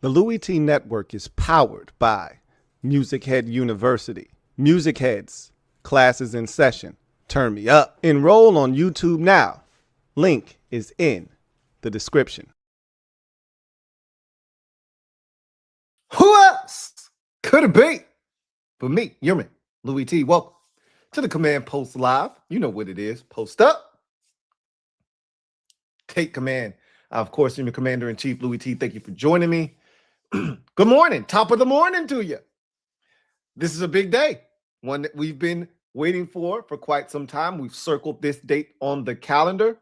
The Louie T Network is powered by MusicHead University. MusicHeads, classes in session. Turn me up. Enroll on YouTube now. Link is in the description. Who else could it be but me, your man, Louie T? Welcome to the Command Post Live. You know what it is. Post up. Take command. Of course, I'm your Commander-in-Chief, Louie T. Thank you for joining me. Good morning. Top of the morning to you. This is a big day, one that we've been waiting for quite some time. We've circled this date on the calendar.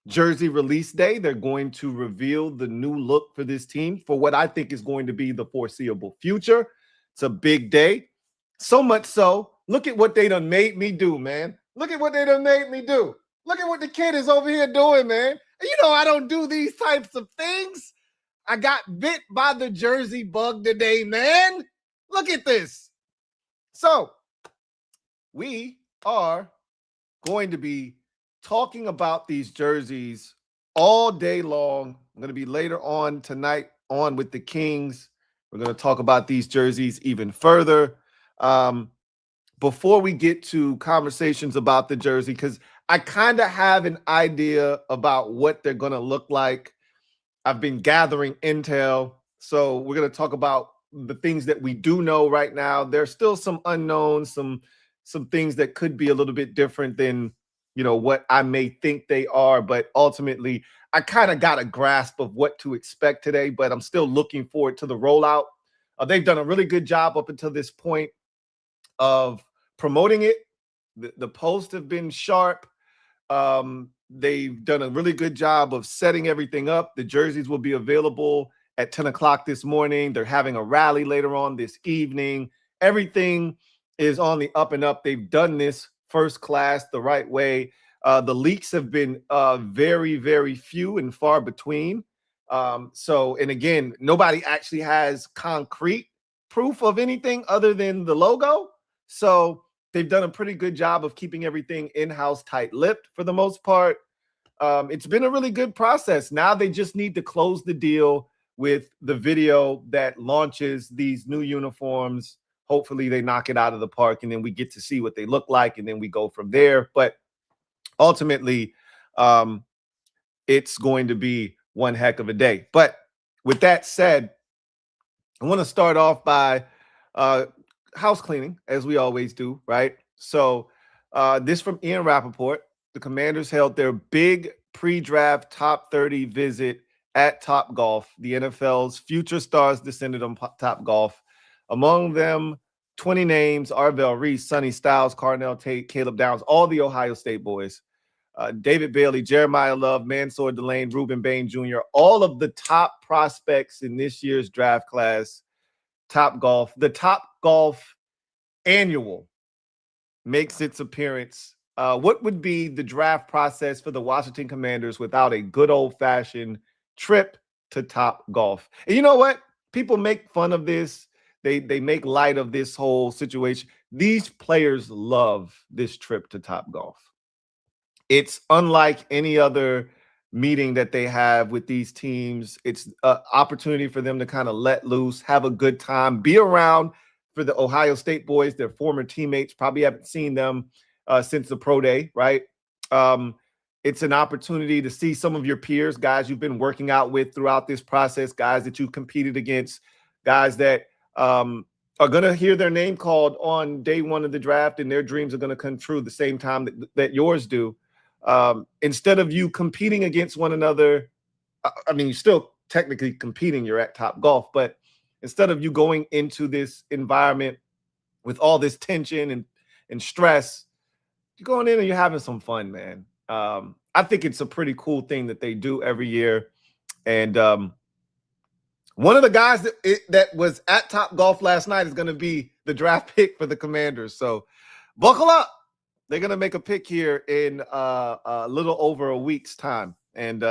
Jersey release day. They're going to reveal the new look for this team for what I think is going to be the foreseeable future. It's a big day. So much so, look at what they done made me do, man. Look at what they done made me do. Look at what the kid is over here doing, man. You know I don't do these types of things. I got bit by the Jersey bug today, man. Look at this. So, we are going to be talking about these jerseys all day long. I'm going to be later on tonight on with the Kings. We're going to talk about these jerseys even further. Before we get to conversations about the jersey, because I kind of have an idea about what they're going to look like. I've been gathering intel. So we're going to talk about the things that we do know right now. There's still some unknowns, some things that could be a little bit different than, you know, what I may think they are. But ultimately, I kind of got a grasp of what to expect today, but I'm still looking forward to the rollout. They've done a really good job up until this point of promoting it. The posts have been sharp. They've done a really good job of setting everything up. The jerseys will be available at 10 o'clock this morning. They're having a rally later on this evening. Everything is on the up and up. They've done this first class the right way. The leaks have been very, very few and far between. And again, nobody actually has concrete proof of anything other than the logo. So they've done a pretty good job of keeping everything in-house, tight-lipped for the most part. It's been a really good process. Now they just need to close the deal with the video that launches these new uniforms. Hopefully they knock it out of the park, and then we get to see what they look like, and then we go from there. But ultimately, it's going to be one heck of a day. But with that said, I want to start off by house cleaning, as we always do, right? So this from Ian Rappaport. The Commanders held their big pre-draft top 30 visit at Topgolf. The NFL's future stars descended on Topgolf. Among them, 20 names: Arvell Reese, Sonny Styles, Carnell Tate, Caleb Downs, all the Ohio State boys. David Bailey, Jeremiah Love, Mansour Delane, Reuben Bain Jr., all of the top prospects in this year's draft class. Topgolf. The Topgolf Annual makes its appearance. What would be the draft process for the Washington Commanders without a good old-fashioned trip to Topgolf? And you know what? People make fun of this. They make light of this whole situation. These players love this trip to Topgolf. It's unlike any other meeting that they have with these teams. It's an opportunity for them to kind of let loose, have a good time, be around for the Ohio State boys, their former teammates. Probably haven't seen them since the pro day, right? It's an opportunity to see some of your peers, guys you've been working out with throughout this process, guys that you've competed against, guys that are going to hear their name called on day one of the draft, and their dreams are going to come true the same time that yours do. Instead of you competing against one another, I mean, you're still technically competing, you're at Topgolf, but instead of you going into this environment with all this tension and stress, you're going in and you're having some fun, man. I think it's a pretty cool thing that they do every year. And one of the guys that was at Topgolf last night is going to be the draft pick for the Commanders. So buckle up. They're going to make a pick here in a little over a week's time. And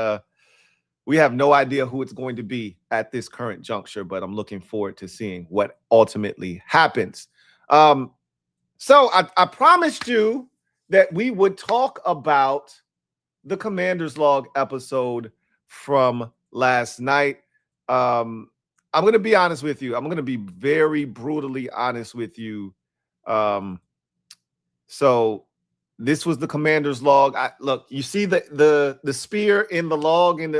we have no idea who it's going to be at this current juncture, but I'm looking forward to seeing what ultimately happens. So I promised you that we would talk about the Commander's Log episode from last night. I'm going to be honest with you. I'm going to be very brutally honest with you. So this was the commander's log. Look, you see the spear in the log in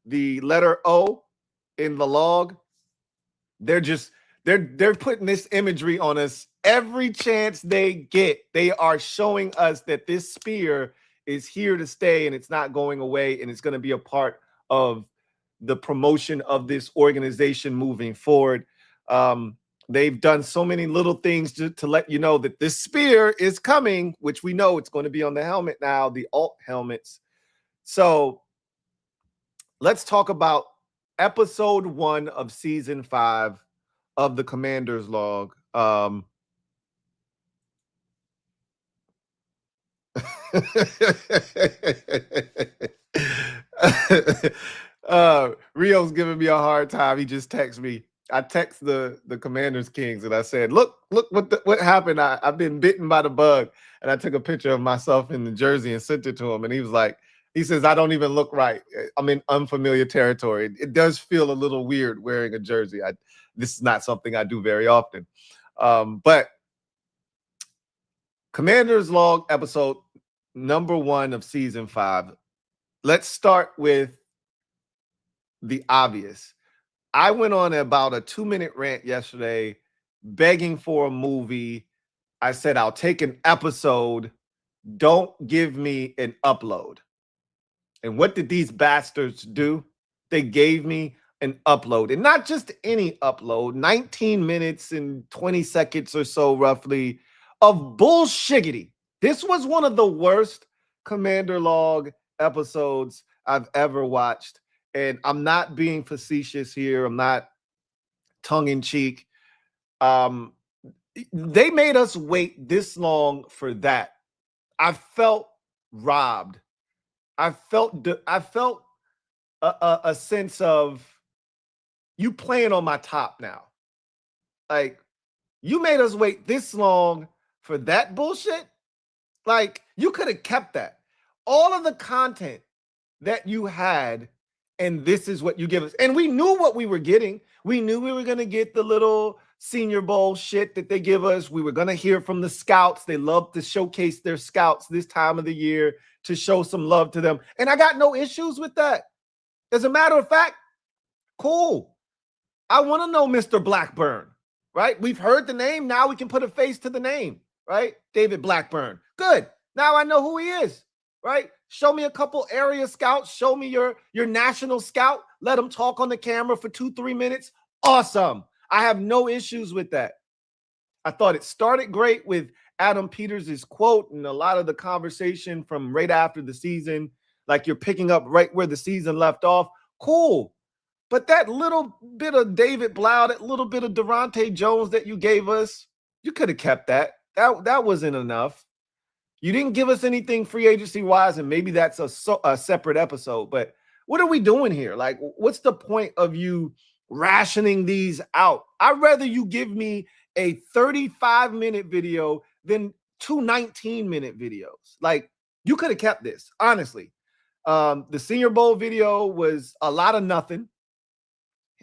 the letter O in the log. They're putting this imagery on us every chance they get. They are showing us that this spear is here to stay and it's not going away, and it's going to be a part of the promotion of this organization moving forward. They've done so many little things to let you know that this spear is coming, which we know it's going to be on the helmet now, the alt helmets. So let's talk about episode 1 of season 5 of the Commander's Log. Rio's giving me a hard time. He just texted me. I text the Commanders Kings and I said, look what happened. I've been bitten by the bug. And I took a picture of myself in the jersey and sent it to him. And he was like, he says, I don't even look right. I'm in unfamiliar territory. It does feel a little weird wearing a jersey. This is not something I do very often. But Commander's Log episode number 1 of season 5. Let's start with the obvious. I went on about a 2-minute rant yesterday begging for a movie. I said, I'll take an episode. Don't give me an upload. And what did these bastards do? They gave me an upload, and not just any upload, 19 minutes and 20 seconds or so roughly of bullshiggity. This was one of the worst Commander Log episodes I've ever watched. And I'm not being facetious here. I'm not tongue-in-cheek. They made us wait this long for that. I felt robbed. I felt a sense of you playing on my top now. Like, you made us wait this long for that bullshit. Like, you could have kept that. All of the content that you had, and this is what you give us. And we knew what we were getting. We knew we were going to get the little Senior Bowl shit that they give us. We were going to hear from the scouts. They love to showcase their scouts this time of the year to show some love to them. And I got no issues with that. As a matter of fact, cool. I want to know Mr. Blackburn, right? We've heard the name. Now we can put a face to the name, right? David Blackburn. Good. Now I know who he is, right? Show me a couple area scouts. Show me your national scout. Let him talk on the camera for 2-3 minutes. Awesome. I have no issues with that. I thought it started great with Adam Peters' quote and a lot of the conversation from right after the season, like you're picking up right where the season left off. Cool. But that little bit of David Blau, that little bit of Durante Jones that you gave us, you could have kept that. That wasn't enough. You didn't give us anything free agency-wise, and maybe that's a separate episode. But what are we doing here? Like, what's the point of you rationing these out? I'd rather you give me a 35-minute video than 2 19-minute videos. Like, you could have kept this, honestly. The Senior Bowl video was a lot of nothing.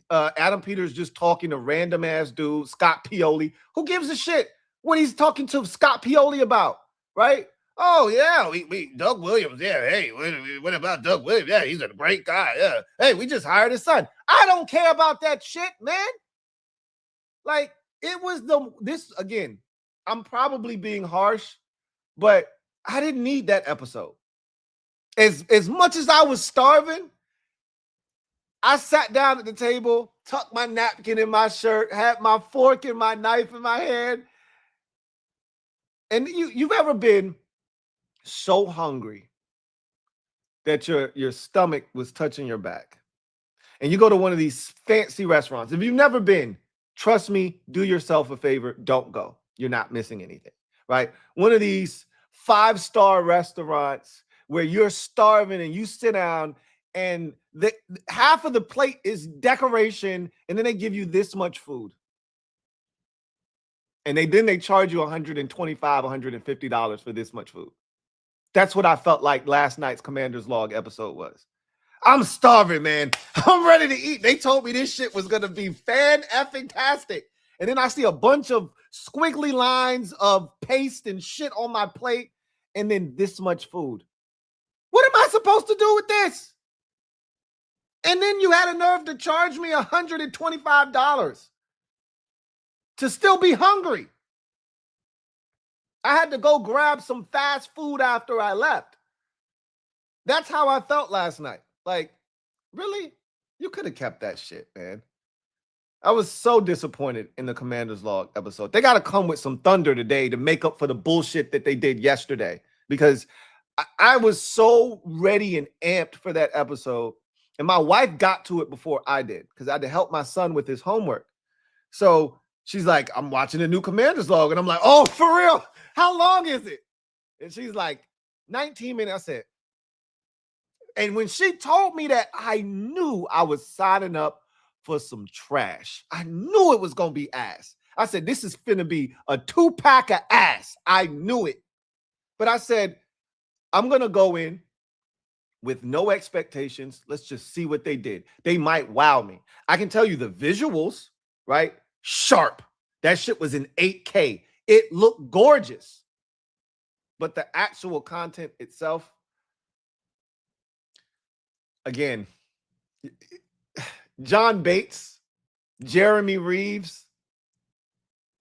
Adam Peters just talking to random-ass dude, Scott Pioli. Who gives a shit what he's talking to Scott Pioli about? Right? Oh, yeah, we Doug Williams. Yeah, hey, what about Doug Williams? Yeah, he's a great guy. Yeah. Hey, we just hired his son. I don't care about that shit, man. Like, it was this, again, I'm probably being harsh, but I didn't need that episode. As much as I was starving, I sat down at the table, tucked my napkin in my shirt, had my fork and my knife in my hand. And you've ever been so hungry that your stomach was touching your back, and you go to one of these fancy restaurants. If you've never been, trust me, do yourself a favor, don't go. You're not missing anything, right? One of these 5-star restaurants where you're starving and you sit down and half of the plate is decoration, and then they give you this much food. And then they charge you $125, $150 for this much food. That's what I felt like last night's Commander's Log episode was. I'm starving, man. I'm ready to eat. They told me this shit was going to be fan-effing-tastic. And then I see a bunch of squiggly lines of paste and shit on my plate, and then this much food. What am I supposed to do with this? And then you had a nerve to charge me $125 to still be hungry. I had to go grab some fast food after I left. That's how I felt last night. Like, really? You could have kept that shit, man. I was so disappointed in the Commander's Log episode. They got to come with some thunder today to make up for the bullshit that they did yesterday, because I was so ready and amped for that episode. And my wife got to it before I did because I had to help my son with his homework. So she's like, I'm watching the new Commander's Log. And I'm like, oh, for real? How long is it? And she's like, 19 minutes. I said, and when she told me that, I knew I was signing up for some trash. I knew it was going to be ass. I said, this is finna be a 2-pack of ass. I knew it. But I said, I'm going to go in with no expectations. Let's just see what they did. They might wow me. I can tell you the visuals, right? Sharp. That shit was in 8K. It looked gorgeous. But the actual content itself, again, John Bates, Jeremy Reeves,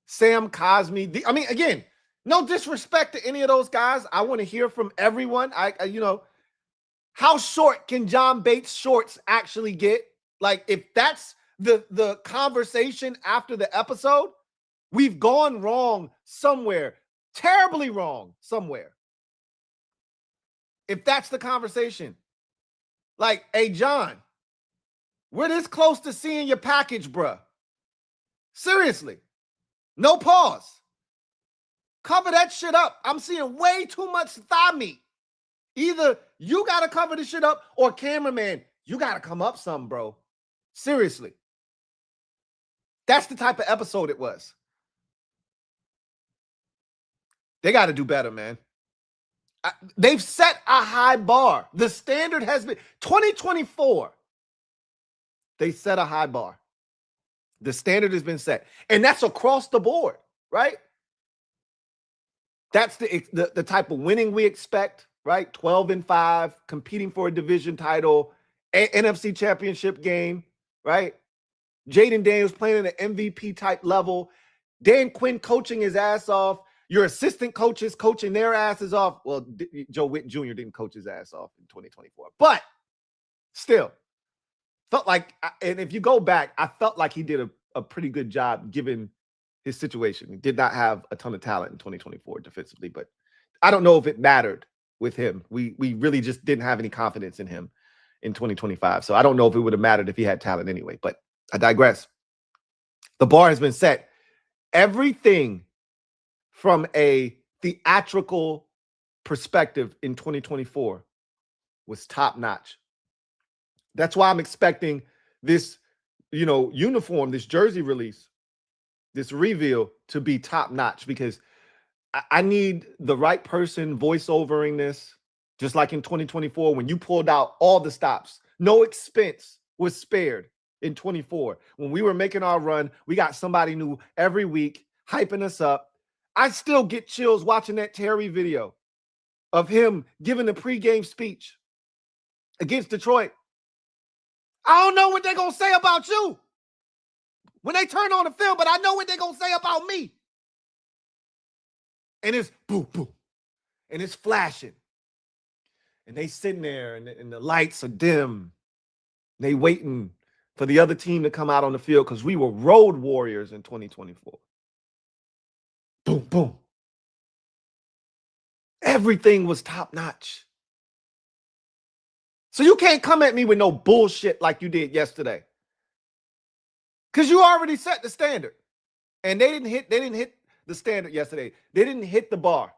Sam Cosme. I mean, again, no disrespect to any of those guys. I want to hear from everyone. How short can John Bates shorts actually get? Like, if that's the conversation after the episode, we've gone wrong somewhere, terribly wrong somewhere. If that's the conversation, like, hey, John, we're this close to seeing your package, bruh. Seriously. No pause. Cover that shit up. I'm seeing way too much thigh meat. Either you got to cover this shit up, or cameraman, you got to come up some, bro. Seriously. That's the type of episode it was. They got to do better, man. They've set a high bar. The standard has been 2024. They set a high bar. The standard has been set. And that's across the board, right? That's the type of winning we expect, right? 12-5, competing for a division title, NFC championship game, right? Jaden Daniels playing at an MVP type level. Dan Quinn coaching his ass off. Your assistant coaches coaching their asses off. Well, Joe Witt Jr. didn't coach his ass off in 2024. But still, felt like, and if you go back, I felt like he did a pretty good job given his situation. He did not have a ton of talent in 2024 defensively, but I don't know if it mattered with him. We really just didn't have any confidence in him in 2025. So I don't know if it would have mattered if he had talent anyway, but I digress. The bar has been set. Everything from a theatrical perspective in 2024 was top notch. That's why I'm expecting this, uniform, this jersey release, this reveal to be top notch, because I need the right person voiceovering this, just like in 2024 when you pulled out all the stops. No expense was spared in 24. When we were making our run, we got somebody new every week hyping us up. I still get chills watching that Terry video of him giving the pregame speech against Detroit. I don't know what they're going to say about you when they turn on the film, but I know what they're going to say about me. And it's boom, boom. And it's flashing. And they sitting there and the lights are dim. They waiting for the other team to come out on the field because we were road warriors in 2024. Boom, boom. Everything was top notch. So you can't come at me with no bullshit like you did yesterday. Because you already set the standard. And they didn't hit the standard yesterday. They didn't hit the bar.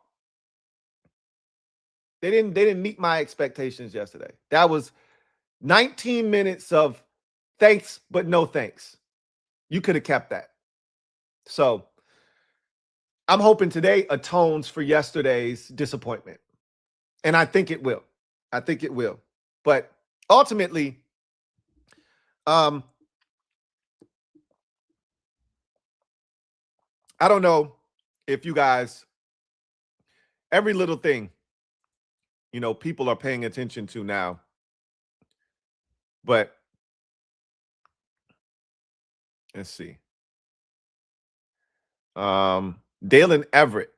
They didn't meet my expectations yesterday. That was 19 minutes of thanks, but no thanks. You could have kept that. So I'm hoping today atones for yesterday's disappointment. And I think it will. But ultimately, I don't know if you guys, every little thing, people are paying attention to now. But let's see. Dalen Everett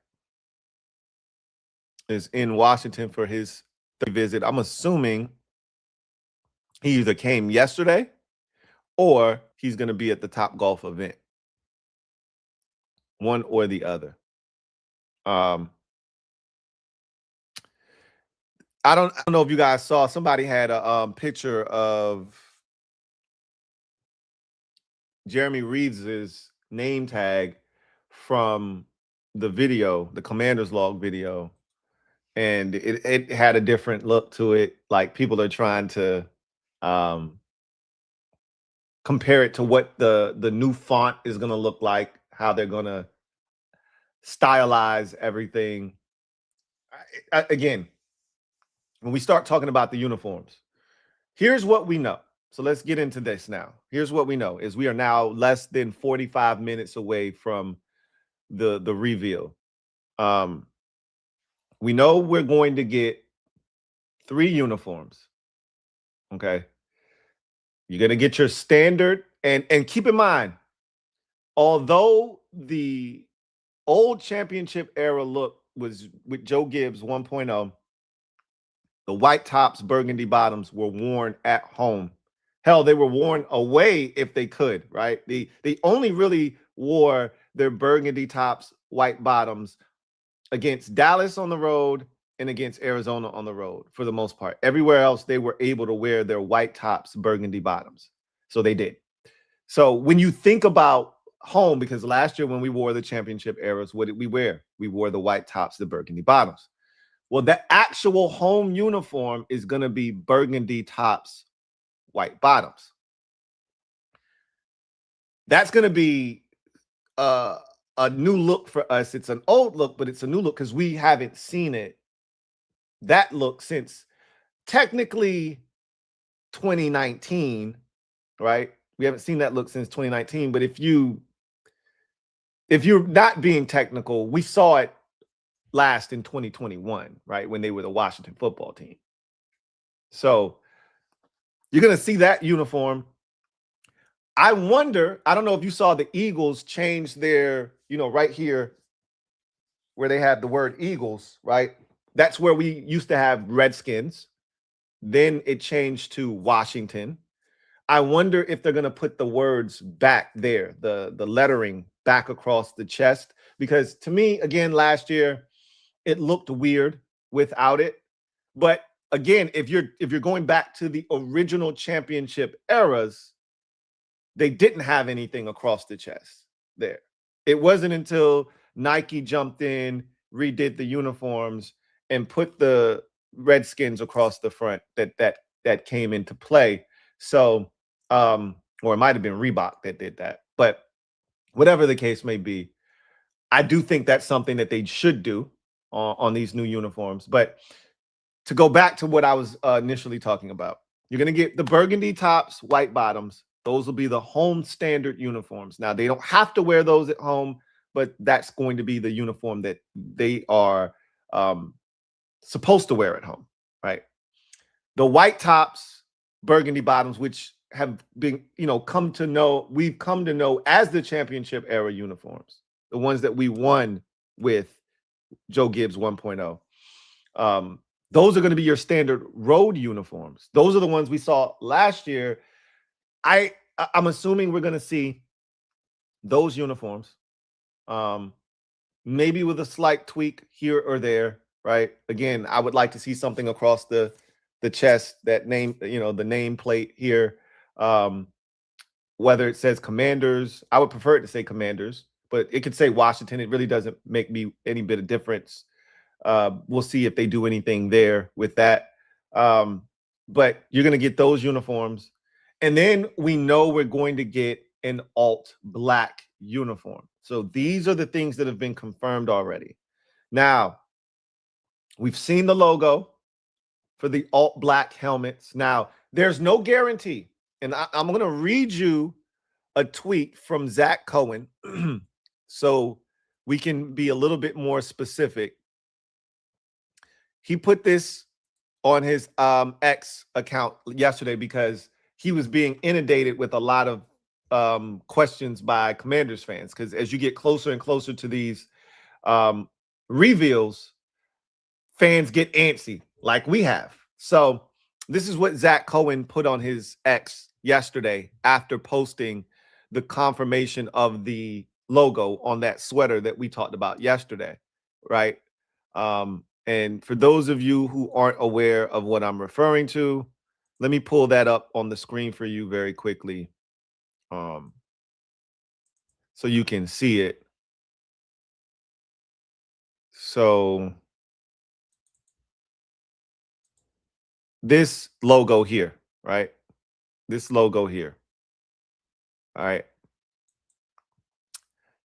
is in Washington for his visit. I'm assuming he either came yesterday or he's going to be at the Top Golf event. One or the other. I don't know if you guys saw, somebody had a picture of Jeremy Reeves's name tag from the video, the commander's log video, and it had a different look to it. Like, people are trying to compare it to what the new font is going to look like, how they're going to stylize everything. Again, when we start talking about the uniforms, here's what we know. So let's get into this now. Here's what we know is we are now less than 45 minutes away from the reveal. We know we're going to get 3 uniforms. Okay. You're going to get your standard, and keep in mind, although the old championship era look was with Joe Gibbs 1.0, the white tops, burgundy bottoms were worn at home. Hell, they were worn away if they could, right? They only really wore their burgundy tops, white bottoms against Dallas on the road and against Arizona on the road for the most part. Everywhere else, they were able to wear their white tops, burgundy bottoms. So they did. So when you think about home, because last year when we wore the championship eras, what did we wear? We wore the white tops, the burgundy bottoms. Well, the actual home uniform is going to be burgundy tops, white bottoms. That's going to be a new look for us. It's an old look, but it's a new look because we haven't seen that look since technically 2019, right? We haven't seen that look since 2019. But if you're not being technical, we saw it last in 2021, right? When they were the Washington football team. So you're going to see that uniform. I wonder, I don't know if you saw the Eagles change their, right here where they have the word Eagles, right? That's where we used to have Redskins. Then it changed to Washington. I wonder if they're going to put the words back there, the lettering back across the chest, because to me, again, last year, it looked weird without it. But again, if you're going back to the original championship eras, they didn't have anything across the chest there. It wasn't until Nike jumped in, redid the uniforms, and put the Redskins across the front that came into play. So, or it might have been Reebok that did that. But whatever the case may be, I do think that's something that they should do on these new uniforms. But to go back to what I was initially talking about, you're going to get the burgundy tops, white bottoms. Those will be the home standard uniforms. Now, they don't have to wear those at home, but that's going to be the uniform that they are supposed to wear at home, right? The white tops, burgundy bottoms, which have been, we've come to know as the championship era uniforms, the ones that we won with Joe Gibbs 1.0. Those are going to be your standard road uniforms. Those are the ones we saw last year. I'm assuming we're going to see those uniforms, maybe with a slight tweak here or there, right? Again, I would like to see something across the chest, that name, the nameplate here. Whether it says Commanders, I would prefer it to say Commanders, but it could say Washington. It really doesn't make me any bit of difference. We'll see if they do anything there with that. But you're going to get those uniforms. And then we know we're going to get an alt black uniform. So these are the things that have been confirmed already. Now, we've seen the logo for the alt black helmets. Now, there's no guarantee. And I'm going to read you a tweet from Zach Cohen so we can be a little bit more specific. He put this on his X account yesterday because he was being inundated with a lot of questions by Commanders fans, because as you get closer and closer to these reveals, fans get antsy like we have. So this is what Zach Cohen put on his X yesterday after posting the confirmation of the logo on that sweater that we talked about yesterday, right? And for those of you who aren't aware of what I'm referring to, let me pull that up on the screen for you very quickly, so you can see it. So this logo here, right? This logo here. All right.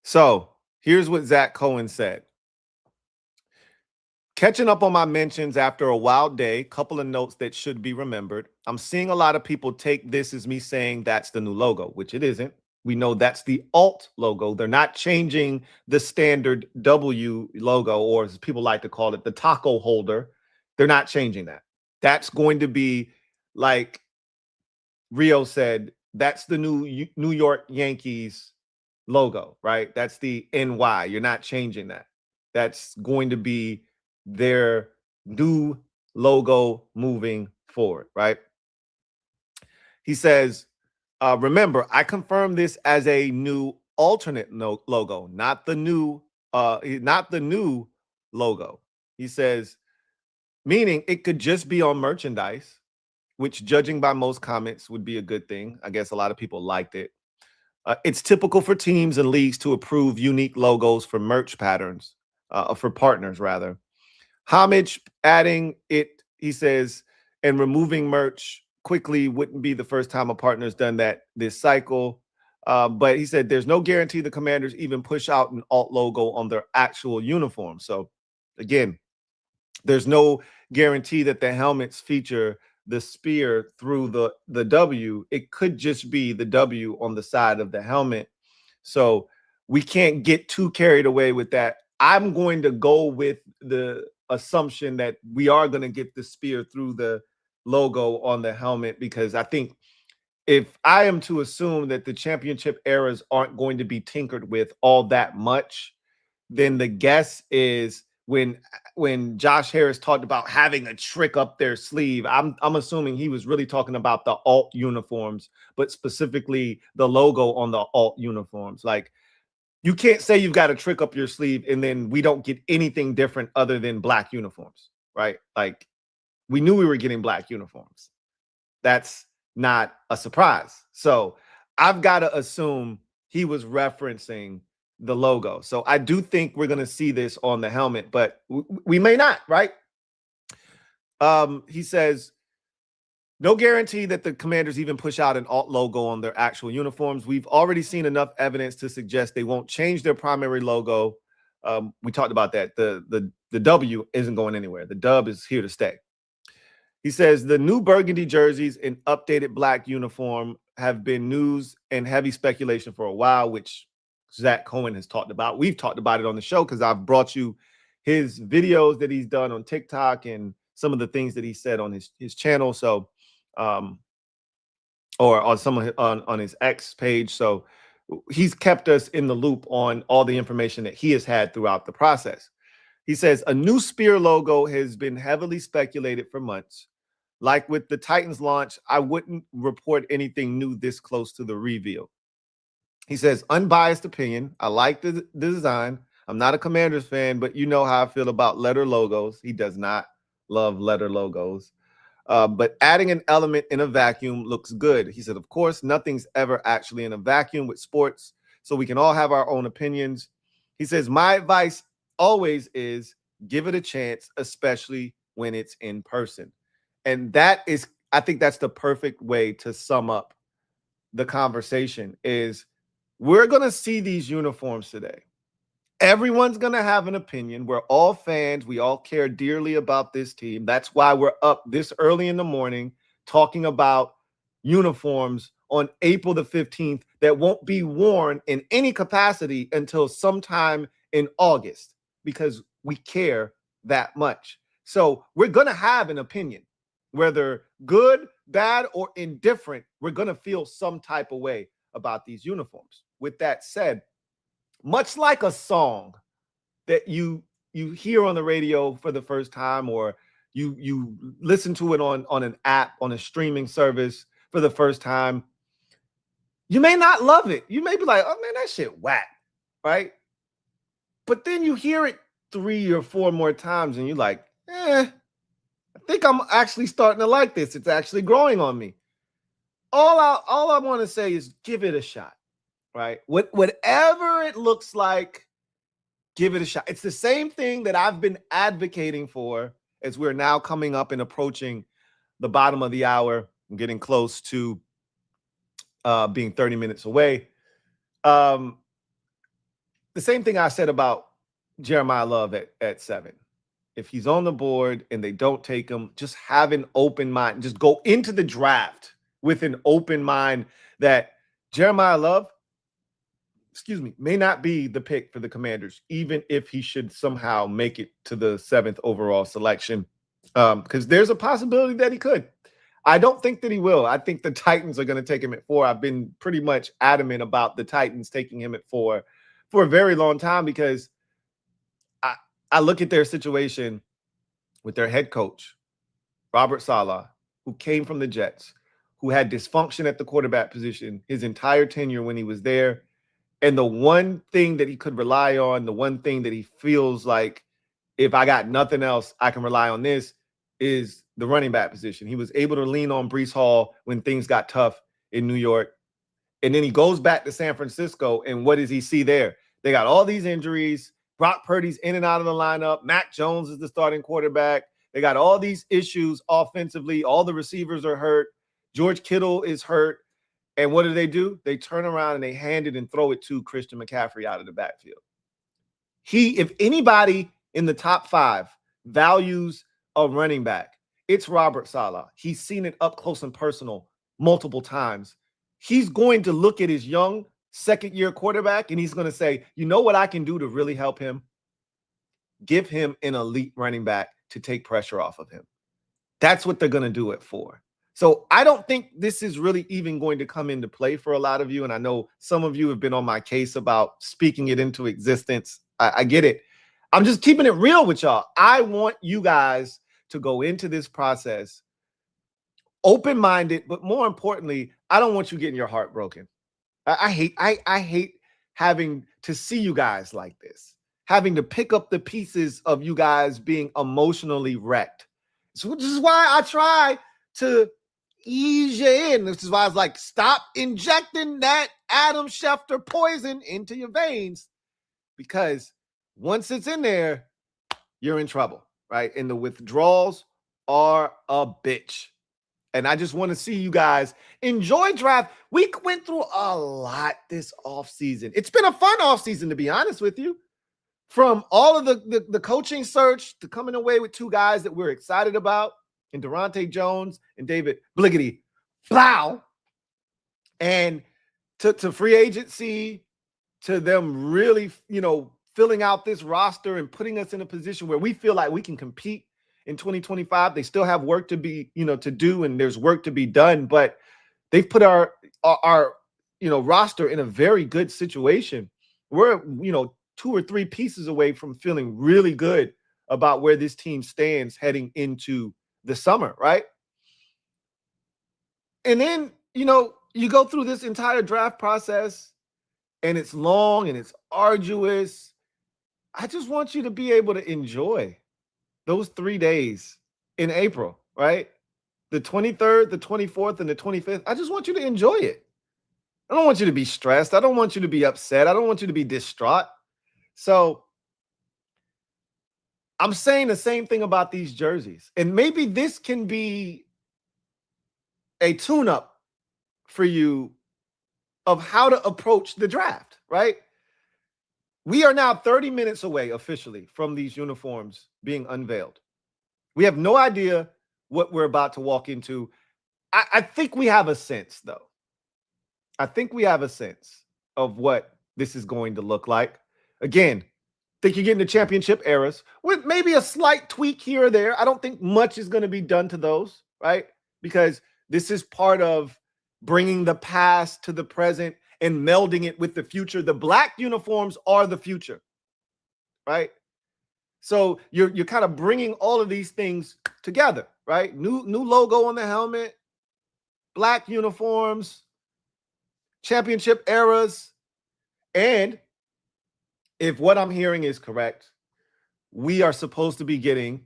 So here's what Zach Cohen said. Catching up on my mentions after a wild day, couple of notes that should be remembered. I'm seeing a lot of people take this as me saying that's the new logo, which it isn't. We know that's the alt logo. They're not changing the standard W logo, or as people like to call it, the taco holder. They're not changing that. That's going to be, like Rio said, that's the new New York Yankees logo, right? That's the NY. You're not changing that. That's going to be their new logo moving forward, right? He says, remember, I confirmed this as a new alternate logo, not the new logo. He says, meaning it could just be on merchandise, which, judging by most comments, would be a good thing. I guess a lot of people liked it. It's typical for teams and leagues to approve unique logos for merch patterns, for partners, rather. Homage adding it, he says, and removing merch quickly wouldn't be the first time a partner's done that this cycle. But he said there's no guarantee the Commanders even push out an alt logo on their actual uniform. So again, there's no guarantee that the helmets feature the spear through the W. It could just be the W on the side of the helmet. So we can't get too carried away with that. I'm going to go with the assumption that we are going to get the spear through the logo on the helmet, because I think if I am to assume that the championship eras aren't going to be tinkered with all that much, then the guess is when Josh Harris talked about having a trick up their sleeve, I'm assuming he was really talking about the alt uniforms, but specifically the logo on the alt uniforms. Like, you can't say you've got a trick up your sleeve and then we don't get anything different other than black uniforms, right? Like, we knew we were getting black uniforms. That's not a surprise. So I've got to assume he was referencing the logo. So I do think we're going to see this on the helmet, but we may not, right? He says, no guarantee that the Commanders even push out an alt logo on their actual uniforms. We've already seen enough evidence to suggest they won't change their primary logo. We talked about that. The W isn't going anywhere. The dub is here to stay. He says the new burgundy jerseys and updated black uniform have been news and heavy speculation for a while, which Zach Cohen has talked about. We've talked about it on the show because I've brought you his videos that he's done on TikTok and some of the things that he said on his channel. So, or on some on his X page. So he's kept us in the loop on all the information that he has had throughout the process. He says a new spear logo has been heavily speculated for months. Like with the Titans launch, I wouldn't report anything new this close to the reveal. He says, unbiased opinion. I like the design. I'm not a Commanders fan, but you know how I feel about letter logos. He does not love letter logos. But adding an element in a vacuum looks good. He said, of course, nothing's ever actually in a vacuum with sports, so we can all have our own opinions. He says, my advice always is give it a chance, especially when it's in person. And that is, I think that's the perfect way to sum up the conversation is we're going to see these uniforms today. Everyone's going to have an opinion. We're all fans. We all care dearly about this team. That's why we're up this early in the morning talking about uniforms on April the 15th that won't be worn in any capacity until sometime in August, because we care that much. So we're going to have an opinion, whether good, bad, or indifferent. We're going to feel some type of way about these uniforms. With that said, much like a song that you hear on the radio for the first time, or you listen to it on an app, on a streaming service for the first time, you may not love it. You may be like, oh man, that shit whack, right? But then you hear it 3 or 4 more times and you're like, I think I'm actually starting to like this. It's actually growing on me. All I want to say is give it a shot, right? Whatever it looks like, give it a shot. It's the same thing that I've been advocating for as we're now coming up and approaching the bottom of the hour. I'm getting close to being 30 minutes away. The same thing I said about Jeremiah Love at 7. If he's on the board and they don't take him, just have an open mind. Just go into the draft with an open mind that Jeremiah Love, may not be the pick for the Commanders, even if he should somehow make it to the 7th overall selection, because there's a possibility that he could. I don't think that he will. I think the Titans are going to take him at 4. I've been pretty much adamant about the Titans taking him at 4 for a very long time, because I look at their situation with their head coach, Robert Saleh, who came from the Jets, who had dysfunction at the quarterback position his entire tenure when he was there. And the one thing that he could rely on, the one thing that he feels like, if I got nothing else, I can rely on this, is the running back position. He was able to lean on Breece Hall when things got tough in New York. And then he goes back to San Francisco, and what does he see there? They got all these injuries. Brock Purdy's in and out of the lineup. Mac Jones is the starting quarterback. They got all these issues offensively. All the receivers are hurt. George Kittle is hurt. And what do? They turn around and they hand it and throw it to Christian McCaffrey out of the backfield. If anybody in the top 5 values a running back, it's Robert Saleh. He's seen it up close and personal multiple times. He's going to look at his young second-year quarterback and he's going to say, you know what I can do to really help him? Give him an elite running back to take pressure off of him. That's what they're going to do it for. So I don't think this is really even going to come into play for a lot of you. And I know some of you have been on my case about speaking it into existence. I get it. I'm just keeping it real with y'all. I want you guys to go into this process open-minded, but more importantly, I don't want you getting your heart broken. I hate having to see you guys like this, having to pick up the pieces of you guys being emotionally wrecked. So this is why I try to ease you in. This is why I was like, stop injecting that Adam Schefter poison into your veins, because once it's in there, you're in trouble, right? And the withdrawals are a bitch. And I just want to see you guys enjoy draft. We went through a lot this offseason. It's been a fun offseason, to be honest with you. From all of the coaching search to coming away with 2 guys that we're excited about, and Durante Jones and David Bliggity Blau, and to free agency, to them really, filling out this roster and putting us in a position where we feel like we can compete in 2025. They still have work to be, to do, and there's work to be done, but they've put our roster in a very good situation. We're, 2 or 3 pieces away from feeling really good about where this team stands heading into the summer, right? And then, you go through this entire draft process and it's long and it's arduous. I just want you to be able to enjoy those 3 days in April, right? The 23rd, the 24th, and the 25th. I just want you to enjoy it. I don't want you to be stressed. I don't want you to be upset. I don't want you to be distraught. So I'm saying the same thing about these jerseys. And maybe this can be a tune-up for you of how to approach the draft, right? We are now 30 minutes away officially from these uniforms being unveiled. We have no idea what we're about to walk into. I think we have a sense, though. I think we have a sense of what this is going to look like. Again, think you're getting the championship eras with maybe a slight tweak here or there. I don't think much is going to be done to those, right? Because this is part of bringing the past to the present and melding it with the future. The black uniforms are the future, right? So you're kind of bringing all of these things together, right? New logo on the helmet, black uniforms, championship eras, and if what I'm hearing is correct, we are supposed to be getting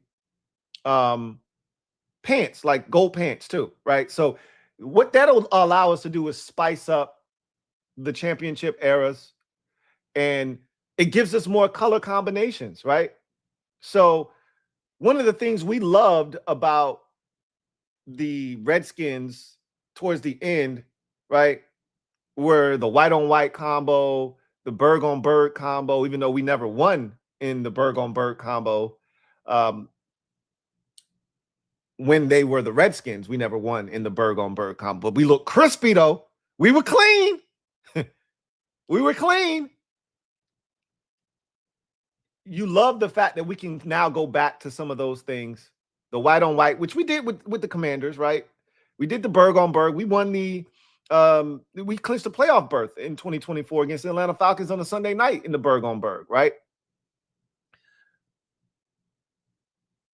pants, like gold pants too, right? So what that'll allow us to do is spice up the championship eras, and it gives us more color combinations, right? So one of the things we loved about the Redskins towards the end, right, were the white on white combo, the Berg on Berg combo, even though we never won in the Berg on Berg combo. When they were the Redskins, we never won in the Berg on Berg combo. But we looked crispy, though. We were clean. We were clean. You love the fact that we can now go back to some of those things. The white on white, which we did with the Commanders, right? We did the Berg on Berg. We won we clinched the playoff berth in 2024 against the Atlanta Falcons on a Sunday night in the Berg on Berg, right?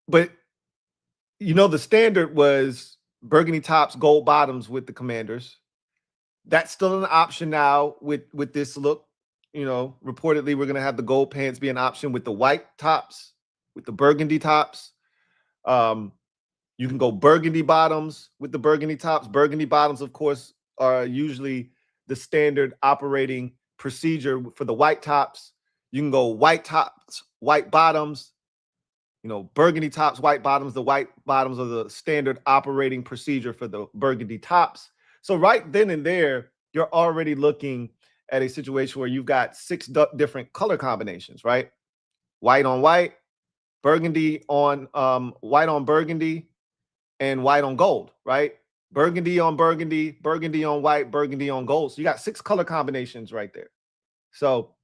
But, you know, the standard was burgundy tops, gold bottoms with the Commanders. That's still an option now with this look. You know, reportedly, we're going to have the gold pants be an option with the white tops, with the burgundy tops. You can go burgundy bottoms with the burgundy tops. Burgundy bottoms, of course, are usually the standard operating procedure for the white tops. You can go white tops, white bottoms, you know, burgundy tops, white bottoms. The white bottoms are the standard operating procedure for the burgundy tops. So right then and there, you're already looking at a situation where you've got 6 different color combinations, right? White on white, burgundy on white on burgundy, and white on gold, right? Burgundy on burgundy, burgundy on white, burgundy on gold. So you got 6 color combinations right there. So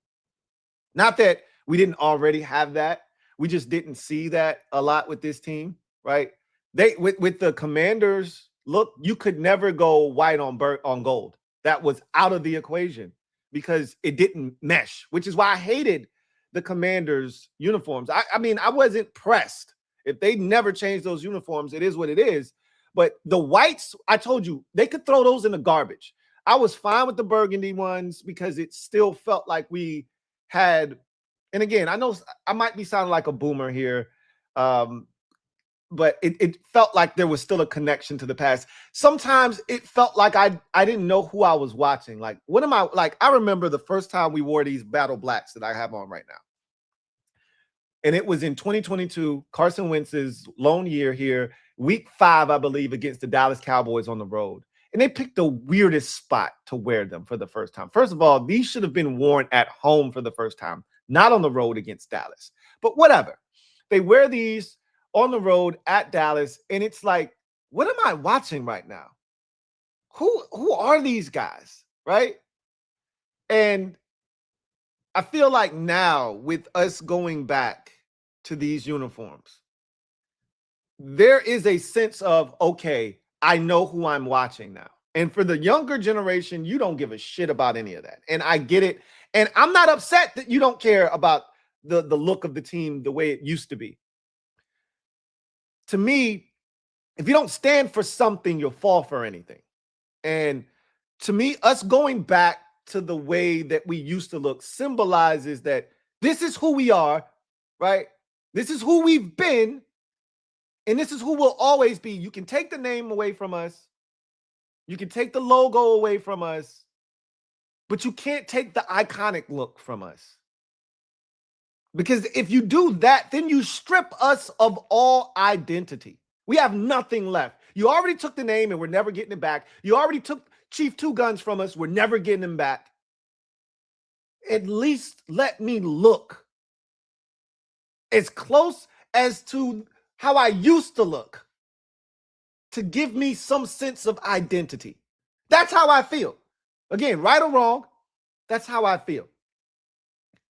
not that we didn't already have that. We just didn't see that a lot with this team, right? They with the Commanders, look, you could never go white on gold. That was out of the equation because it didn't mesh, which is why I hated the Commanders uniforms. I mean, I wasn't pressed. If they never change those uniforms, it is what it is. But the whites, I told you, they could throw those in the garbage. I was fine with the burgundy ones because it still felt like we had, and again, I know I might be sounding like a boomer here, but it felt like there was still a connection to the past. Sometimes it felt like I didn't know who I was watching. Like, what am I, like, I remember the first time we wore these battle blacks that I have on right now. And it was in 2022, Carson Wentz's lone year here, week 5, I believe, against the Dallas Cowboys on the road. And they picked the weirdest spot to wear them for the first time. First of all, these should have been worn at home for the first time, not on the road against Dallas. But whatever. They wear these on the road at Dallas, and it's like, what am I watching right now? Who are these guys, right? And I feel like now, with us going back to these uniforms, there is a sense of, okay, I know who I'm watching now. And for the younger generation, you don't give a shit about any of that. And I get it. And I'm not upset that you don't care about the look of the team the way it used to be. To me, if you don't stand for something, you'll fall for anything. And to me, us going back to the way that we used to look symbolizes that this is who we are, right? This is who we've been, and this is who we'll always be. You can take the name away from us. You can take the logo away from us, but you can't take the iconic look from us. Because if you do that, then you strip us of all identity. We have nothing left. You already took the name and we're never getting it back. You already took Chief Two Guns from us. We're never getting him back. at least let me look as close as to how I used to look to give me some sense of identity. That's how I feel. Again, right or wrong, that's how I feel.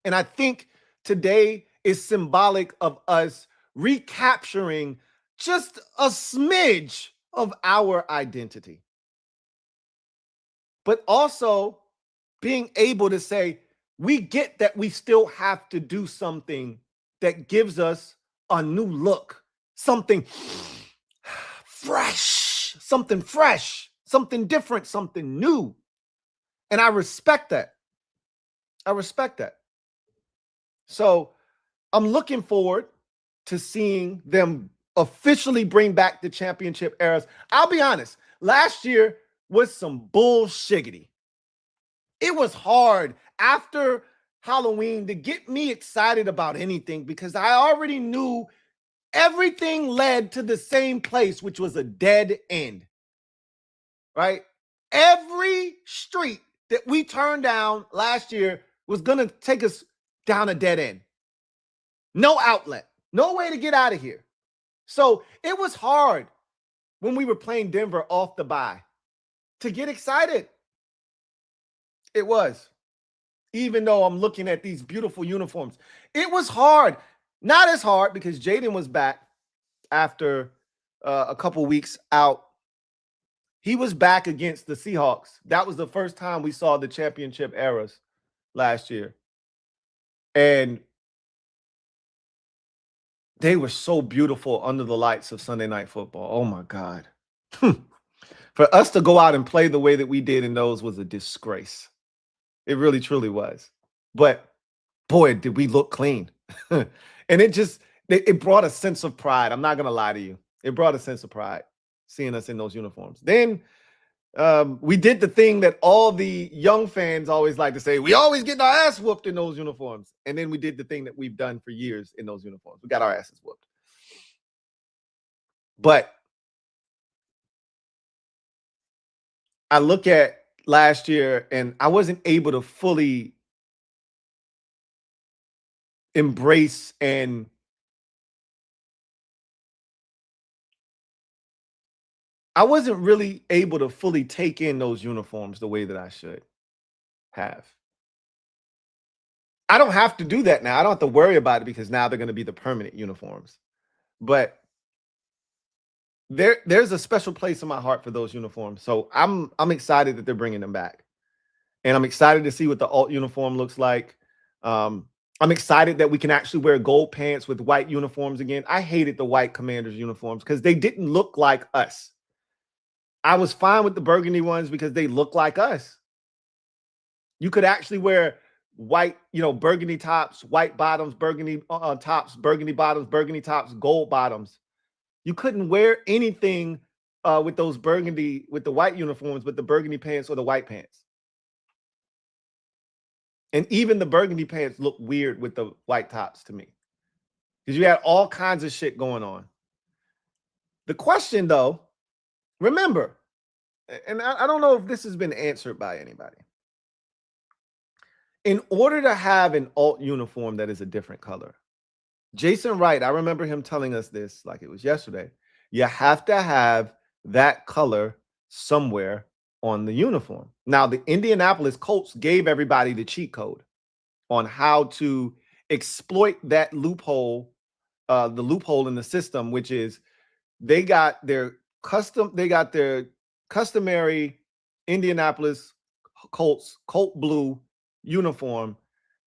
And I think today is symbolic of us recapturing just a smidge of our identity. But also being able to say, we get that we still have to do something that gives us a new look, something fresh, something different, something new. And I respect that. I respect that. So I'm looking forward to seeing them officially bring back the championship eras. I'll be honest, last year was some bullshiggity. It was hard after Halloween to get me excited about anything because I already knew everything led to the same place, which was a dead end, right? Every street that we turned down last year was going to take us down a dead end. No outlet, no way to get out of here. So it was hard when we were playing Denver off the bye to get excited. It was. Even though I'm looking at these beautiful uniforms, it was hard. Not as hard because Jaden was back after a couple weeks out. He was back against the Seahawks. That was the first time we saw the championship eras last year. And they were so beautiful under the lights of Sunday Night Football. Oh, my God. For us to go out and play the way that we did in those was a disgrace. It really, truly was. But, boy, did we look clean. And it brought a sense of pride. I'm not going to lie to you. It brought a sense of pride seeing us in those uniforms. Then we did the thing that all the young fans always like to say, we always get our ass whooped in those uniforms. And then we did the thing that we've done for years in those uniforms. We got our asses whooped. But I look at last year and I wasn't able to fully embrace and I wasn't really able to fully take in those uniforms the way that I should have. I don't have to do that now. I don't have to worry about it because now they're going to be the permanent uniforms. But there's a special place in my heart for those uniforms. So I'm excited that they're bringing them back. And I'm excited to see what the alt uniform looks like. I'm excited that we can actually wear gold pants with white uniforms again. I hated the white Commanders uniforms because they didn't look like us. I was fine with the burgundy ones because they look like us. You could actually wear white, burgundy tops, white bottoms, burgundy tops, burgundy bottoms, burgundy tops, gold bottoms. You couldn't wear anything with those burgundy, with the white uniforms, with the burgundy pants or the white pants. And even the burgundy pants look weird with the white tops to me because you had all kinds of shit going on. The question, though, remember, and I don't know if this has been answered by anybody. In order to have an alt uniform that is a different color, Jason Wright, I remember him telling us this like it was yesterday. You have to have that color somewhere on the uniform. Now, the Indianapolis Colts gave everybody the cheat code on how to exploit that loophole, the loophole in the system, which is they got their customary Indianapolis Colts Colt blue uniform,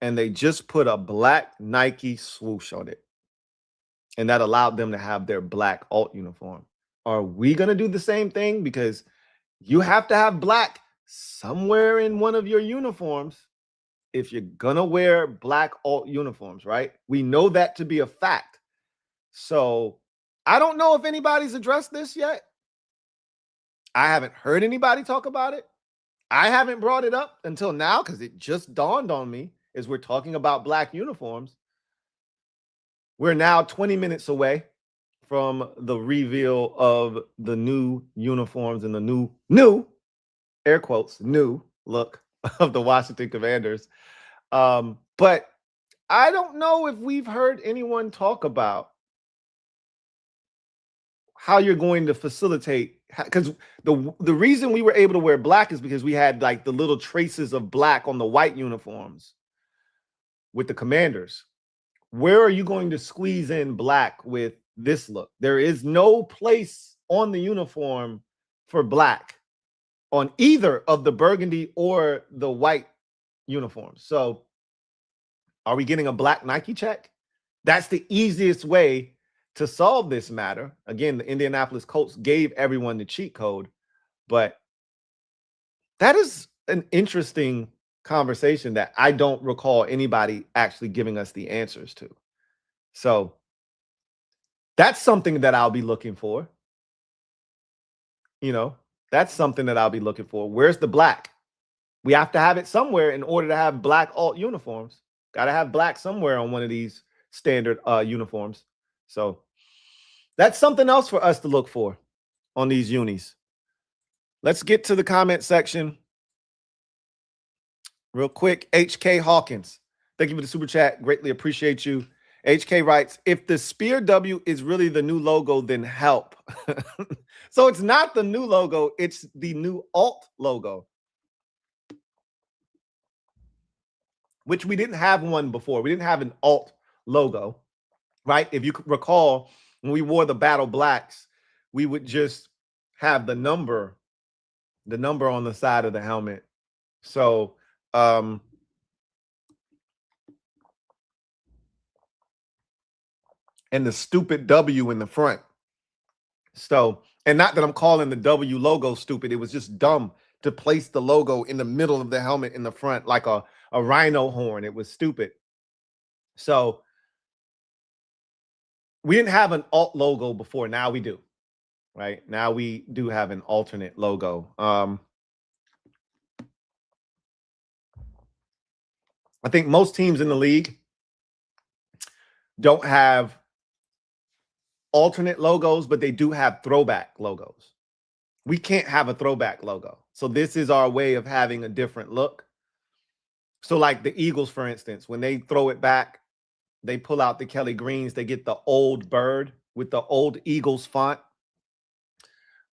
and they just put a black Nike swoosh on it. And that allowed them to have their black alt uniform. Are we going to do the same thing? Because you have to have black somewhere in one of your uniforms if you're going to wear black alt uniforms, right? We know that to be a fact. So I don't know if anybody's addressed this yet. I haven't heard anybody talk about it. I haven't brought it up until now because it just dawned on me as we're talking about black uniforms. We're now 20 minutes away from the reveal of the new uniforms and the new, air quotes, new look of the Washington Commanders. But I don't know if we've heard anyone talk about how you're going to facilitate, because the reason we were able to wear black is because we had like the little traces of black on the white uniforms with the Commanders. Where are you going to squeeze in black with this look? There is no place on the uniform for black on either of the burgundy or the white uniforms. So are we getting a black Nike check? That's the easiest way to solve this matter. Again, the Indianapolis Colts gave everyone the cheat code, but that is an interesting conversation that I don't recall anybody actually giving us the answers to. So that's something that I'll be looking for. You know, that's something that I'll be looking for. Where's the black? We have to have it somewhere in order to have black alt uniforms. Got to have black somewhere on one of these standard uniforms. So that's something else for us to look for on these unis. Let's get to the comment section real quick. HK Hawkins, thank you for the super chat. Greatly appreciate you. HK writes, if the Spear W is really the new logo, then help. So it's not the new logo, it's the new alt logo, which we didn't have one before. We didn't have an alt logo, right? If you recall, when we wore the Battle Blacks, we would just have the number on the side of the helmet. So, and the stupid W in the front. So, and not that I'm calling the W logo stupid. It was just dumb to place the logo in the middle of the helmet in the front like a rhino horn. It was stupid. So we didn't have an alt logo before. Now we do, right? Now we do have an alternate logo. I think most teams in the league don't have alternate logos, but they do have throwback logos. We can't have a throwback logo. So this is our way of having a different look. So like the Eagles, for instance, when they throw it back, they pull out the Kelly Greens, they get the old bird with the old Eagles font.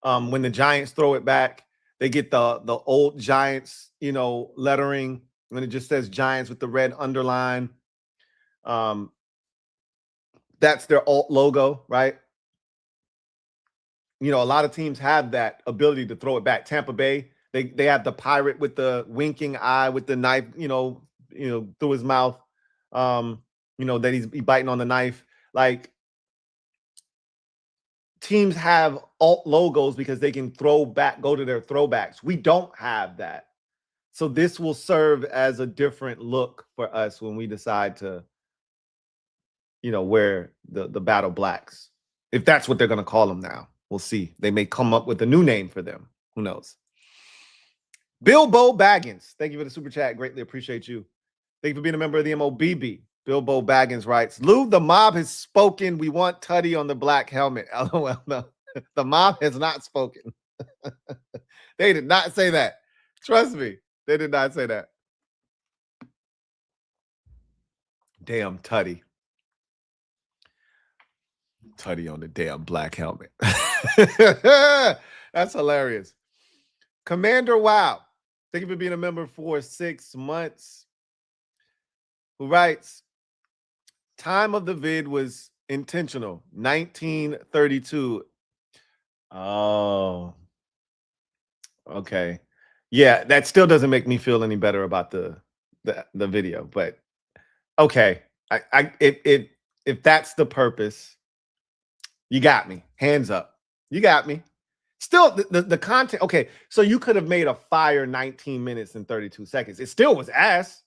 When the Giants throw it back, they get the old Giants, you know, lettering when it just says Giants with the red underline. That's their alt logo, right? You know, a lot of teams have that ability to throw it back. Tampa Bay, they have the pirate with the winking eye with the knife, you know, through his mouth. You know, that he's biting on the knife. Like, teams have alt logos because they can go to their throwbacks. We don't have that. So this will serve as a different look for us when we decide to, you know, wear the Battle Blacks. If that's what they're going to call them now. We'll see. They may come up with a new name for them. Who knows? Bilbo Baggins, thank you for the super chat. Greatly appreciate you. Thank you for being a member of the MOBB. Bilbo Baggins writes, Lou, the mob has spoken. We want Tutty on the black helmet. LOL. No, the mob has not spoken. They did not say that. Trust me. They did not say that. Damn Tutty. Tutty on the damn black helmet. That's hilarious. Commander Wow, thank you for being a member for 6 months. Who writes, time of the vid was intentional, 1932. Oh, okay. Yeah, that still doesn't make me feel any better about the video, but okay. If that's the purpose, you got me. Hands up. You got me. Still, the content. Okay, so you could have made a fire 19 minutes and 32 seconds. It still was ass.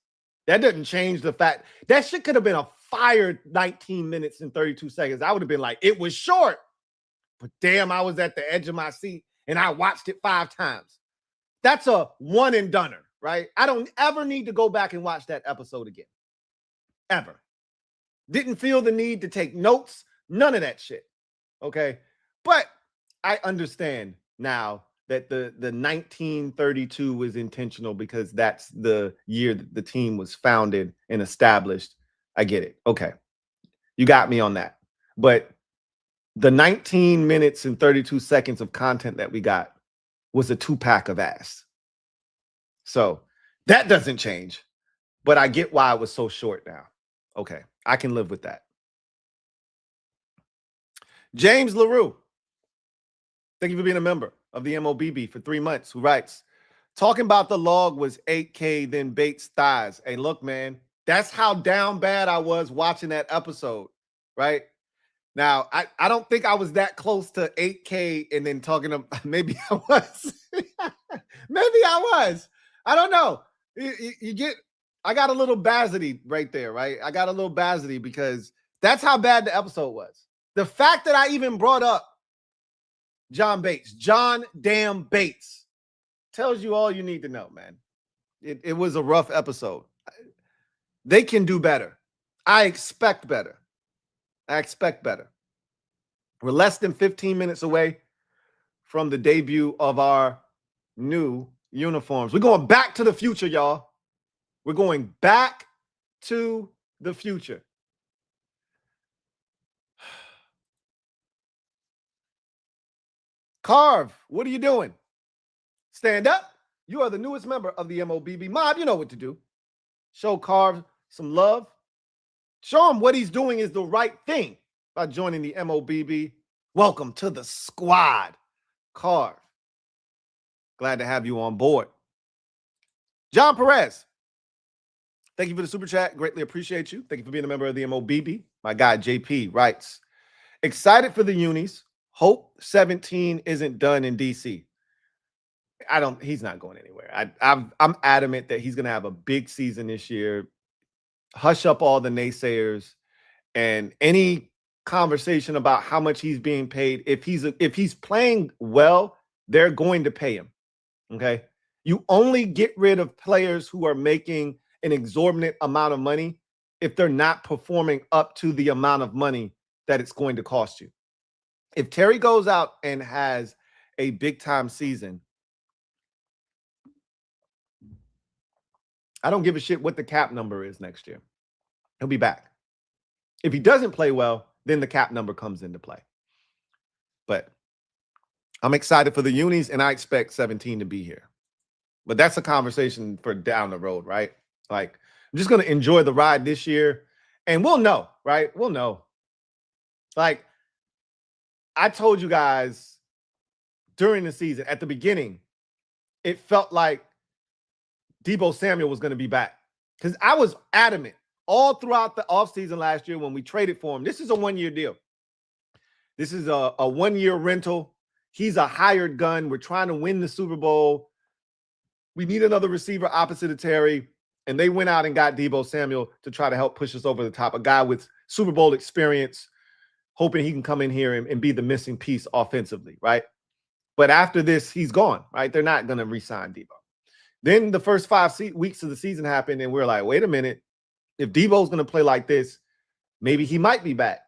That doesn't change the fact that shit could have been a fire 19 minutes and 32 seconds. I would have been like, it was short, but damn, I was at the edge of my seat and I watched it 5 times. That's a one and doneer, right? I don't ever need to go back and watch that episode again. Ever. Didn't feel the need to take notes. None of that shit. Okay. But I understand now that the 1932 was intentional because that's the year that the team was founded and established. I get it. Okay. You got me on that. But the 19 minutes and 32 seconds of content that we got was a 2-pack of ass. So that doesn't change, but I get why it was so short now. Okay, I can live with that. James LaRue, thank you for being a member of the MOBB for 3 months, who writes, talking about the log was 8K, then Bates thighs. Hey, look, man, that's how down bad I was watching that episode, right? Now, I don't think I was that close to 8K and then talking to, maybe I was. Maybe I was. I don't know. You get, I got a little bazity right there, right? I got a little bazity because that's how bad the episode was. The fact that I even brought up John damn Bates, tells you all you need to know, man. It was a rough episode. They can do better. I expect better. We're less than 15 minutes away from the debut of our new uniforms. We're going back to the future, y'all. We're going back to the future. Carve, what are you doing? Stand up. You are the newest member of the MOBB mob. You know what to do. Show Carve some love. Show him what he's doing is the right thing by joining the MOBB. Welcome to the squad, Carve. Glad to have you on board. John Perez, thank you for the super chat. Greatly appreciate you. Thank you for being a member of the MOBB. My guy JP writes, excited for the unis. Hope 17 isn't done in DC. He's not going anywhere. I'm adamant that he's going to have a big season this year. Hush up all the naysayers and any conversation about how much he's being paid. If he's playing well, they're going to pay him. Okay. You only get rid of players who are making an exorbitant amount of money if they're not performing up to the amount of money that it's going to cost you. If Terry goes out and has a big time season, I don't give a shit what the cap number is next year. He'll be back. If he doesn't play well, then the cap number comes into play. But I'm excited for the unis, and I expect 17 to be here. But that's a conversation for down the road, right? Like, I'm just going to enjoy the ride this year, and we'll know, right? We'll know. Like, I told you guys during the season, at the beginning, it felt like Deebo Samuel was going to be back. Because I was adamant all throughout the offseason last year when we traded for him. This is a one-year deal. This is a one-year rental. He's a hired gun. We're trying to win the Super Bowl. We need another receiver opposite of Terry. And they went out and got Deebo Samuel to try to help push us over the top. A guy with Super Bowl experience, hoping he can come in here and be the missing piece offensively, right? But after this, he's gone, right? They're not going to re-sign Deebo. Then the first 5 weeks of the season happened, and we're like, wait a minute. If Deebo's going to play like this, maybe he might be back.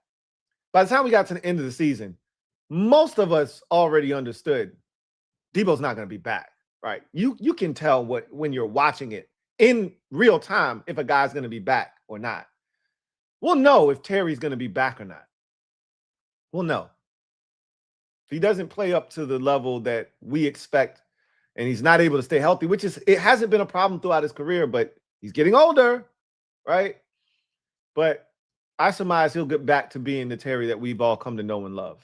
By the time we got to the end of the season, most of us already understood Deebo's not going to be back, right? You can tell when you're watching it in real time if a guy's going to be back or not. We'll know if Terry's going to be back or not. We'll know. If he doesn't play up to the level that we expect and he's not able to stay healthy, which is, it hasn't been a problem throughout his career, but he's getting older, right? But I surmise he'll get back to being the Terry that we've all come to know and love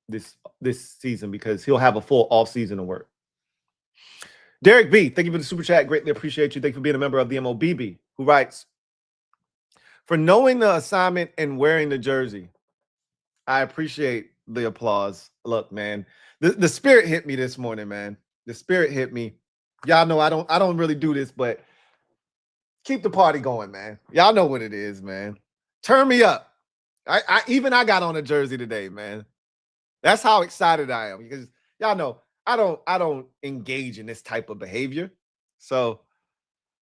this season, because he'll have a full off season of work. Derek B, thank you for the super chat. Greatly appreciate you. Thank you for being a member of the MOBB, who writes, for knowing the assignment and wearing the jersey, I appreciate the applause. Look, man, the spirit hit me this morning, man. The spirit hit me. Y'all know I don't really do this, but keep the party going, man. Y'all know what it is, man. Turn me up. I got on a jersey today, man. That's how excited I am, because y'all know I don't engage in this type of behavior. So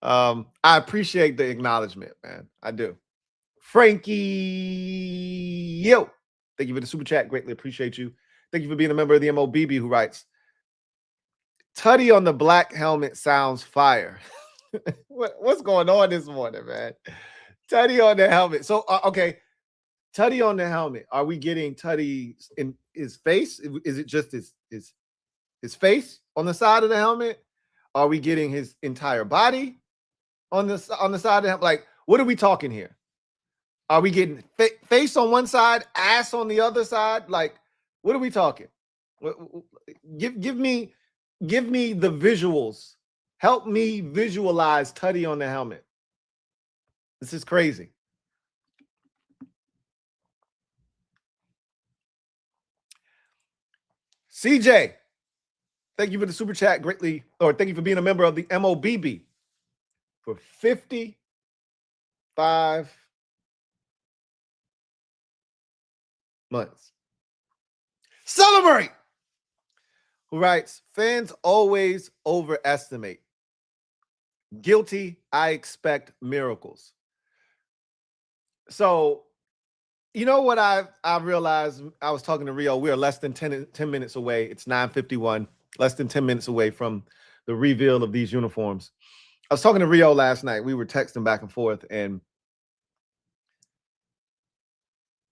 I appreciate the acknowledgement, man. I do. Frankie, yo, thank you for the super chat. Greatly appreciate you. Thank you for being a member of the MOBB, who writes, Tutty on the black helmet sounds fire. What's going on this morning, man? Tutty on the helmet. So, okay. Tutty on the helmet. Are we getting Tutty in his face? Is it just his face on the side of the helmet? Are we getting his entire body on the side of the helmet? Like, what are we talking here? Are we getting face on one side, ass on the other side? Like, what are we talking? Give me the visuals. Help me visualize Tutty on the helmet. This is crazy. CJ, thank you for the super chat greatly, or thank you for being a member of the MOBB for 55 months. Celebrate! Who writes, fans always overestimate. Guilty, I expect miracles. So, you know what I realized? I was talking to Rio. We are less than 10 minutes away. It's 9:51, less than 10 minutes away from the reveal of these uniforms. I was talking to Rio last night. We were texting back and forth, and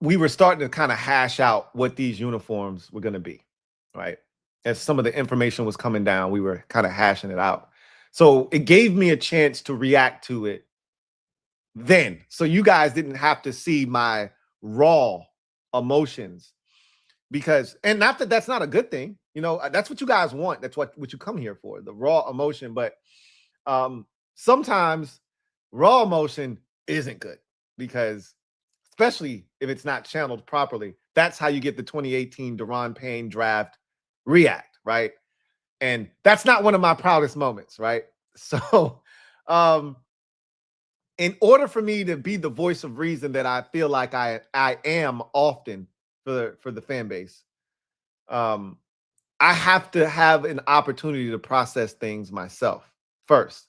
we were starting to kind of hash out what these uniforms were going to be, right? As some of the information was coming down, we were kind of hashing it out. So it gave me a chance to react to it then. So you guys didn't have to see my raw emotions, because, and not that that's not a good thing, you know, that's what you guys want, that's what you come here for, the raw emotion. But sometimes raw emotion isn't good, because especially if it's not channeled properly, that's how you get the 2018 Deron Payne draft react, right? And that's not one of my proudest moments, right? So in order for me to be the voice of reason that I feel like I am often for the fan base, I have to have an opportunity to process things myself first.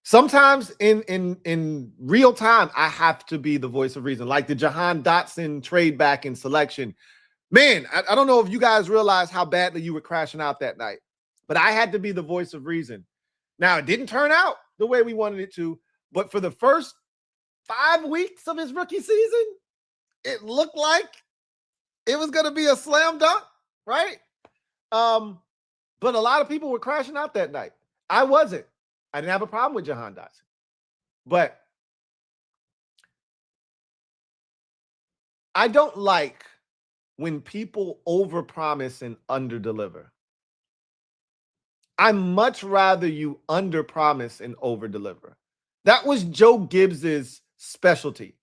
Sometimes in real time, I have to be the voice of reason, like the Jahan Dotson trade back in selection. Man, I don't know if you guys realize how badly you were crashing out that night, but I had to be the voice of reason. Now, it didn't turn out the way we wanted it to, but for the first 5 weeks of his rookie season, it looked like it was going to be a slam dunk, right? But a lot of people were crashing out that night. I wasn't. I didn't have a problem with Jahan Dotson. But I don't like when people overpromise and underdeliver. I much rather you underpromise and overdeliver. That was Joe Gibbs's specialty.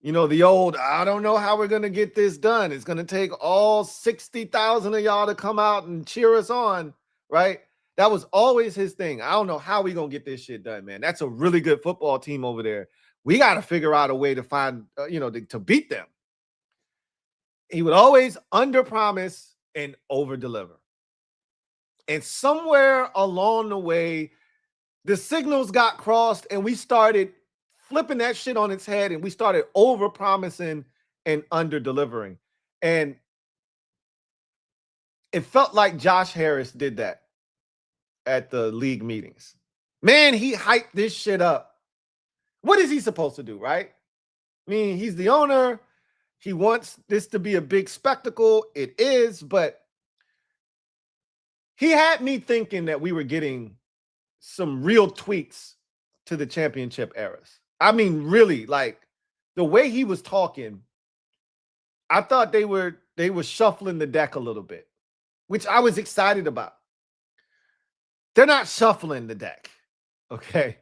You know, the old, I don't know how we're going to get this done. It's going to take all 60,000 of y'all to come out and cheer us on, right? That was always his thing. I don't know how we going to get this shit done, man. That's a really good football team over there. We got to figure out a way to find, to beat them. He would always underpromise and overdeliver. And somewhere along the way, the signals got crossed and we started flipping that shit on its head, and we started overpromising and underdelivering. And it felt like Josh Harris did that at the league meetings. Man, he hyped this shit up. What is he supposed to do, right? I mean, he's the owner. He wants this to be a big spectacle. It is, but he had me thinking that we were getting some real tweaks to the championship eras. I mean, really, like the way he was talking, I thought they were shuffling the deck a little bit, which I was excited about. They're not shuffling the deck, okay?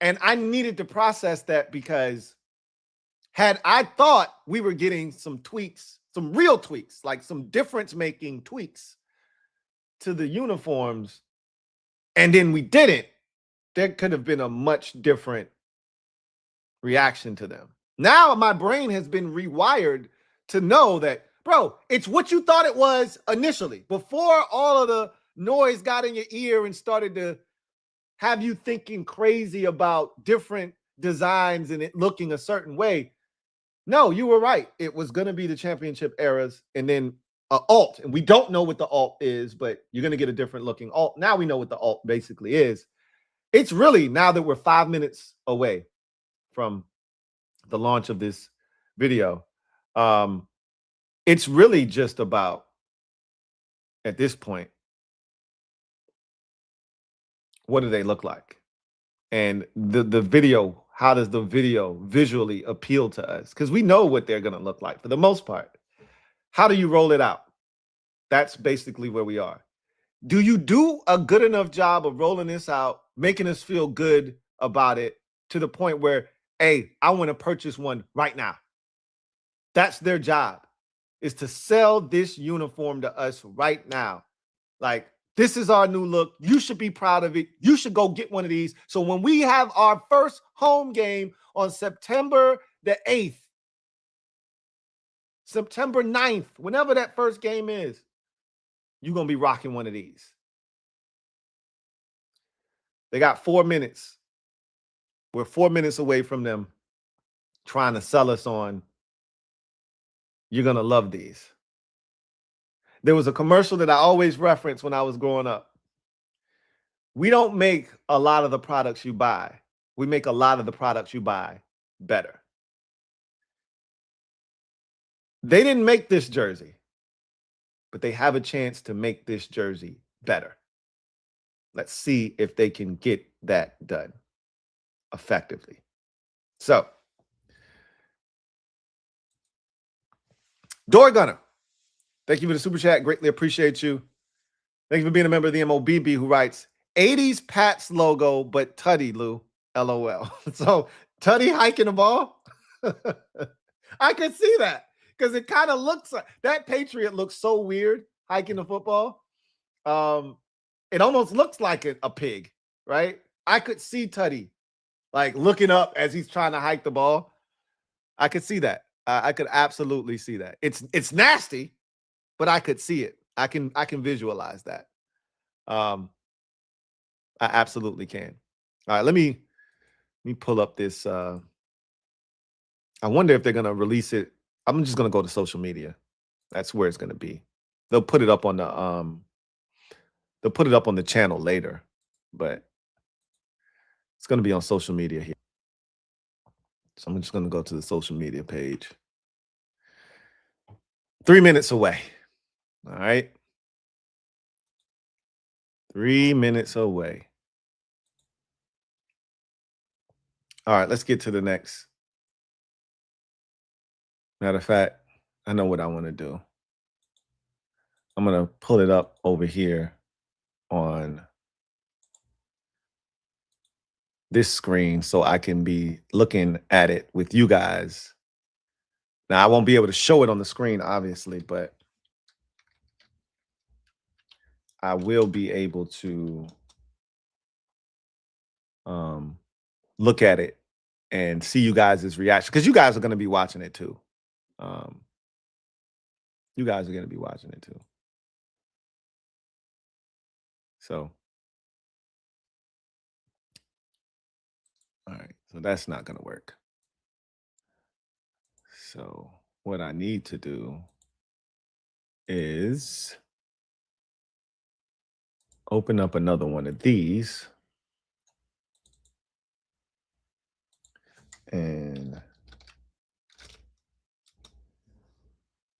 And I needed to process that, because had I thought we were getting some tweaks, some real tweaks, like some difference-making tweaks to the uniforms, and then we didn't, there could have been a much different reaction to them. Now my brain has been rewired to know that, bro, it's what you thought it was initially, before all of the noise got in your ear and started to have you thinking crazy about different designs and it looking a certain way. No, you were right. It was going to be the championship eras. And then alt, and we don't know what the alt is, but you're going to get a different looking alt. Now we know what the alt basically is. It's really, now that we're 5 minutes away from the launch of this video, it's really just about, at this point, what do they look like? And the video, how does the video visually appeal to us? Because we know what they're going to look like for the most part. How do you roll it out? That's basically where we are. Do you do a good enough job of rolling this out, making us feel good about it to the point where, hey, I want to purchase one right now? That's their job, is to sell this uniform to us right now. Like, this is our new look. You should be proud of it. You should go get one of these. So when we have our first home game on September the 8th, September 9th, whenever that first game is, you're going to be rocking one of these. They got 4 minutes. We're 4 minutes away from them trying to sell us on, you're going to love these. There was a commercial that I always reference when I was growing up. We don't make a lot of the products you buy. We make a lot of the products you buy better. They didn't make this jersey, but they have a chance to make this jersey better. Let's see if they can get that done effectively. So, Door Gunner, thank you for the super chat. Greatly appreciate you. Thank you for being a member of the MOBB, who writes, 80s Pats logo, but Tutty, Lou, LOL. So, Tutty hiking the ball? I could see that, because it kind of looks like, that Patriot looks so weird hiking the football. It almost looks like a pig, right? I could see Tutty like looking up as he's trying to hike the ball. I could see that. I could absolutely see that. It's nasty, but I could see it. I can visualize that. I absolutely can. All right, let me pull up this. I wonder if they're gonna release it. I'm just gonna go to social media. That's where it's gonna be. They'll put it up on the channel later, but it's gonna be on social media here. So I'm just gonna go to the social media page. 3 minutes away. All right. 3 minutes away. All right, let's get to the next. Matter of fact, I know what I want to do. I'm going to pull it up over here on this screen so I can be looking at it with you guys. Now, I won't be able to show it on the screen, obviously, but I will be able to look at it and see you guys' reaction, because you guys are going to be watching it too. You guys are going to be watching it too. So, all right, so that's not going to work. So what I need to do is open up another one of these and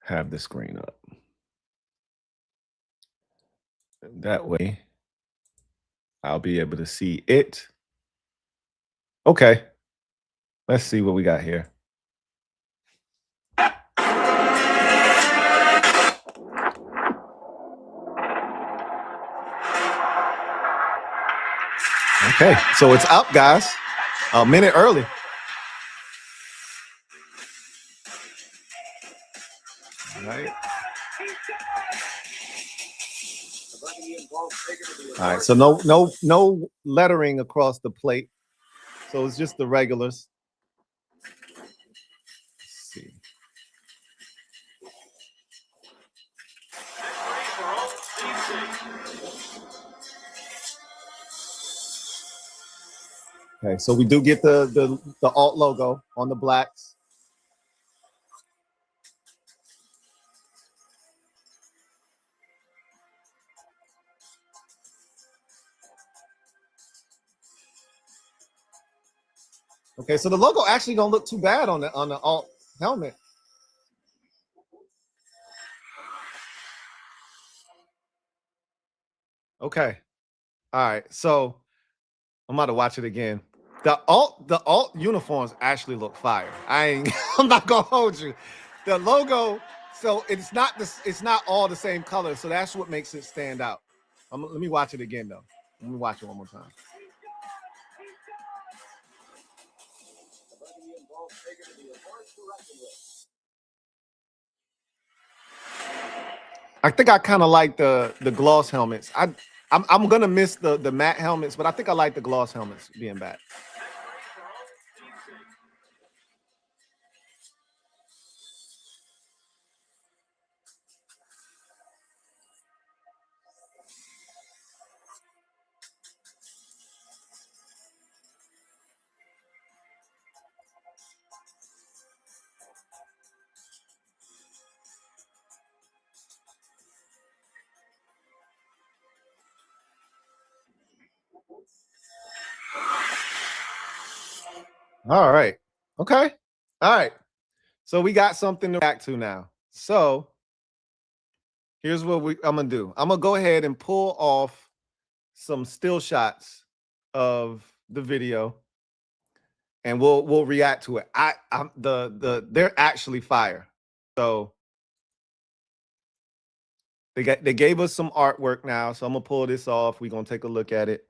have the screen up. That way I'll be able to see it. Okay, let's see what we got here. Okay, so it's up, guys. A minute early. All right. All right, so no lettering across the plate. So it's just the regulars. Let's see. Okay, so we do get the alt logo on the blacks. Okay, so the logo actually don't look too bad on the alt helmet. Okay. All right. So I'm about to watch it again. The alt uniforms actually look fire. I ain't I'm not gonna hold you. The logo, so it's not all the same color, so that's what makes it stand out. Let me watch it again though. Let me watch it one more time. I think I kind of like the gloss helmets. I'm gonna miss the matte helmets, but I think I like the gloss helmets being back. All right. Okay. All right. So we got something to react to now. So here's what I'm gonna do. I'm gonna go ahead and pull off some still shots of the video, and we'll react to it. They're actually fire. So they gave us some artwork now. So I'm gonna pull this off. We're gonna take a look at it.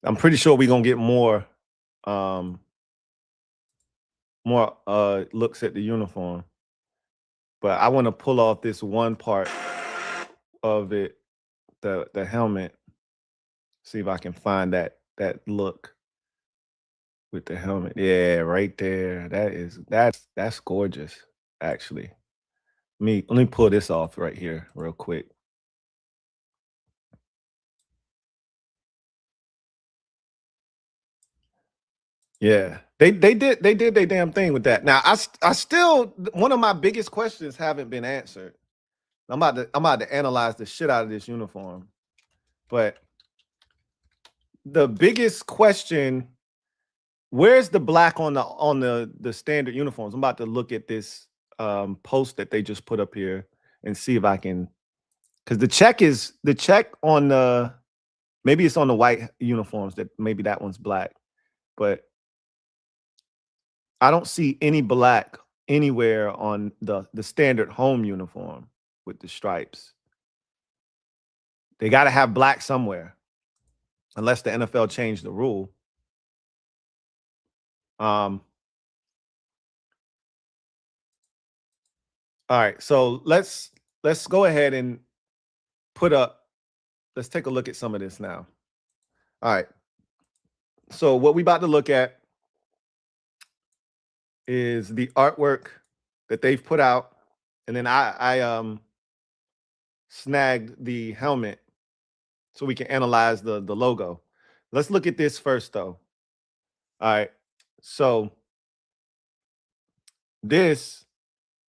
I'm pretty sure we're gonna get more looks at the uniform, but I want to pull off this one part of it, the helmet. See if I can find that look with the helmet. Yeah, right there. That's gorgeous, actually. Let me pull this off right here real quick. Yeah, they did their damn thing with that. Now I still, one of my biggest questions haven't been answered. I'm about to analyze the shit out of this uniform, but the biggest question: where's the black on the standard uniforms? I'm about to look at this post that they just put up here and see if I can, because the check on the, maybe it's on the white uniforms, that maybe that one's black, but I don't see any black anywhere on the standard home uniform with the stripes. They got to have black somewhere, unless the NFL changed the rule. All right, so let's go ahead and let's take a look at some of this now. All right, so what we about to look at is the artwork that they've put out, and then I snagged the helmet so we can analyze the logo. Let's look at this first though. All right, so this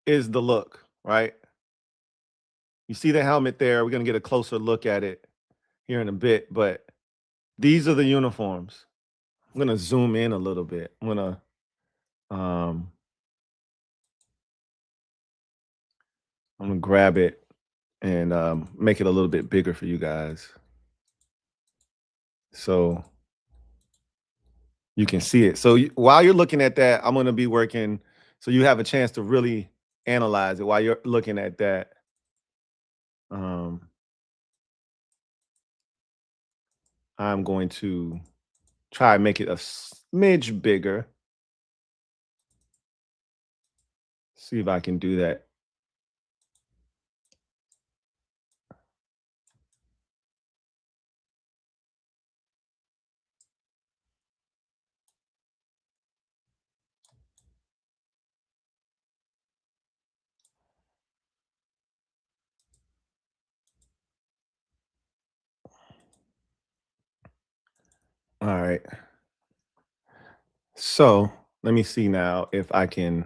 is the look, right? You see the helmet there. We're gonna get a closer look at it here in a bit, but these are the uniforms. I'm gonna zoom in a little bit. I'm gonna grab it and make it a little bit bigger for you guys, so you can see it. So while you're looking at that, I'm gonna be working, so you have a chance to really analyze it while you're looking at that. I'm going to try and make it a smidge bigger. See if I can do that. All right. So Let me see now if I can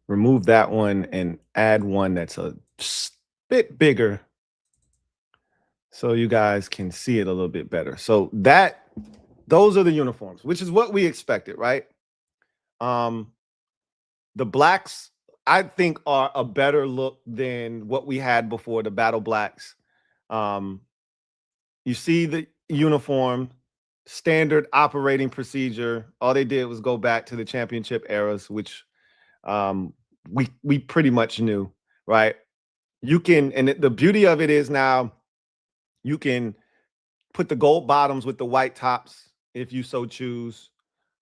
remove that one and add one that's a bit bigger so you guys can see it a little bit better. So those are the uniforms, which is what we expected, right? The blacks, I think, are a better look than what we had before, the battle blacks. You see the uniform, standard operating procedure. All they did was go back to the championship eras, which we pretty much knew, right? You can, and the beauty of it is now you can put the gold bottoms with the white tops if you so choose.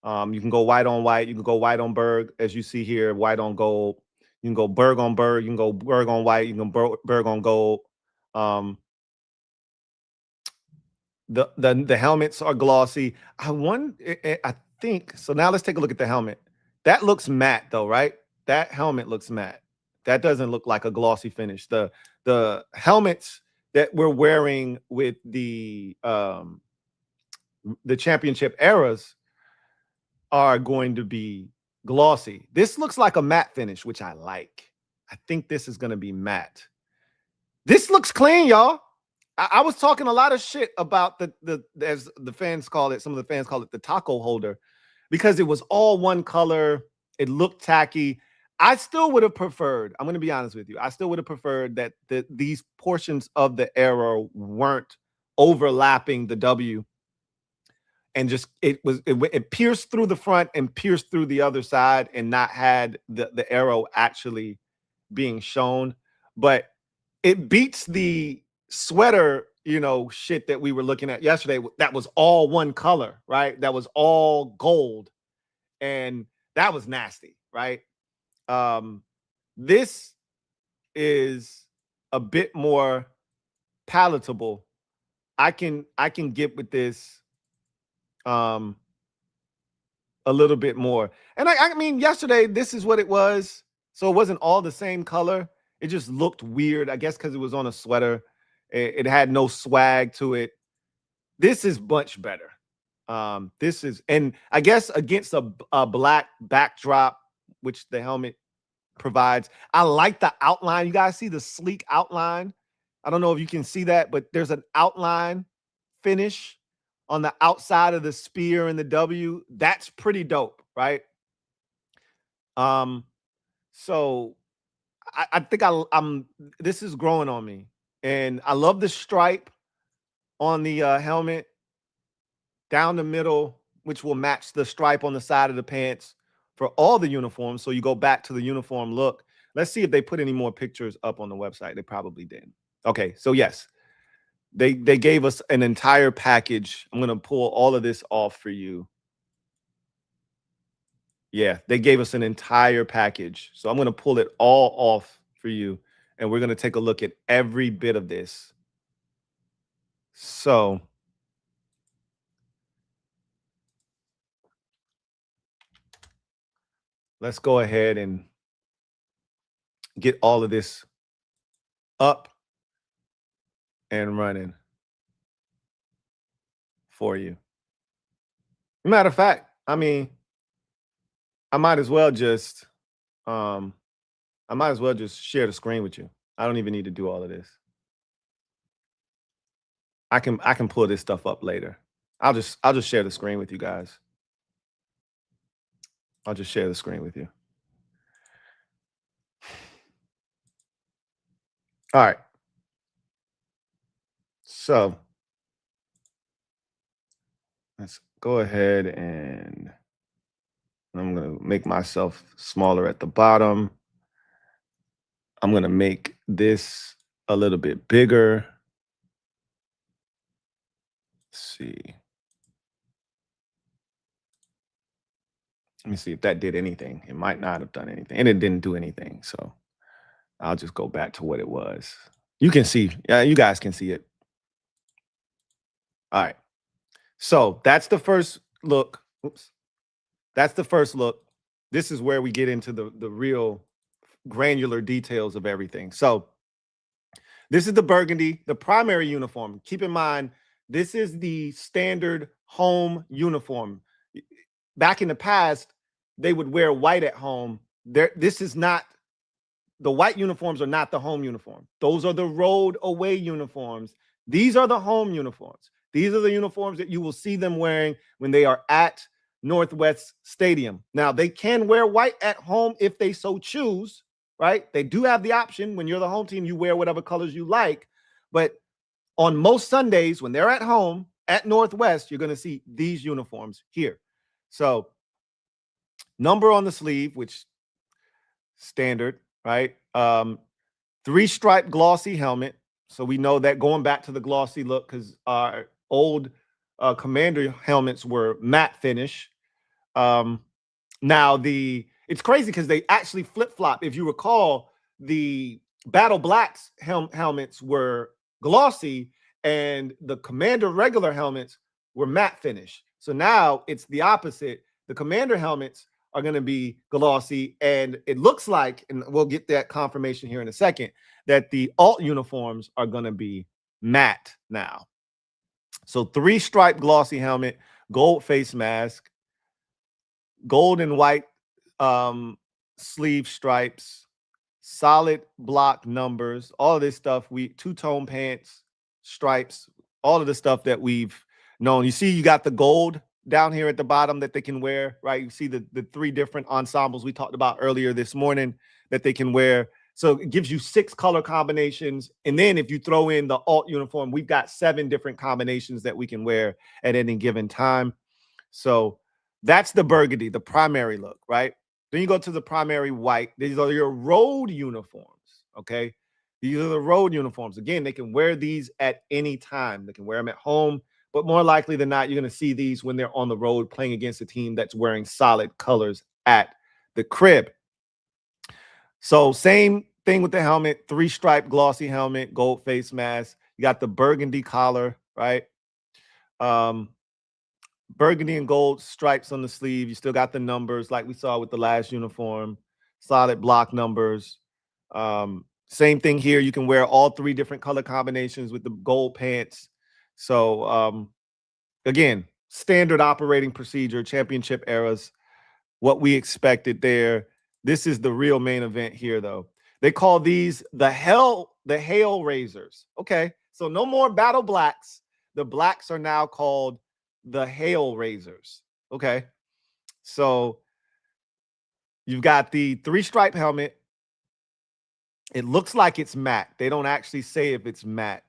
You can go white on white. You can go white on Berg, as you see here, white on gold. You can go Berg on Berg. You can go Berg on white. You can go Berg on gold. The helmets are glossy. I think so. Now let's take a look at the helmet. That looks matte though, right? That helmet looks matte. That doesn't look like a glossy finish. The helmets that we're wearing with the championship eras are going to be glossy. This looks like a matte finish, which I like. I think this is going to be matte. This looks clean, y'all. I was talking a lot of shit about the as the fans call it, some of the fans call it the taco holder, because it was all one color. It looked tacky. I still would have preferred, I'm going to be honest with you, I still would have preferred that these portions of the arrow weren't overlapping the W, and just it pierced through the front and pierced through the other side and not had the arrow actually being shown. But it beats the sweater, shit that we were looking at yesterday. That was all one color, right? That was all gold. And that was nasty, right? This is a bit more palatable. I can get with this a little bit more. And I mean, yesterday, this is what it was. So it wasn't all the same color. It just looked weird, I guess, because it was on a sweater. It had no swag to it. This is much better. This is, and I guess against a black backdrop, which the helmet provides, I like the outline. You guys see the sleek outline? I don't know if you can see that, but there's an outline finish on the outside of the spear and the W. That's pretty dope, right? So I think this is growing on me. And I love the stripe on the helmet down the middle, which will match the stripe on the side of the pants for all the uniforms. So you go back to the uniform look. Let's see if they put any more pictures up on the website. They probably didn't. Okay, so yes, they gave us an entire package. I'm going to pull all of this off for you. Yeah, they gave us an entire package. So I'm going to pull it all off for you. And we're going to take a look at every bit of this. So let's go ahead and get all of this up and running for you. Matter of fact, I mean, I might as well just share the screen with you. I don't even need to do all of this. I can pull this stuff up later. I'll just share the screen with you guys. I'll just share the screen with you. All right. So let's go ahead and I'm going to make myself smaller at the bottom. I'm going to make this a little bit bigger. Let's see. Let me see if that did anything. It might not have done anything, and it didn't do anything. So I'll just go back to what it was. You can see, you guys can see it. All right. So that's the first look. Oops. That's the first look. This is where we get into the real granular details of everything. So this is the burgundy, the primary uniform. Keep in mind, this is the standard home uniform. back in the past, they would wear white at home. This is not, the white uniforms are not the home uniform. Those are the road away uniforms. These are the home uniforms. These are the uniforms that you will see them wearing when they are at Northwest Stadium. Now, they can wear white at home if they so choose, right? They do have the option. When you're the home team, you wear whatever colors you like. But on most Sundays, when they're at home at Northwest, you're going to see these uniforms here. So, number on the sleeve, which standard, right? 3-stripe glossy helmet. So we know that, going back to the glossy look, because our old Commander helmets were matte finish. Now it's crazy because they actually flip-flop. If you recall, the Battle Blacks helmets were glossy and the Commander regular helmets were matte finish. So now it's the opposite. The Commander helmets are going to be glossy, and it looks like, and we'll get that confirmation here in a second, that the alt uniforms are going to be matte now. So 3-stripe glossy helmet, gold face mask, gold and white sleeve stripes, solid block numbers, all of this stuff. Two-tone pants, stripes, all of the stuff that we've known. You see, you got the gold down here at the bottom that they can wear, right? You see the 3 different ensembles we talked about earlier this morning that they can wear. So it gives you 6 color combinations. And then if you throw in the alt uniform, we've got 7 different combinations that we can wear at any given time. So that's the burgundy, the primary look, right? Then you go to the primary white. These are your road uniforms, okay? These are the road uniforms. Again, they can wear these at any time. They can wear them at home, but more likely than not, you're going to see these when they're on the road playing against a team that's wearing solid colors at the crib. So same thing with the helmet, 3-stripe glossy helmet, gold face mask. You got the burgundy collar, right? Burgundy and gold stripes on the sleeve. You still got the numbers like we saw with the last uniform, solid block numbers. Same thing here. You can wear all 3 different color combinations with the gold pants. So again, standard operating procedure, championship eras, what we expected there. This is the real main event here, though. They call these the Hail Raisers. Okay, so no more Battle Blacks. The Blacks are now called the Hail Raisers. Okay, so you've got the 3-stripe helmet. It looks like it's matte. They don't actually say if it's matte.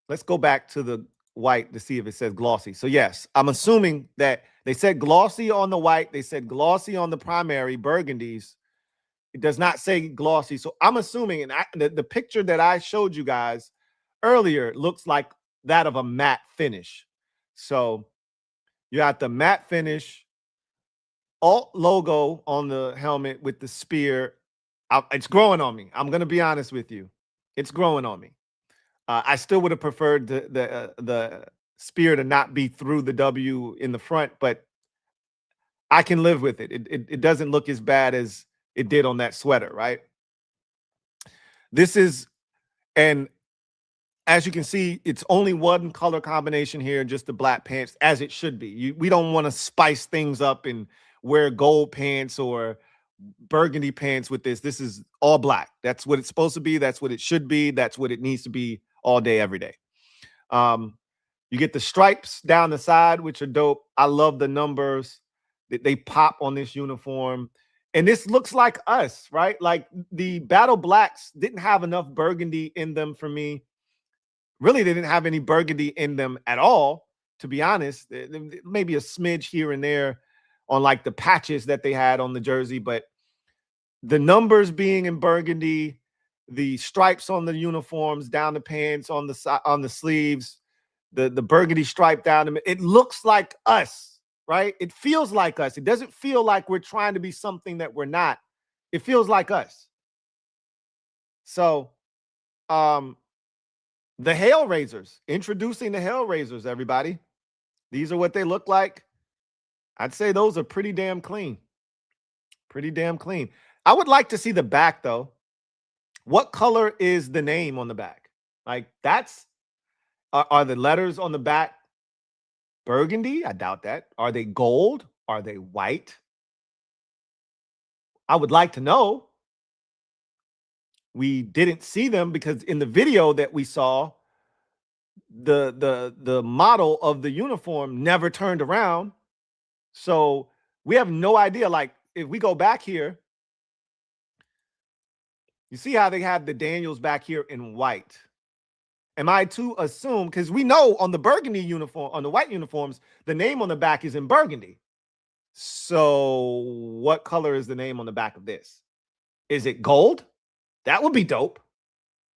Let's go back to the white to see if it says glossy. So yes, I'm assuming that they said glossy on the white. They said glossy on the primary burgundies. It does not say glossy. So I'm assuming, and the picture that I showed you guys earlier looks like that of a matte finish. So you got the matte finish, alt logo on the helmet with the spear. It's growing on me. I'm going to be honest with you. It's growing on me. I still would have preferred the spear to not be through the W in the front, but I can live with it. It doesn't look as bad as it did on that sweater, right? This is, and as you can see, it's only one color combination here, just the black pants, as it should be. We don't want to spice things up and wear gold pants or burgundy pants with this. This is all black. That's what it's supposed to be. That's what it should be. That's what it needs to be all day, every day. You get the stripes down the side, which are dope. I love the numbers that they pop on this uniform. And this looks like us, right? Like the Battle Blacks didn't have enough burgundy in them for me. Really, they didn't have any burgundy in them at all, to be honest. Maybe a smidge here and there on like the patches that they had on the jersey, but the numbers being in burgundy, the stripes on the uniforms, down the pants, on the sleeves, the burgundy stripe down them, it looks like us, right? It feels like us. It doesn't feel like we're trying to be something that we're not. It feels like us. So, the Hail Raisers, introducing the Hail Raisers, everybody. These are what they look like. I'd say those are pretty damn clean. Pretty damn clean. I would like to see the back, though. What color is the name on the back? Like, are the letters on the back burgundy? I doubt that. Are they gold? Are they white? I would like to know. We didn't see them because in the video that we saw, the model of the uniform never turned around. So we have no idea. Like, if we go back here, you see how they have the Daniels back here in white. Am I to assume, because we know on the burgundy uniform, on the white uniforms, the name on the back is in burgundy. So what color is the name on the back of this? Is it gold? That would be dope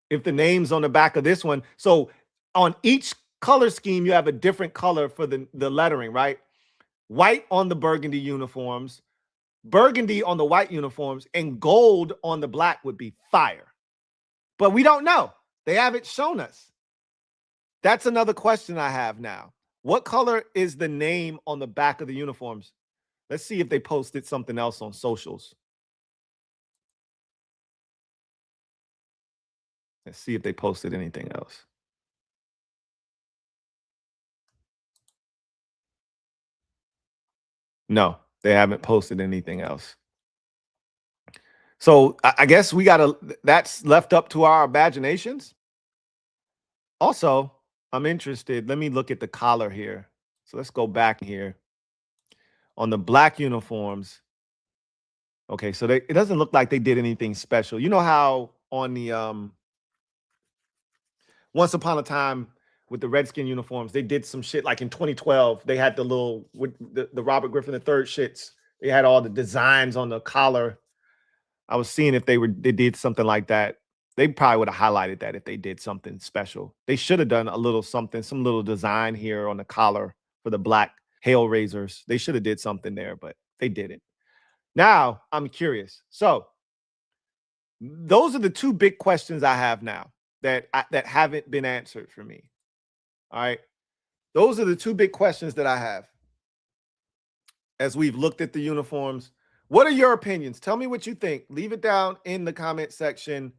if the name's on the back of this one. So on each color scheme, you have a different color for the lettering, right? White on the burgundy uniforms, burgundy on the white uniforms, and gold on the black would be fire. But we don't know. They haven't shown us. That's another question I have now. What color is the name on the back of the uniforms? Let's see if they posted something else on socials. Let's see if they posted anything else. No, they haven't posted anything else. So I guess we gotta, that's left up to our imaginations. Also, I'm interested. Let me look at the collar here. So let's go back here. On the black uniforms. Okay, so it doesn't look like they did anything special. You know how on the Once Upon a Time with the Redskin uniforms, they did some shit like in 2012. They had the little with the Robert Griffin III shits. They had all the designs on the collar. I was seeing if they did something like that. They probably would have highlighted that if they did something special. They should have done a little something, some little design here on the collar for the black Hellraisers. They should have did something there, but they didn't. Now I'm curious. So those are the two big questions I have now that haven't been answered for me. All right. Those are the two big questions that I have as we've looked at the uniforms. What are your opinions? Tell me what you think. Leave it down in the comment section.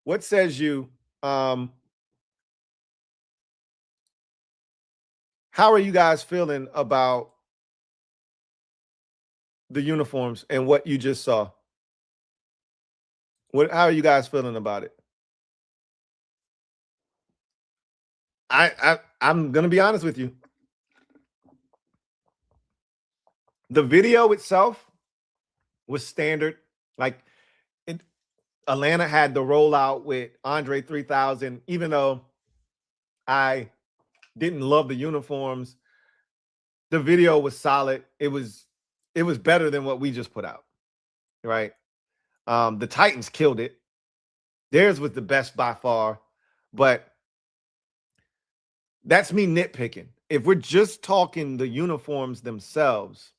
What says you? How are you guys feeling about the uniforms and what you just saw? How are you guys feeling about it? I'm gonna be honest with you. The video itself was standard. Like Atlanta had the rollout with Andre 3000, even though I didn't love the uniforms. The video was solid. It was better than what we just put out, right? The Titans killed it. Theirs was the best by far, but that's me nitpicking. If we're just talking the uniforms themselves,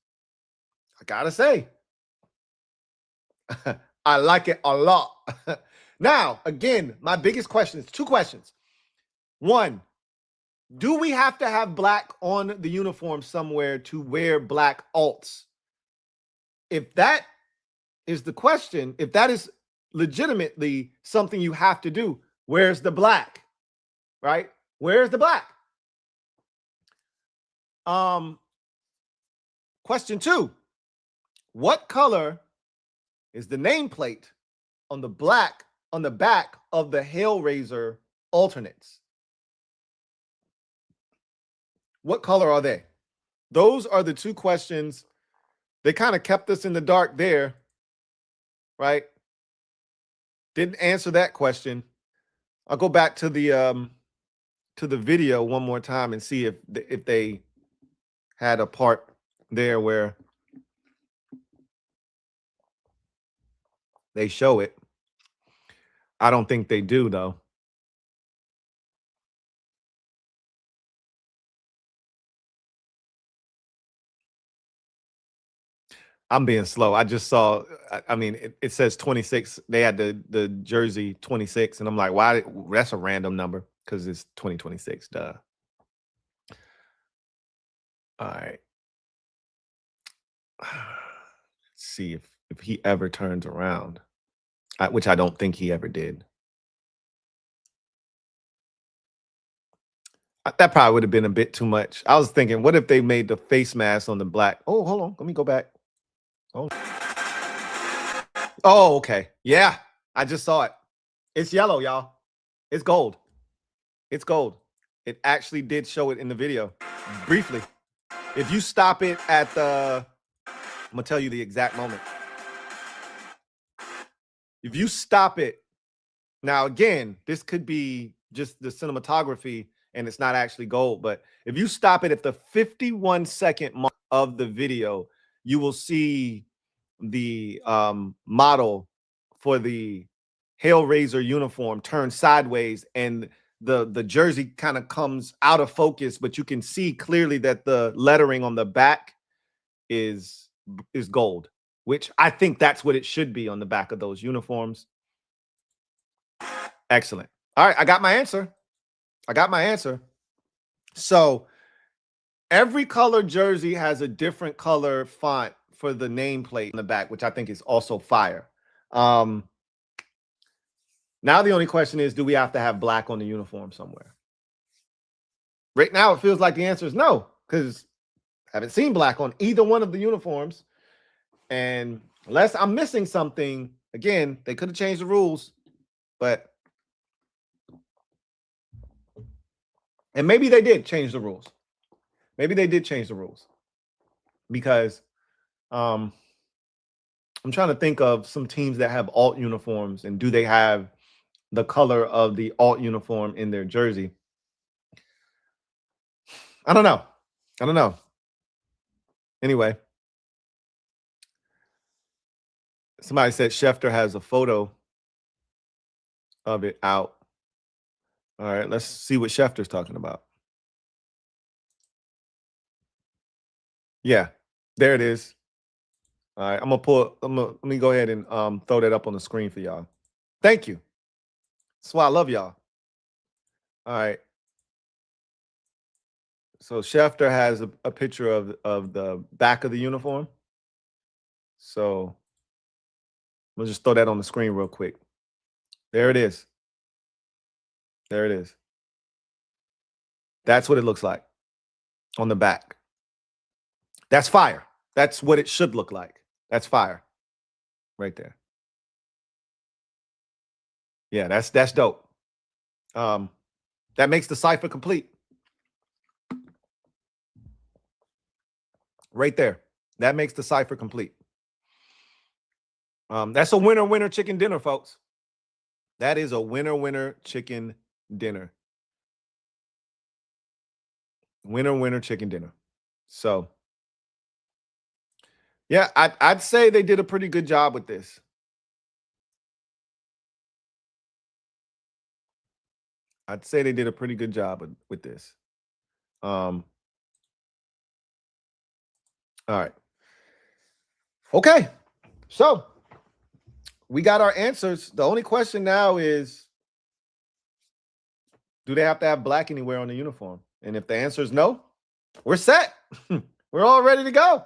I gotta say, I like it a lot. Now, again, my biggest question is two questions. One, do we have to have black on the uniform somewhere to wear black alts? If that is the question, if that is legitimately something you have to do, where's the black? Right? Where's the black? Question two, what color is the nameplate on the back of the Hellraiser alternates? What color are they? Those are the two questions. They kind of kept us in the dark there, right? Didn't answer that question. I'll go back to the video one more time and see if they had a part there where they show it. I don't think they do, though. I'm being slow. I just saw, I mean, it says 26. They had the jersey 26, and I'm like, why? That's a random number because it's 2026. Duh. All right. Let's see if he ever turns around, which I don't think he ever did. That probably would have been a bit too much. I was thinking, what if they made the face mask on the black? Oh, hold on. Let me go back. Oh, okay. Yeah, I just saw it. It's yellow, y'all. It's gold. It's gold. It actually did show it in the video briefly. If you stop it at the, I'm gonna tell you the exact moment. If you stop it, now again, this could be just the cinematography and it's not actually gold, but if you stop it at the 51-second mark of the video, you will see the model for the Hellraiser uniform turn sideways and the jersey kind of comes out of focus, but you can see clearly that the lettering on the back is gold, which I think that's what it should be on the back of those uniforms. Excellent. All right, I got my answer. So every color jersey has a different color font for the nameplate on the back, which I think is also fire. Now the only question is, do we have to have black on the uniform somewhere? Right now, it feels like the answer is no, because I haven't seen black on either one of the uniforms. And unless I'm missing something, again, they could have changed the rules, but and maybe they did change the rules. Maybe they did change the rules because I'm trying to think of some teams that have alt uniforms and do they have the color of the alt uniform in their jersey? I don't know. Anyway, somebody said Schefter has a photo of it out. All right, let's see what Schefter's talking about. Yeah, there it is. All right, let me go ahead and throw that up on the screen for y'all. Thank you. That's why I love y'all. All right. So Schefter has a picture of the back of the uniform. So we'll just throw that on the screen real quick. There it is. There it is. That's what it looks like on the back. That's fire. That's what it should look like. That's fire right there. Yeah, that's dope. That makes the cipher complete. Right there. That makes the cipher complete. That's a winner chicken dinner, folks. That is a winner chicken dinner. Winner chicken dinner. So yeah, I'd say they did a pretty good job with this. I'd say they did a pretty good job with this. All right. Okay. So we got our answers. The only question now is, do they have to have black anywhere on the uniform? And if the answer is no, we're set. We're all ready to go.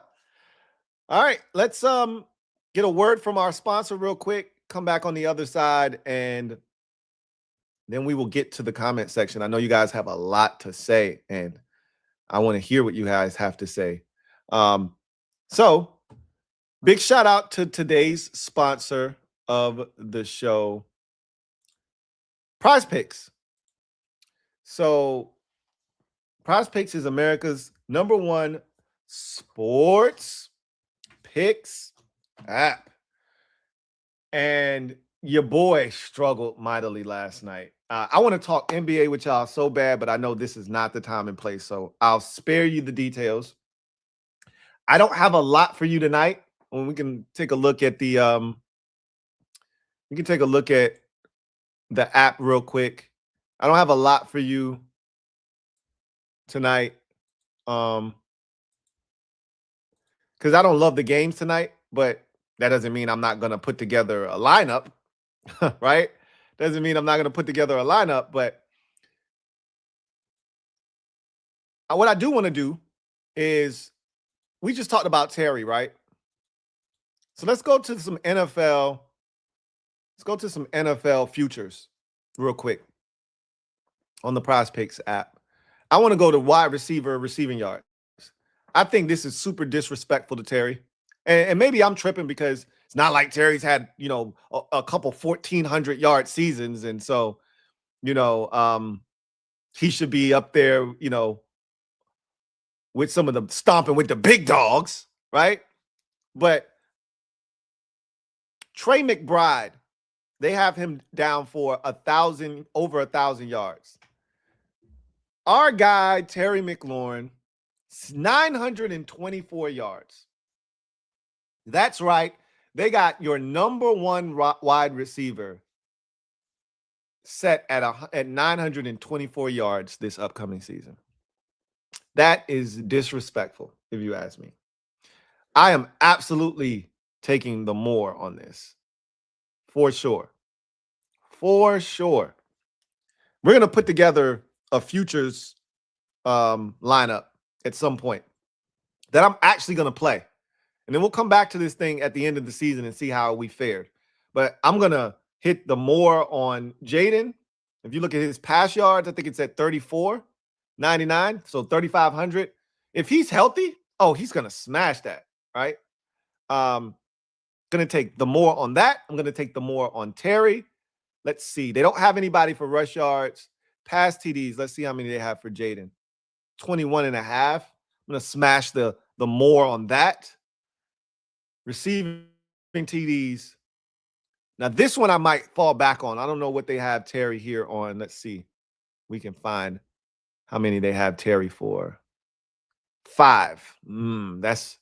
All right. Let's get a word from our sponsor real quick. Come back on the other side and then we will get to the comment section. I know you guys have a lot to say, and I want to hear what you guys have to say. So big shout out to today's sponsor of the show, Prize Picks. So Prize Picks is America's #1 sports picks app. And your boy struggled mightily last night. I want to talk NBA with y'all so bad, but I know this is not the time and place, so I'll spare you the details. I don't have a lot for you tonight. When we can take a look at the app real quick. I don't have a lot for you tonight. Because I don't love the games tonight, but that doesn't mean I'm not gonna put together a lineup. Right? Doesn't mean I'm not going to put together a lineup, but what I do want to do is, we just talked about Terry, right? So let's go to some NFL. Let's go to some NFL futures real quick on the Prize Picks app. I want to go to wide receiver receiving yards. I think this is super disrespectful to Terry. And maybe I'm tripping because it's not like Terry's had, a couple 1,400-yard seasons. And so, he should be up there, with some of the stomping with the big dogs, right? But Trey McBride, they have him down for over 1,000 yards. Our guy, Terry McLaurin, 924 yards. That's right. They got your number one wide receiver set at 924 yards this upcoming season. That is disrespectful, if you ask me. I am absolutely taking the more on this. For sure. For sure. We're going to put together a futures lineup at some point that I'm actually going to play. And then we'll come back to this thing at the end of the season and see how we fared. But I'm going to hit the more on Jaden. If you look at his pass yards, I think it's at 34.99, so 3,500. If he's healthy, he's going to smash that, right? Going to take the more on that. I'm going to take the more on Terry. Let's see. They don't have anybody for rush yards. Pass TDs. Let's see how many they have for Jaden. 21.5. I'm going to smash the more on that. Receiving TDs. Now, this one I might fall back on. I don't know what they have Terry here on. Let's see. We can find how many they have Terry for. 5. That's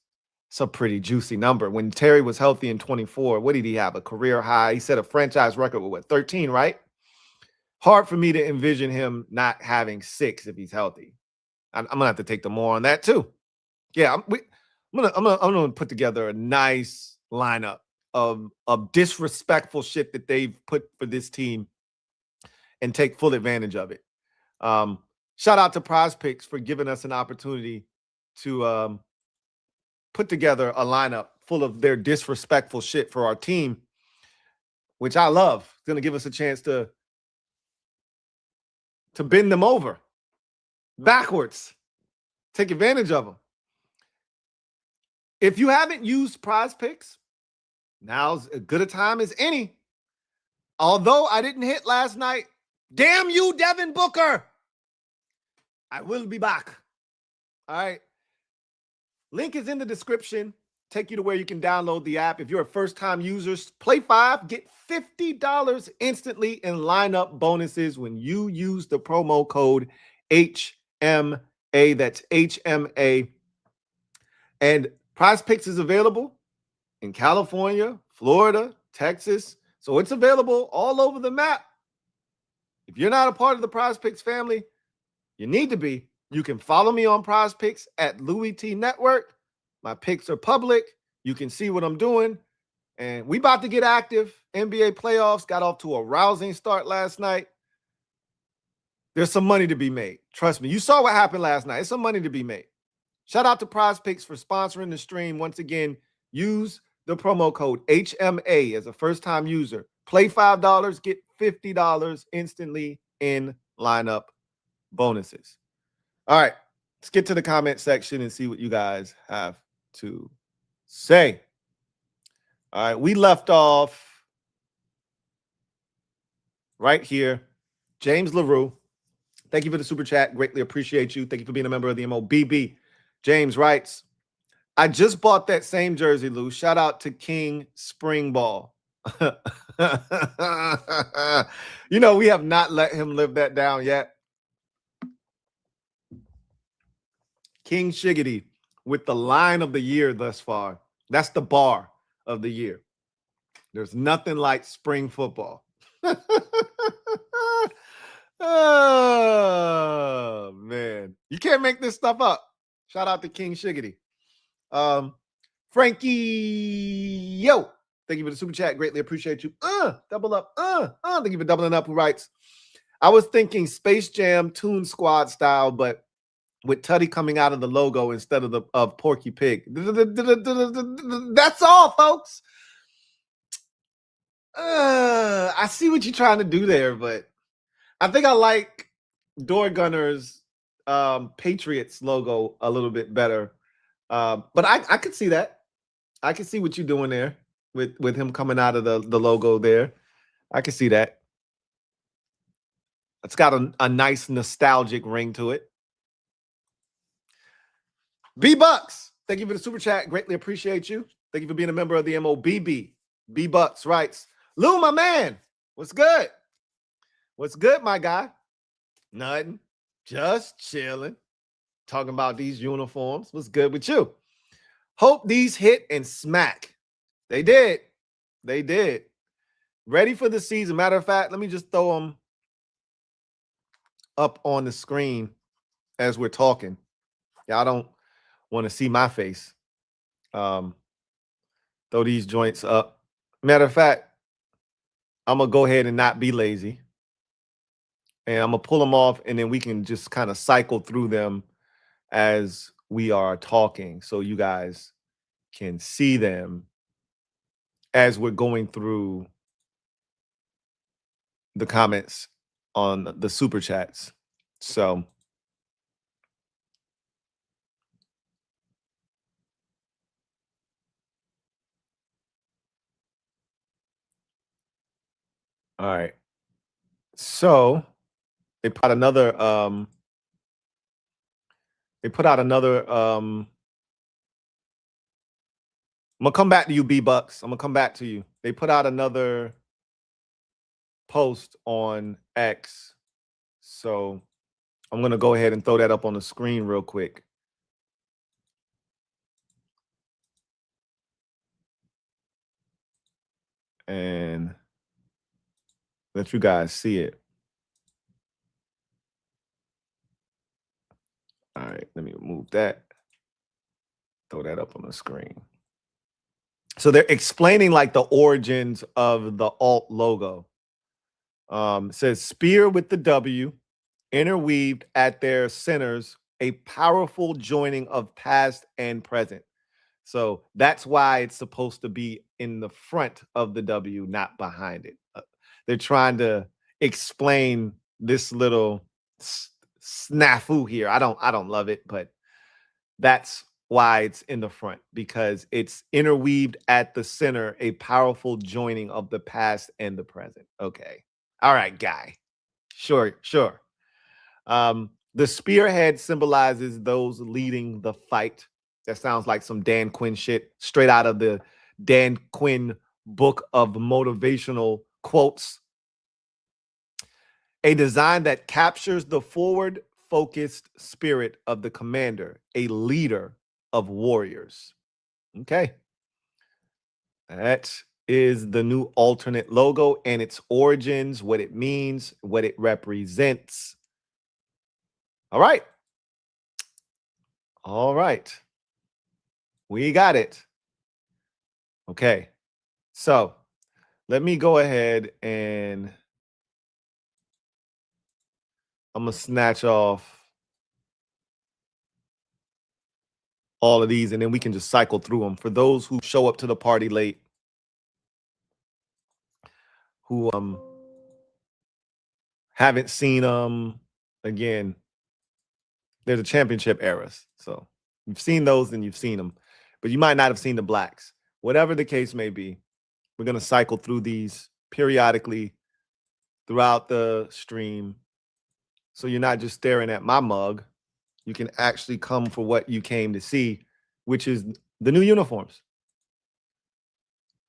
a pretty juicy number. When Terry was healthy in 24, what did he have? A career high. He set a franchise record with 13, right? Hard for me to envision him not having 6 if he's healthy. I'm going to have to take the more on that too. Yeah, I'm gonna put together a nice lineup of disrespectful shit that they've put for this team and take full advantage of it. Shout out to Prize Picks for giving us an opportunity to put together a lineup full of their disrespectful shit for our team, which I love. It's gonna give us a chance to bend them over backwards, take advantage of them. If you haven't used Prize Picks, now's as good a time as any. Although I didn't hit last night, damn you, Devin Booker. I will be back. All right. Link is in the description. Take you to where you can download the app. If you're a first-time user, play 5, get $50 instantly in lineup bonuses when you use the promo code HMA. That's HMA. And Prize Picks is available in California, Florida, Texas. So it's available all over the map. If you're not a part of the Prize Picks family, you need to be. You can follow me on Prize Picks at LouieTeeNetwork. My picks are public. You can see what I'm doing. And we about to get active. NBA playoffs got off to a rousing start last night. There's some money to be made. Trust me. You saw what happened last night. There's some money to be made. Shout out to Prize Picks for sponsoring the stream. Once again, use the promo code HMA as a first-time user. Play $5, get $50 instantly in lineup bonuses. All right, let's get to the comment section and see what you guys have to say. All right, we left off right here. James LaRue, thank you for the super chat. Greatly appreciate you. Thank you for being a member of the MOBB. James writes, I just bought that same jersey, Lou. Shout out to King Springball. We have not let him live that down yet. King Shiggity with the line of the year thus far. That's the bar of the year. There's nothing like spring football. Oh, man. You can't make this stuff up. Shout out to King Shiggity. Frankie, yo. Thank you for the super chat. Greatly appreciate you. Double up. Thank you for doubling up. Who writes, I was thinking Space Jam Toon Squad style, but with Tutty coming out of the logo instead of Porky Pig. That's all, folks. I see what you're trying to do there, but I think I like Door Gunner's Patriots logo a little bit better. But I could see that. I can see what you're doing there with him coming out of the logo there. I can see that. It's got a nice nostalgic ring to it. B-Bucks, thank you for the super chat. Greatly appreciate you. Thank you for being a member of the MOBB. B-Bucks writes, Lou, my man, what's good? What's good, my guy? Nothing. Just chilling. Talking about these uniforms. What's good with you? Hope these hit and smack. They did. They did. Ready for the season. Matter of fact, let me just throw them up on the screen as we're talking. Y'all don't want to see my face. Throw these joints up. Matter of fact, I'm going to go ahead and not be lazy. And I'm going to pull them off, and then we can just kind of cycle through them as we are talking so you guys can see them as we're going through the comments on the super chats. So all right. So they put out another I'm gonna come back to you, B-Bucks. I'm gonna come back to you. They put out another post on X. So I'm gonna go ahead and throw that up on the screen real quick. And let you guys see it. All right, let me remove that. Throw that up on the screen. So they're explaining like the origins of the alt logo. It says spear with the W, interweaved at their centers, a powerful joining of past and present. So that's why it's supposed to be in the front of the W, not behind it. They're trying to explain this little snafu here. I don't love it, but that's why it's in the front, because it's interweaved at the center, a powerful joining of the past and the present. Okay. All right, guy. Sure. The spearhead symbolizes those leading the fight. That sounds like some Dan Quinn shit, straight out of the Dan Quinn book of motivational quotes. A design that captures the forward-focused spirit of the commander, a leader of warriors. Okay. That is the new alternate logo and its origins, what it means, what it represents. All right. All right. We got it. Okay. So let me go ahead and I'm going to snatch off all of these, and then we can just cycle through them. For those who show up to the party late, who haven't seen them, again, there's a championship eras. So you've seen those and you've seen them, but you might not have seen the blacks. Whatever the case may be, we're going to cycle through these periodically throughout the stream. So you're not just staring at my mug. You can actually come for what you came to see, which is the new uniforms.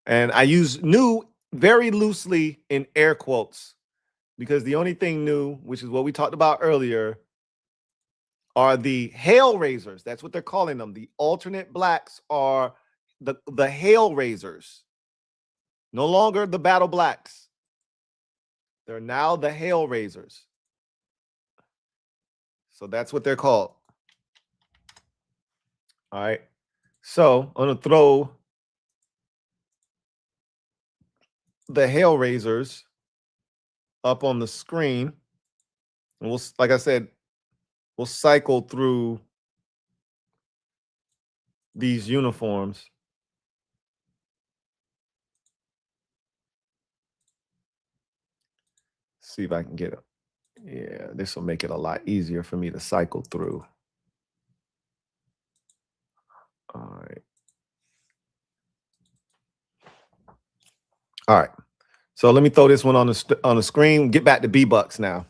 And I use new very loosely in air quotes, because the only thing new, which is what we talked about earlier, are the hail raisers. That's what they're calling them. The alternate blacks are the hail raisers. No longer the battle blacks. They're now the hail raisers. So that's what they're called. All right. So I'm going to throw the hail raisers up on the screen. And we'll, like I said, we'll cycle through these uniforms. See if I can get Yeah, this will make it a lot easier for me to cycle through. All right. All right. So let me throw this one on the screen. Get back to B-Bucks now.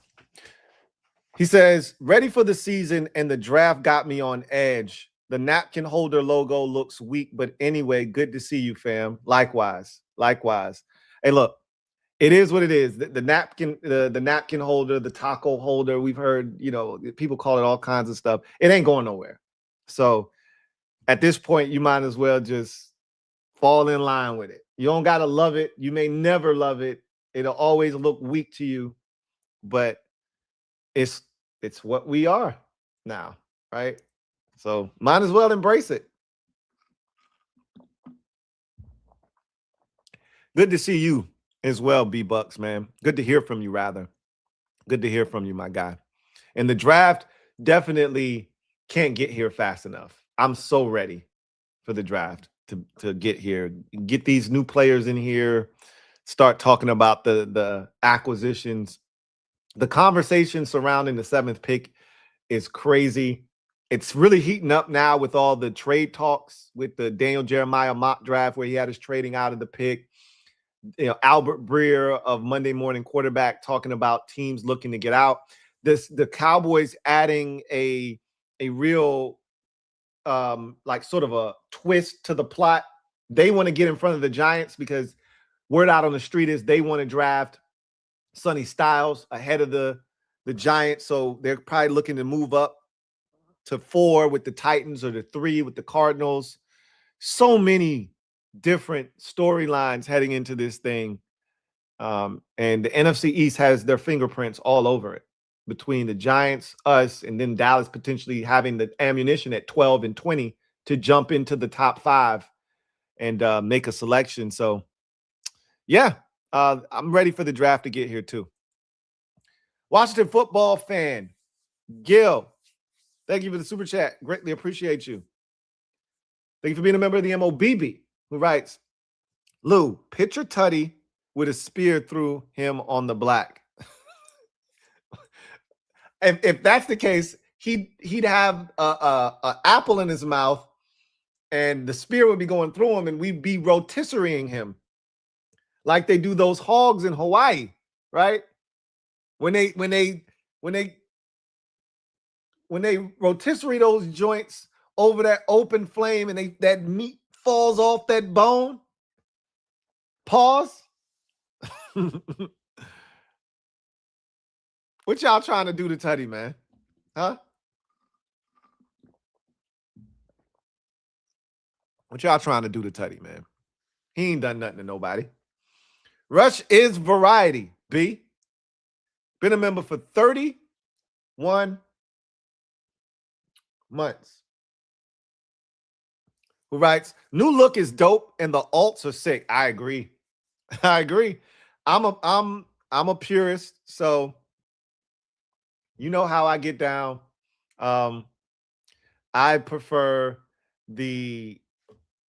He says, ready for the season and the draft got me on edge. The napkin holder logo looks weak, but anyway, good to see you, fam. Likewise. Likewise. Hey, look, it is what it is. The napkin, the napkin holder, the taco holder, we've heard, you know, people call it all kinds of stuff. It ain't going nowhere. So at this point, you might as well just fall in line with it. You don't got to love it. You may never love it. It'll always look weak to you, but it's what we are now, right? So might as well embrace it. Good to see you as well, B-Bucks, man. Good to hear from you, rather. Good to hear from you, my guy. And the draft definitely can't get here fast enough. I'm so ready for the draft to get here. Get these new players in here. Start talking about the acquisitions. The conversation surrounding the 7th pick is crazy. It's really heating up now with all the trade talks with the Daniel Jeremiah mock draft where he had his trading out of the pick. You know, Albert Breer of Monday Morning Quarterback talking about teams looking to get out. The Cowboys adding a real like sort of a twist to the plot. They want to get in front of the Giants because word out on the street is they want to draft Sonny Styles ahead of the Giants. So they're probably looking to move up to 4 with the Titans or to 3 with the Cardinals. So many different storylines heading into this thing. And the NFC East has their fingerprints all over it between the Giants, us, and then Dallas potentially having the ammunition at 12 and 20 to jump into the top 5 and make a selection. So, yeah, I'm ready for the draft to get here too. Washington football fan, Gil, thank you for the super chat. Greatly appreciate you. Thank you for being a member of the MOBB, who writes, Lou, picture Tutty with a spear through him on the black. If that's the case, he'd have a apple in his mouth, and the spear would be going through him, and we'd be rotisserieing him like they do those hogs in Hawaii, right? When they rotisserie those joints over that open flame, and that meat falls off that bone. Pause. What y'all trying to do to Tutty, man? Huh? What y'all trying to do to Tutty, man? He ain't done nothing to nobody. Rush is variety, B. Been a member for 31 months. Who writes, new look is dope and the alts are sick. I agree. I agree. I'm a purist, so you know how I get down. I prefer the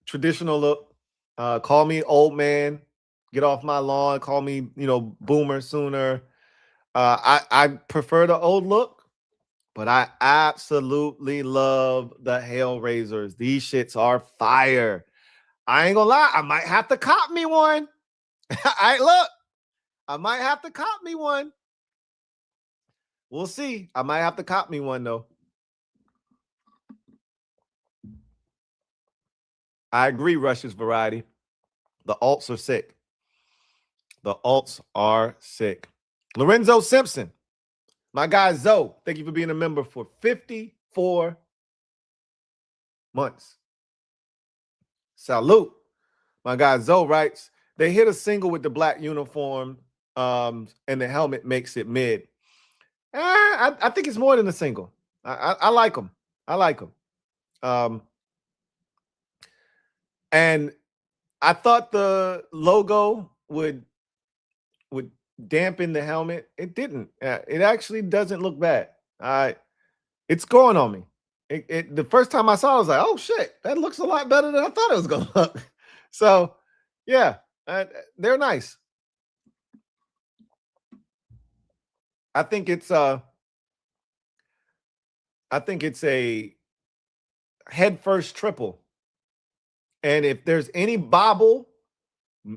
traditional look. Call me old man. Get off my lawn. Call me, boomer sooner. I prefer the old look, but I absolutely love the Hellraisers. These shits are fire. I ain't gonna lie. I might have to cop me one. I might have to cop me one. We'll see. I might have to cop me one, though. I agree, Rush's variety. The alts are sick. The alts are sick. Lorenzo Simpson, my guy Zoe, thank you for being a member for 54 months. Salute. My guy Zoe writes, they hit a single with the black uniform and the helmet makes it mid. I think it's more than a single. I like them. I like them. And I thought the logo would dampen the helmet. It didn't. It actually doesn't look bad. It's growing on me. The first time I saw it, I was like, oh shit, that looks a lot better than I thought it was gonna look. So yeah, they're nice. I think it's a head first triple. And if there's any bobble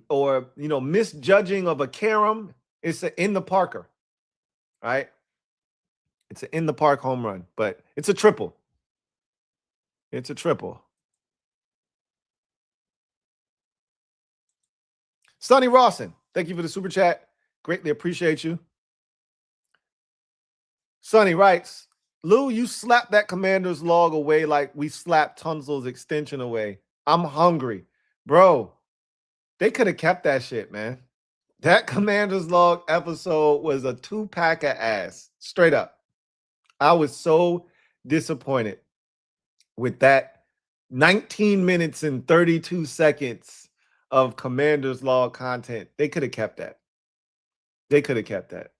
or misjudging of a carom, it's an in the parker, right? It's an in the park home run, but it's a triple. It's a triple. Sonny Rawson, thank you for the super chat. Greatly appreciate you. Sonny writes, Lou, you slapped that commander's log away like we slapped Tunzel's extension away. I'm hungry. Bro, they could have kept that shit, man. That commander's log episode was a 2-pack of ass. Straight up. I was so disappointed with that 19 minutes and 32 seconds of commander's log content. They could have kept that. They could have kept that.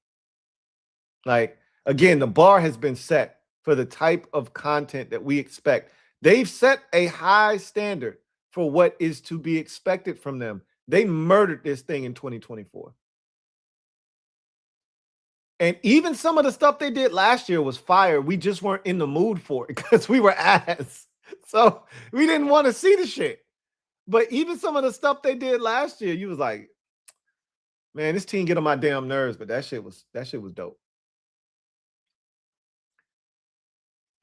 Like, again, the bar has been set for the type of content that we expect. They've set a high standard for what is to be expected from them. They murdered this thing in 2024. And even some of the stuff they did last year was fire. We just weren't in the mood for it because we were ass. So we didn't want to see the shit. But even some of the stuff they did last year, you was like, man, this team get on my damn nerves, but that shit was dope.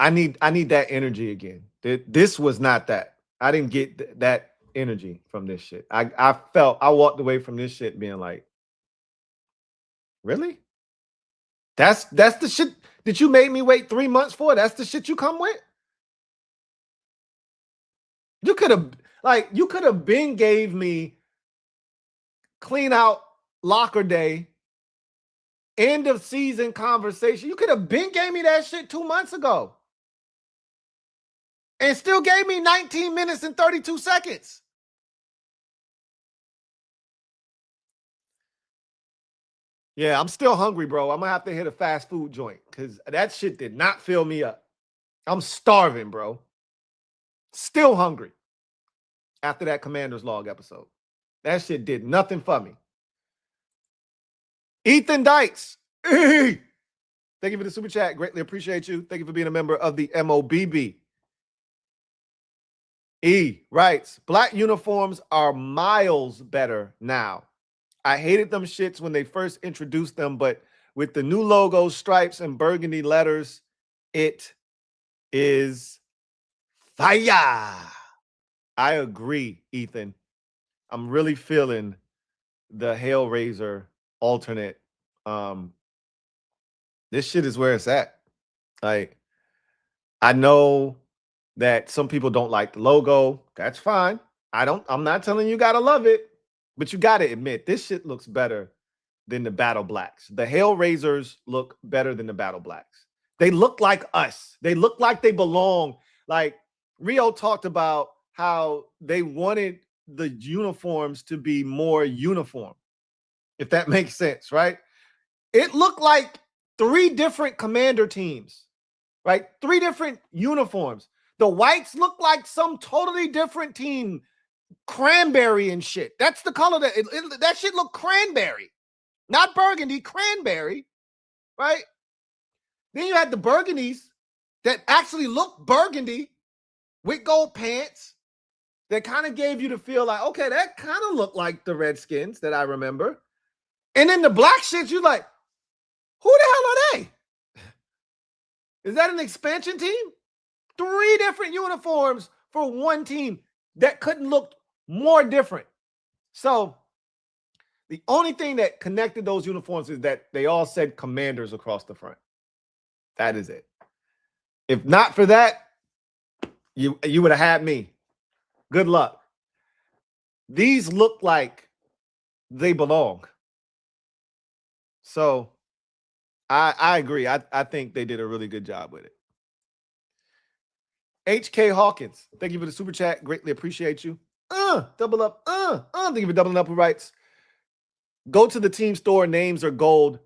I need that energy again. This was not that. I didn't get that energy from this shit. I walked away from this shit being like, really? That's the shit that you made me wait 3 months for? That's the shit you come with? You could have been gave me clean out locker day, end of season conversation. You could have been gave me that shit 2 months ago. And still gave me 19 minutes and 32 seconds. Yeah, I'm still hungry, bro. I'm going to have to hit a fast food joint because that shit did not fill me up. I'm starving, bro. Still hungry after that Commander's Log episode. That shit did nothing for me. Ethan Dykes. Thank you for the super chat. Greatly appreciate you. Thank you for being a member of the MOBB. E writes, black uniforms are miles better now. I hated them shits when they first introduced them, but with the new logo, stripes, and burgundy letters, it is fire. I agree, Ethan. I'm really feeling the Hellraiser alternate. This shit is where it's at. Like, I know that some people don't like the logo. That's fine. I'm not telling you gotta love it, but you gotta admit this shit looks better than the Battle Blacks. The Hellraisers look better than the Battle Blacks. They look like us. They look like they belong. Like Rio talked about how they wanted the uniforms to be more uniform, if that makes sense, right? It looked like 3 different commander teams, right? 3 different uniforms. The whites look like some totally different team, cranberry and shit. That's the color that shit look cranberry, not burgundy, cranberry, right? Then you had the burgundies that actually looked burgundy with gold pants that kind of gave you the feel like, okay, that kind of looked like the Redskins that I remember. And then the black shit, you like, who the hell are they? Is that an expansion team? 3 different uniforms for one team that couldn't look more different. So the only thing that connected those uniforms is that they all said Commanders across the front. That is it. If not for that, you would have had me. Good luck. These look like they belong. So I agree. I think they did a really good job with it. HK Hawkins, thank you for the super chat. Greatly appreciate you. Double up. Thank you for doubling up. Who writes, go to the team store. Names are gold.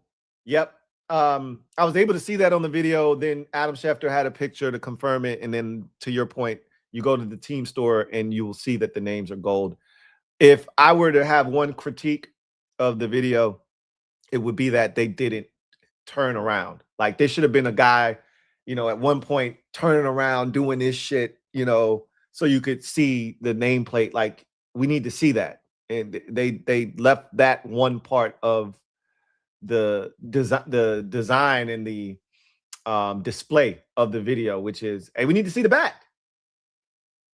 Yep. I was able to see that on the video. Then Adam Schefter had a picture to confirm it. And then to your point, you go to the team store and you will see that the names are gold. If I were to have one critique of the video, it would be that they didn't turn around. Like there should have been a guy, you know, at one point turning around doing this shit, you know, so you could see the nameplate. Like we need to see that. And they left that one part of the design and the display of the video, which is, hey, we need to see the back.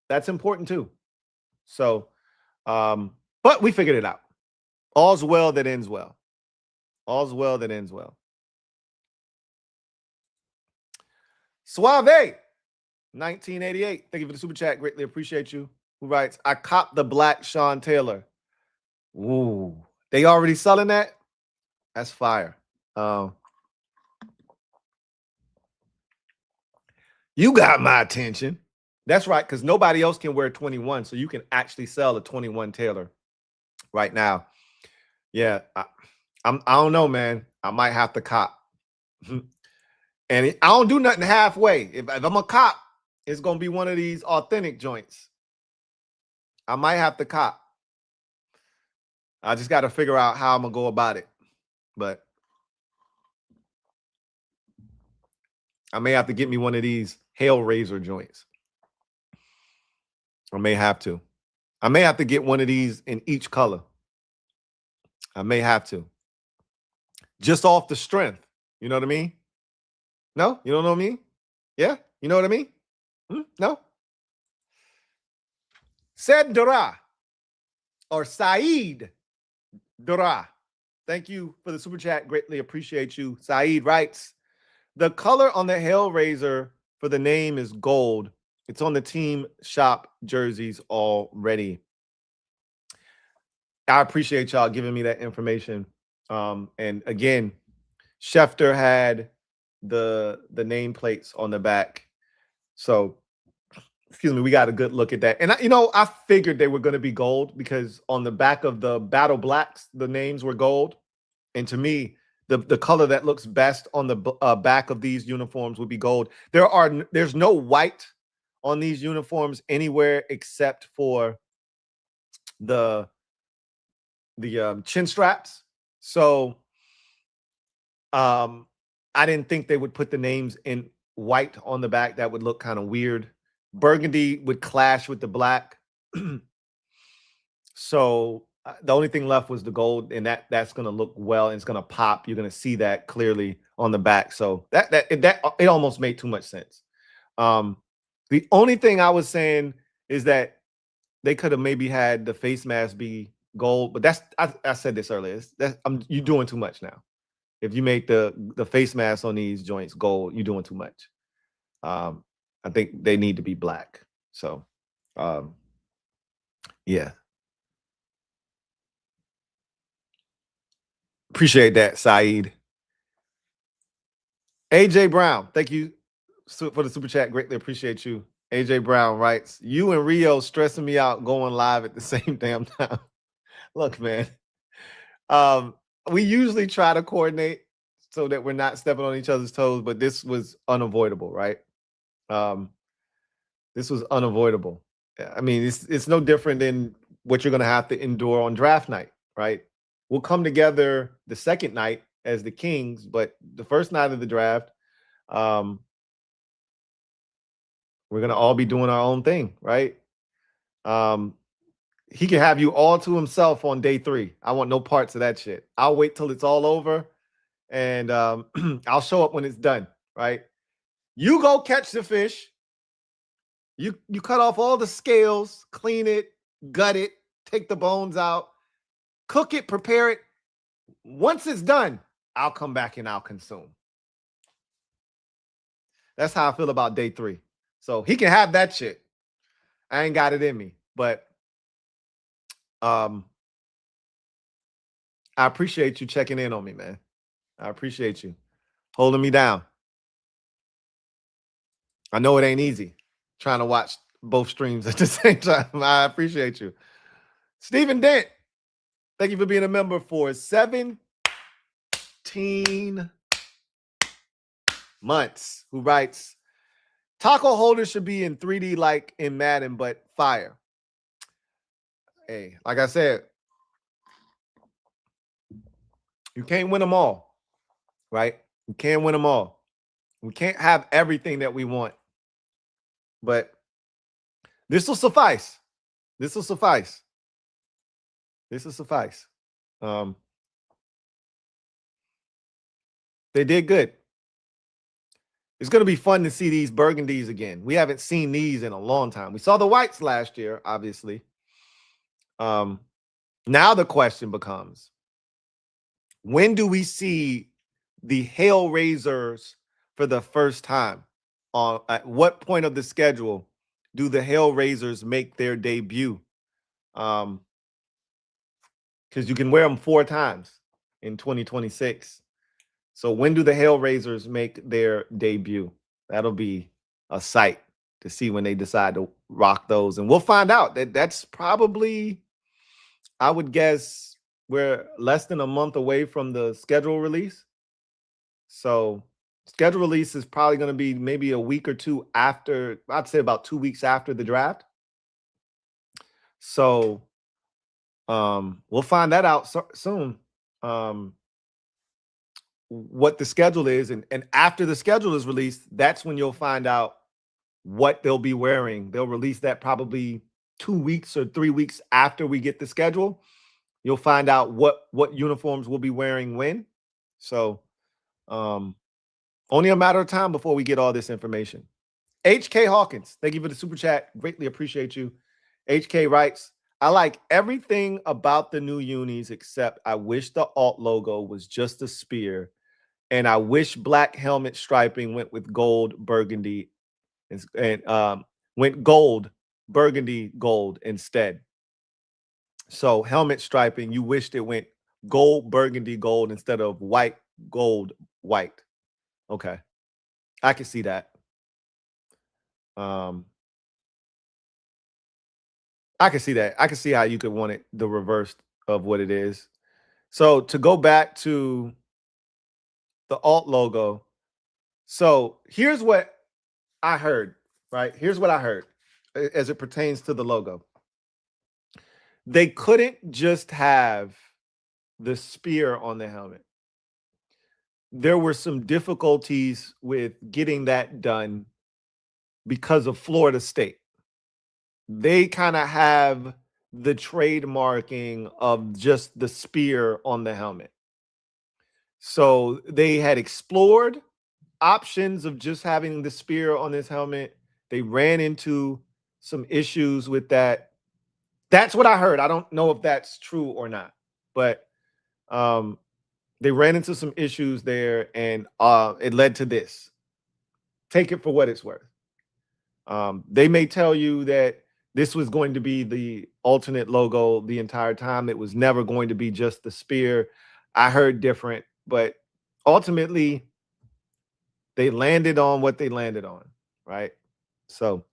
That's important too. So, but we figured it out. All's well that ends well. All's well that ends well. Suave, 1988. Thank you for the super chat. Greatly appreciate you. Who writes, I copped the black Sean Taylor. Ooh, they already selling that? That's fire. You got my attention. That's right, because nobody else can wear 21, so you can actually sell a 21 Taylor right now. Yeah, I don't know, man. I might have to cop. And I don't do nothing halfway. If I'm a cop, it's going to be one of these authentic joints. I might have to cop. I just got to figure out how I'm going to go about it. But I may have to get me one of these Hellraiser joints. I may have to. I may have to get one of these in each color. I may have to. Just off the strength. You know what I mean? No? You don't know what I mean? Yeah? You know what I mean? No? Said Dara or Saeed Dara. Thank you for the super chat. Greatly appreciate you. Saeed writes, the color on the Hellraiser for the name is gold. It's on the team shop jerseys already. I appreciate y'all giving me that information. And again, Schefter had the nameplates on the back. So, excuse me, we got a good look at that. And I figured they were going to be gold because on the back of the Battle Blacks, the names were gold. And to me, the color that looks best on the back of these uniforms would be gold. There's no white on these uniforms anywhere except for the chin straps. So I didn't think they would put the names in white on the back. That would look kind of weird. Burgundy would clash with the black. So the only thing left was the gold, and that's going to look well, and it's going to pop. You're going to see that clearly on the back. So that it almost made too much sense. The only thing I was saying is that they could have maybe had the face mask be gold, but I said this earlier. You're doing too much now. If you make the face mask on these joints gold, you're doing too much. I think they need to be black. So, yeah. Appreciate that, Saeed. AJ Brown, thank you for the super chat. Greatly appreciate you. AJ Brown writes, you and Rio stressing me out going live at the same damn time. Look, man. We usually try to coordinate so that we're not stepping on each other's toes, but this was unavoidable, right? This was unavoidable. I mean, it's no different than what you're going to have to endure on draft night, right? We'll come together the second night as the Kings, but the first night of the draft, we're going to all be doing our own thing, right? He can have you all to himself on day 3. I want no parts of that shit. I'll wait till it's all over, and I'll show up when it's done, right? You go catch the fish. You cut off all the scales, clean it, gut it, take the bones out, cook it, prepare it. Once it's done, I'll come back and I'll consume. That's how I feel about day 3. So he can have that shit. I ain't got it in me, but I appreciate you checking in on me, man. I appreciate you holding me down. I know it ain't easy trying to watch both streams at the same time. I appreciate you. Stephen Dent, thank you for being a member for 17 months. Who writes, taco holders should be in 3D like in Madden, but fire. Hey, like I said, you can't win them all, right? We can't win them all. We can't have everything that we want. But this will suffice. This will suffice. This will suffice. They did good. It's going to be fun to see these burgundies again. We haven't seen these in a long time. We saw the whites last year, obviously. Now the question becomes, when do we see the Hellraisers for the first time? At what point of the schedule do the Hellraisers make their debut? Because you can wear them 4 times in 2026. So when do the Hellraisers make their debut? That'll be a sight to see when they decide to rock those. And we'll find out. That's probably, I would guess, we're less than a month away from the schedule release. So schedule release is probably going to be maybe a week or two after, I'd say about 2 weeks after the draft. So we'll find that out soon. What the schedule is, and after the schedule is released, that's when you'll find out what they'll be wearing. They'll release that probably 2 weeks or 3 weeks after we get the schedule. You'll find out what uniforms we'll be wearing when. So only a matter of time before we get all this information. HK Hawkins, thank you for the super chat. Greatly appreciate you. HK writes, I like everything about the new unis except I wish the alt logo was just a spear, and I wish black helmet striping went with gold, burgundy, and went gold, burgundy, gold instead. So helmet striping, you wished it went gold, burgundy, gold instead of white, gold, white. Okay, I can see that. I can see that. I can see how you could want it the reverse of what it is. So to go back to the alt logo. So here's what I heard, right? Here's what I heard as it pertains to the logo. They couldn't just have the spear on the helmet. There were some difficulties with getting that done because of Florida State. They kind of have the trademarking of just the spear on the helmet. So they had explored options of just having the spear on this helmet. They ran into some issues with that. That's what I heard. I don't know if that's true or not, but they ran into some issues there, and it led to this. Take it for what it's worth. They may tell you that this was going to be the alternate logo the entire time. It was never going to be just the spear. I heard different, but ultimately they landed on what they landed on, right? So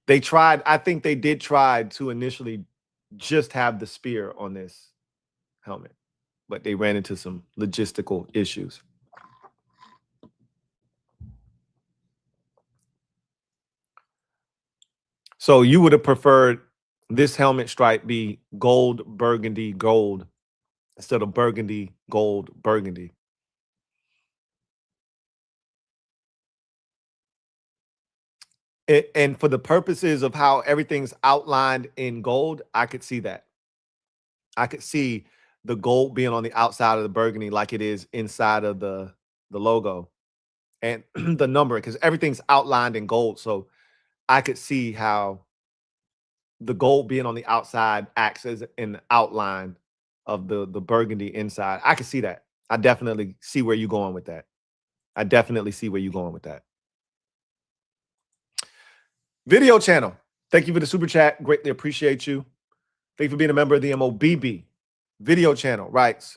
they tried, I think they did try to initially just have the spear on this helmet, but they ran into some logistical issues. So you would have preferred this helmet stripe be gold, burgundy, gold instead of burgundy, gold, burgundy. And for the purposes of how everything's outlined in gold, I could see that. I could see the gold being on the outside of the burgundy like it is inside of the logo and the number, because everything's outlined in gold. So I could see how the gold being on the outside acts as an outline of the burgundy inside. I could see that. I definitely see where you're going with that. I definitely see where you're going with that. Video channel. Thank you for the super chat. Greatly appreciate you. Thank you for being a member of the MOBB. Video channel writes,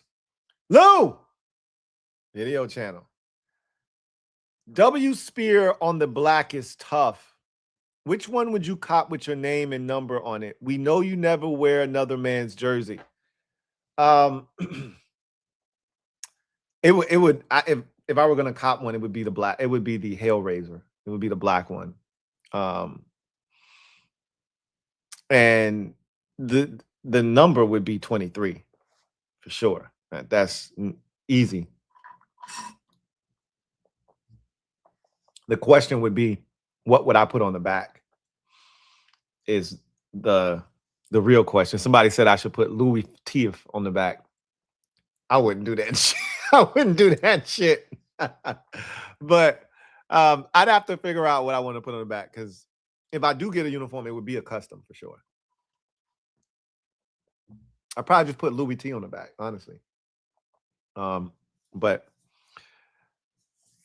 Lou! Video channel. W spear on the black is tough. Which one would you cop with your name and number on it? We know you never wear another man's jersey. It would if I were gonna cop one, it would be the black. It would be the Hellraiser. It would be the black one. And the number would be 23 for sure. That's easy. The question would be, what would I put on the back? Is the real question. Somebody said I should put Louie Teeth on the back. I wouldn't do that shit. I wouldn't do that shit. But I'd have to figure out what I want to put on the back, because if I do get a uniform, it would be a custom for sure. I'd probably just put Louie T on the back, honestly. But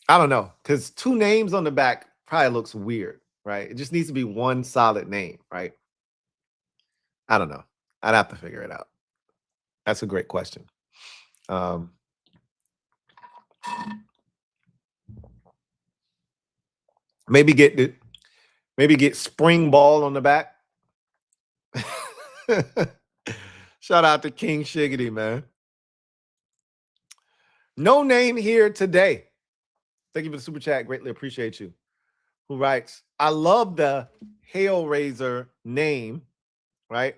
I don't know, because 2 names on the back probably looks weird, right? It just needs to be one solid name, right? I don't know. I'd have to figure it out. That's a great question. Maybe get Spring Ball on the back. Shout out to King Shiggity, man. No name here today. Thank you for the super chat. Greatly appreciate you. Who writes, I love the Hellraiser name, right?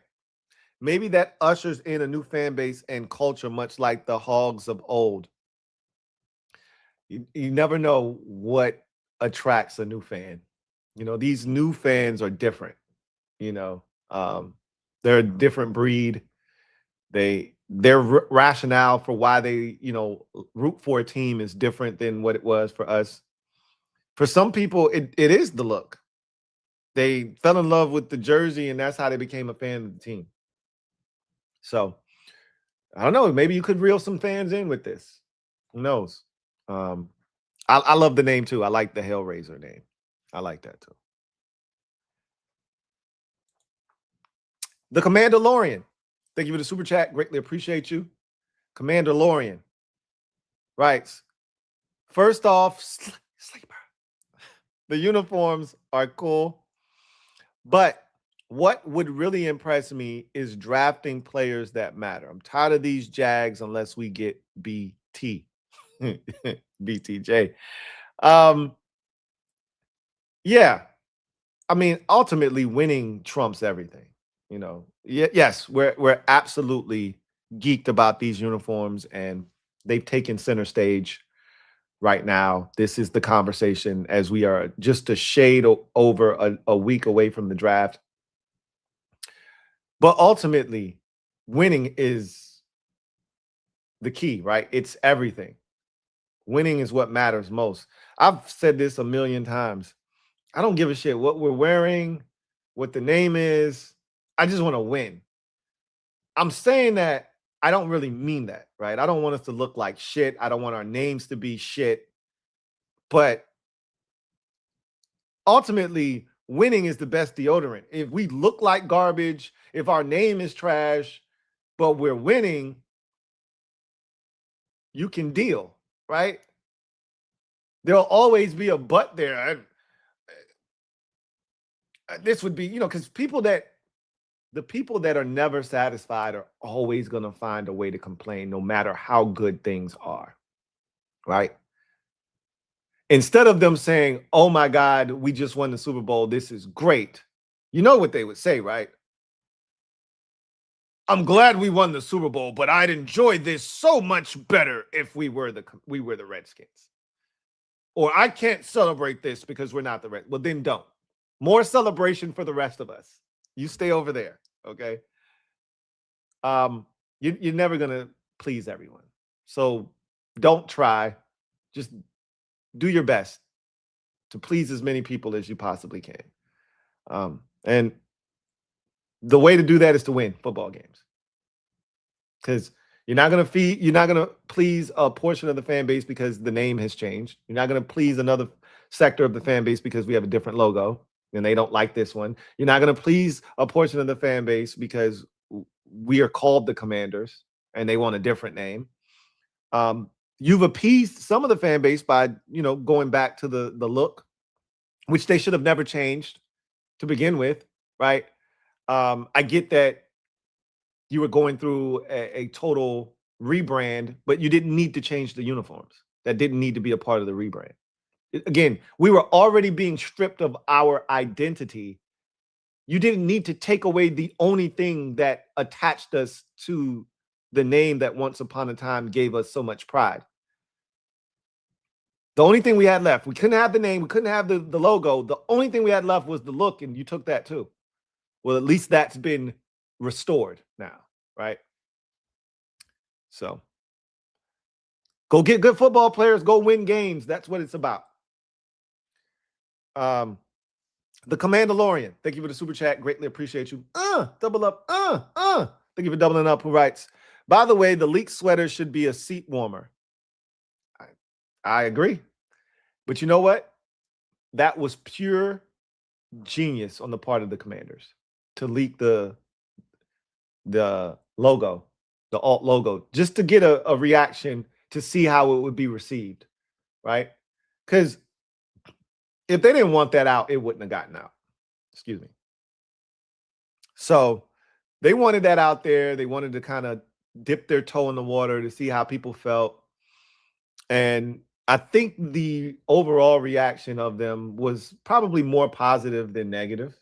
Maybe that ushers in a new fan base and culture, much like the Hogs of old. You never know what attracts a new fan. You know, these new fans are different. You know, they're a different breed. Their rationale for why they, you know, root for a team is different than what it was for us. For some people, it is the look. They fell in love with the jersey, and that's how they became a fan of the team. So I don't know. Maybe you could reel some fans in with this. Who knows? I love the name too. I like the Hellraiser name. I like that too. The Commander Lorian. Thank you for the super chat. Greatly appreciate you. Commander Lorian writes, first off, sleeper. The uniforms are cool, but what would really impress me is drafting players that matter. I'm tired of these Jags unless we get BT. BTJ. Yeah. I mean, ultimately winning trumps everything. You know, yes, we're absolutely geeked about these uniforms, and they've taken center stage right now. This is the conversation as we are just a shade over a week away from the draft. But ultimately, winning is the key, right? It's everything. Winning is what matters most. I've said this a million times. I don't give a shit what we're wearing, what the name is. I just want to win. I'm saying that I don't really mean that, right? I don't want us to look like shit. I don't want our names to be shit. But ultimately, winning is the best deodorant. If we look like garbage, if our name is trash, but we're winning, you can deal, right? There'll always be a but there. This would be, you know, because the people that are never satisfied are always going to find a way to complain no matter how good things are, right? Instead of them saying, oh my God, we just won the Super Bowl, this is great. You know what they would say, right? I'm glad we won the Super Bowl, but I'd enjoy this so much better if we were the Redskins. Or I can't celebrate this because we're not the Redskins. Well, then don't. More celebration for the rest of us. You stay over there, okay? You're never gonna please everyone, so don't try. Just do your best to please as many people as you possibly can. And the way to do that is to win football games, because you're not gonna please a portion of the fan base because the name has changed. You're not gonna please another sector of the fan base because we have a different logo and they don't like this one. You're not gonna please a portion of the fan base because we are called the Commanders and they want a different name. You've appeased some of the fan base by, you know, going back to the look, which they should have never changed to begin with, right? I get that you were going through a total rebrand, but you didn't need to change the uniforms. That didn't need to be a part of the rebrand. Again, we were already being stripped of our identity. You didn't need to take away the only thing that attached us to the name that once upon a time gave us so much pride. The only thing we had left, we couldn't have the name, we couldn't have the logo. The only thing we had left was the look, and you took that too. Well, at least that's been restored now, right? So go get good football players, go win games. That's what it's about. The Commandalorian, thank you for the super chat. Greatly appreciate you. Double up. Thank you for doubling up. Who writes, by the way, the leak sweater should be a seat warmer. I agree. But you know what? That was pure genius on the part of the Commanders to leak the logo, the alt logo, just to get a reaction to see how it would be received, right? Because if they didn't want that out, it wouldn't have gotten out. Excuse me. So they wanted that out there. They wanted to kind of dip their toe in the water to see how people felt. And I think the overall reaction of them was probably more positive than negative,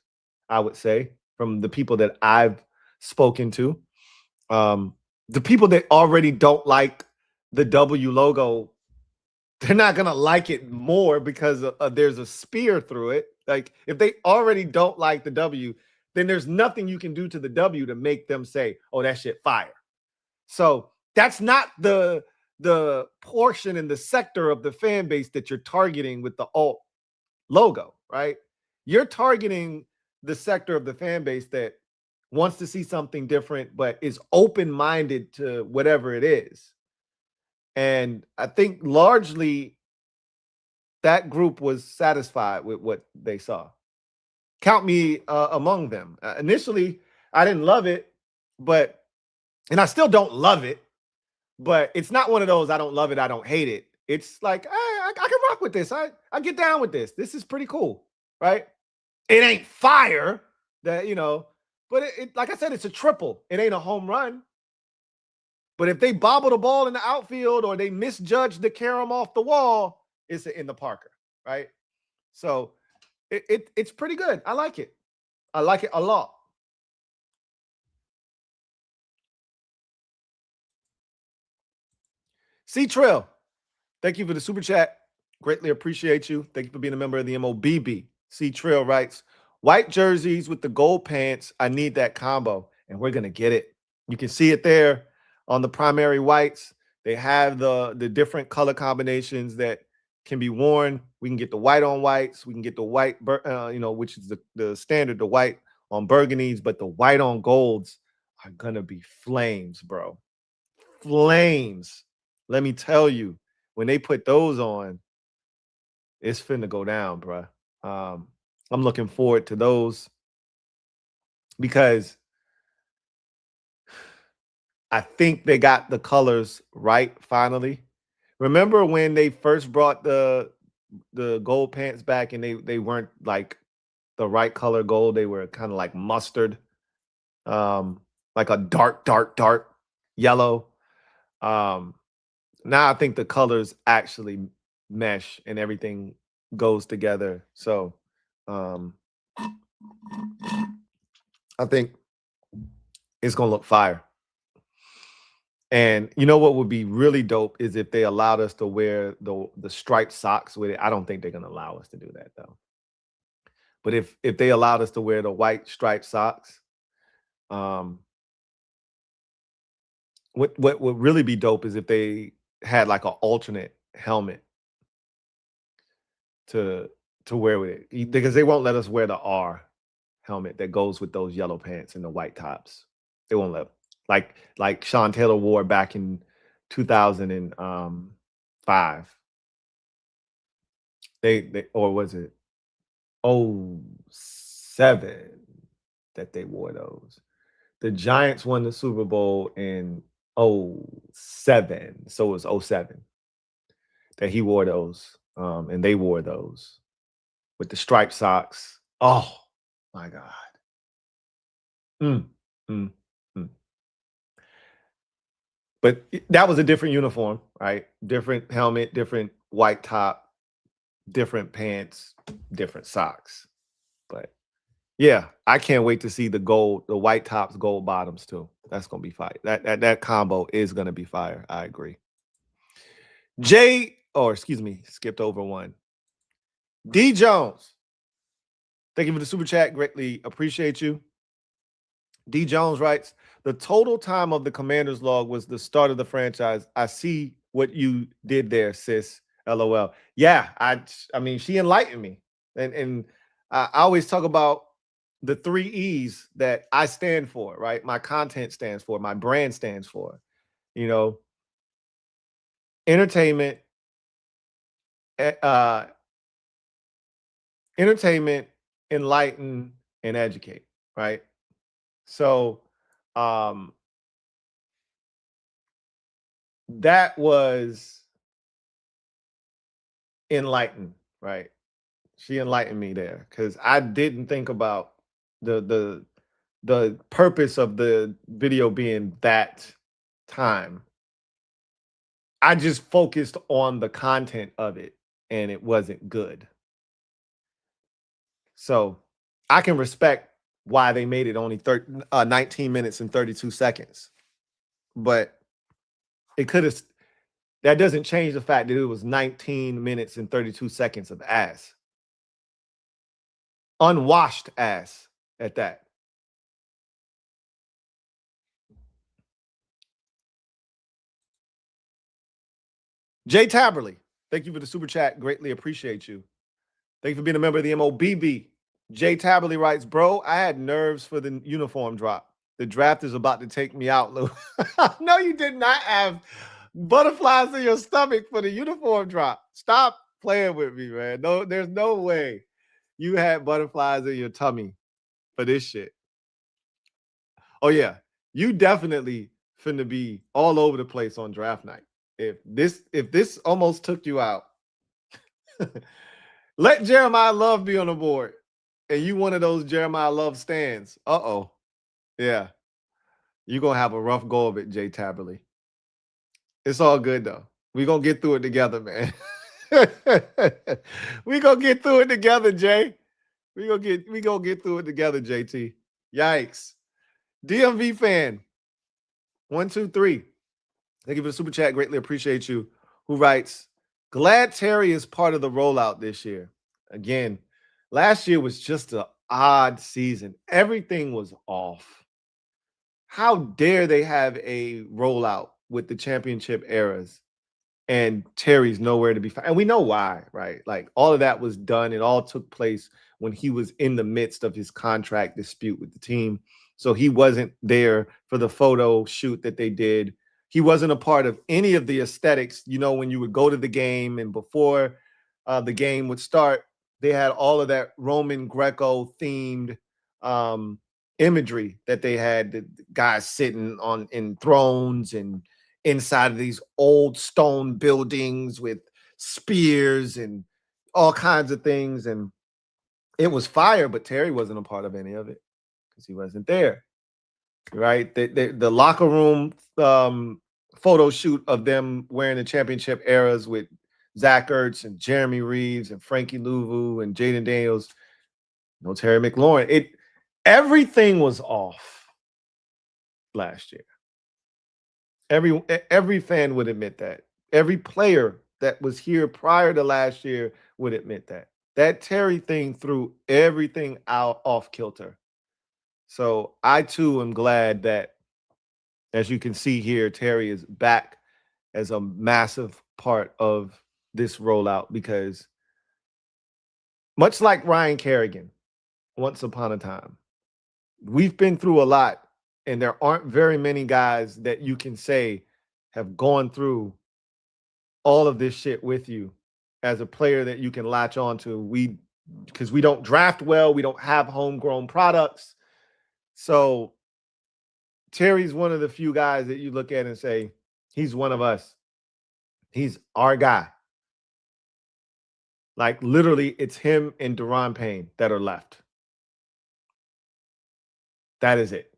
I would say, from the people that I've spoken to. The people that already don't like the W logo, they're not going to like it more because there's a spear through it. Like, if they already don't like the W, then there's nothing you can do to the W to make them say, oh, that shit fire. So that's not the portion and the sector of the fan base that you're targeting with the alt logo, right? You're targeting the sector of the fan base that wants to see something different, but is open-minded to whatever it is. And I think largely that group was satisfied with what they saw. Count me among them. Initially, I didn't love it, and I still don't love it, but it's not one of those I don't love it, I don't hate it. It's like, I can rock with this. I get down with this. This is pretty cool, right? It ain't fire, that, you know, but it like I said, it's a triple. It ain't a home run. But if they bobble the ball in the outfield or they misjudge the carom off the wall, it's in the Parker, right? So it's pretty good. I like it. I like it a lot. C Trill, thank you for the super chat. Greatly appreciate you. Thank you for being a member of the MOBB. C Trill writes, white jerseys with the gold pants. I need that combo, and we're gonna get it. You can see it there on the primary whites. They have the different color combinations that can be worn. We can get the white on whites. We can get the white, which is the standard, the white on burgundies, but the white on golds are gonna be flames, bro. Flames. Let me tell you, when they put those on, it's finna go down, bro. I'm looking forward to those because I think they got the colors right finally. Remember when they first brought the gold pants back and they weren't like the right color gold, they were kind of like mustard, like a dark yellow. Now I think the colors actually mesh and everything goes together. So I think it's gonna look fire. And you know what would be really dope is if they allowed us to wear the striped socks with it. I don't think they're gonna allow us to do that though. But if they allowed us to wear the white striped socks, what would really be dope is if they had like an alternate helmet to wear with it, because they won't let us wear the R helmet that goes with those yellow pants and the white tops. They won't let, like Sean Taylor wore back in 2005. They or was it 07 that they wore those? The Giants won the Super Bowl in 07, so it was 07 that he wore those, and they wore those with the striped socks. Oh my God. But that was a different uniform, right? Different helmet, different white top, different pants, different socks. But yeah, I can't wait to see the white tops, gold bottoms too. That's gonna be fire. That combo is gonna be fire. I agree. Jay or excuse me, skipped over one. D Jones, thank you for the super chat. Greatly appreciate you. D Jones writes, the total time of the Commander's log was the start of the franchise. I see what you did there, sis. LOL. Yeah, I mean, she enlightened me. And I always talk about the 3 E's that I stand for, right? My content stands for, my brand stands for, you know, entertainment, entertainment, enlighten, and educate, right? So that was enlightened, right? She enlightened me there because I didn't think about the purpose of the video being that time. I just focused on the content of it and it wasn't good. So I can respect why they made it only 19 minutes and 32 seconds. But it could have, that doesn't change the fact that it was 19 minutes and 32 seconds of ass. Unwashed ass at that. Jay Taberley, thank you for the super chat. Greatly appreciate you. Thank you for being a member of the MOBB. Jay Taberley writes, bro, I had nerves for the uniform drop. The draft is about to take me out, Lou. No, you did not have butterflies in your stomach for the uniform drop. Stop playing with me, man. No, there's no way you had butterflies in your tummy for this shit. Oh, yeah. You definitely finna be all over the place on draft night. If this almost took you out, let Jeremiah Love be on the board. And you one of those Jeremiah Love stands. Uh-oh. Yeah. You're going to have a rough go of it, Jay Taberley. It's all good, though. We're going to get through it together, man. We're going to get through it together, Jay. We're going to get through it together, JT. Yikes. DMV fan. 123. Thank you for the super chat. Greatly appreciate you. Who writes, glad Terry is part of the rollout this year. Again, last year was just an odd season. Everything was off. How dare they have a rollout with the championship eras and Terry's nowhere to be found? And we know why, right? Like all of that was done. It all took place when he was in the midst of his contract dispute with the team. So he wasn't there for the photo shoot that they did. He wasn't a part of any of the aesthetics. You know, when you would go to the game and before the game would start, they had all of that Roman Greco themed imagery that they had, the guys sitting in thrones and inside of these old stone buildings with spears and all kinds of things. And it was fire, but Terry wasn't a part of any of it because he wasn't there. Right. The locker room photo shoot of them wearing the championship eras with Zach Ertz and Jeremy Reeves and Frankie Louvu and Jaden Daniels. No Terry McLaurin. Everything was off last year. Every fan would admit that. Every player that was here prior to last year would admit that. That Terry thing threw everything out off kilter. So I too am glad that, as you can see here, Terry is back as a massive part of this rollout because much like Ryan Kerrigan, once upon a time, we've been through a lot and there aren't very many guys that you can say have gone through all of this shit with you as a player that you can latch on to. Because we don't draft well, we don't have homegrown products. So Terry's one of the few guys that you look at and say, he's one of us. He's our guy. Like literally, it's him and Deron Payne that are left. That is it.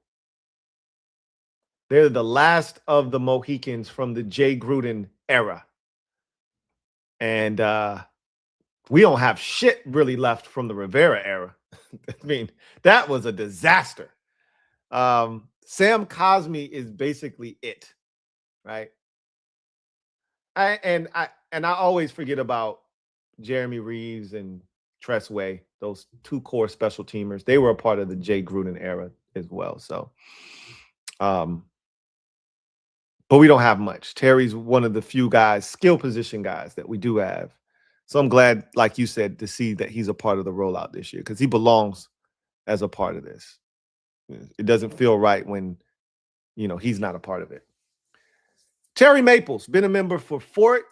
They're the last of the Mohicans from the Jay Gruden era. And we don't have shit really left from the Rivera era. I mean, that was a disaster. Sam Cosmi is basically it, right? I always forget about Jeremy Reeves and Tressway, those two core special teamers. They were a part of the Jay Gruden era as well. So, but we don't have much. Terry's one of the few guys, skill position guys that we do have. So I'm glad, like you said, to see that he's a part of the rollout this year because he belongs as a part of this. It doesn't feel right when, he's not a part of it. Terry Maples, been a member for 14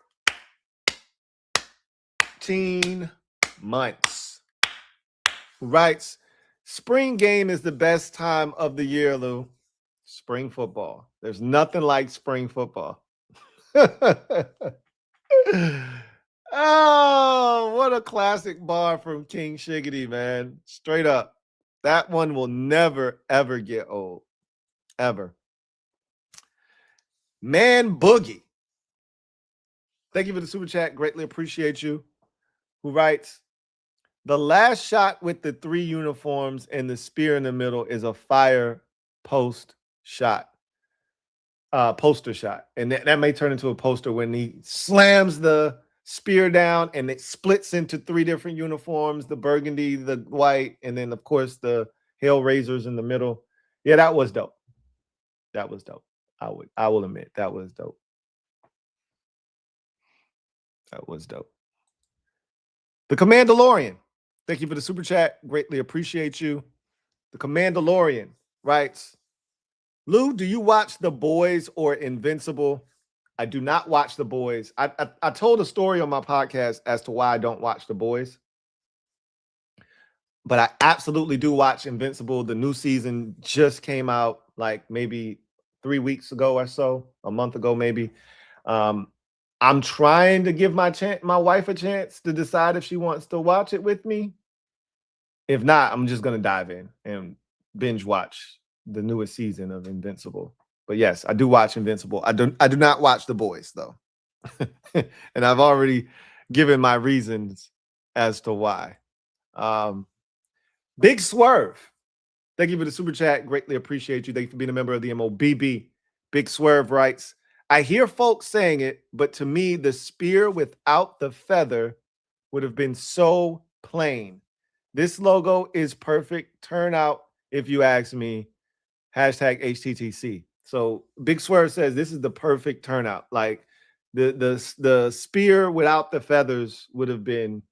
months. Who writes, spring game is the best time of the year, Lou. Spring football. There's nothing like spring football. Oh, what a classic bar from King Shiggity, man. Straight up. That one will never, ever get old. Ever. Man Boogie. Thank you for the super chat. Greatly appreciate you. Who writes, the last shot with the 3 uniforms and the spear in the middle is a fire poster shot. And that may turn into a poster when he slams the spear down and it splits into 3 different uniforms, the burgundy, the white, and then of course the Hellraisers in the middle. Yeah, that was dope. That was dope. I will admit that was dope. That was dope. The Commandalorian. Thank you for the super chat. Greatly appreciate you. The Commandalorian writes, Lou, do you watch The Boys or Invincible? I do not watch The Boys. I told a story on my podcast as to why I don't watch The Boys. But I absolutely do watch Invincible. The new season just came out like maybe 3 weeks ago or so, a month ago maybe. I'm trying to give my wife a chance to decide if she wants to watch it with me. If not, I'm just going to dive in and binge watch the newest season of Invincible. But yes, I do watch Invincible. I do not watch The Boys though. And I've already given my reasons as to why. Big Swerve. Thank you for the super chat. Greatly appreciate you. Thank you for being a member of the MOBB. Big Swerve writes, I hear folks saying it, but to me, the spear without the feather would have been so plain. This logo is perfect turnout, if you ask me. Hashtag HTTC. So Big Swerve says this is the perfect turnout. Like the spear without the feathers would have been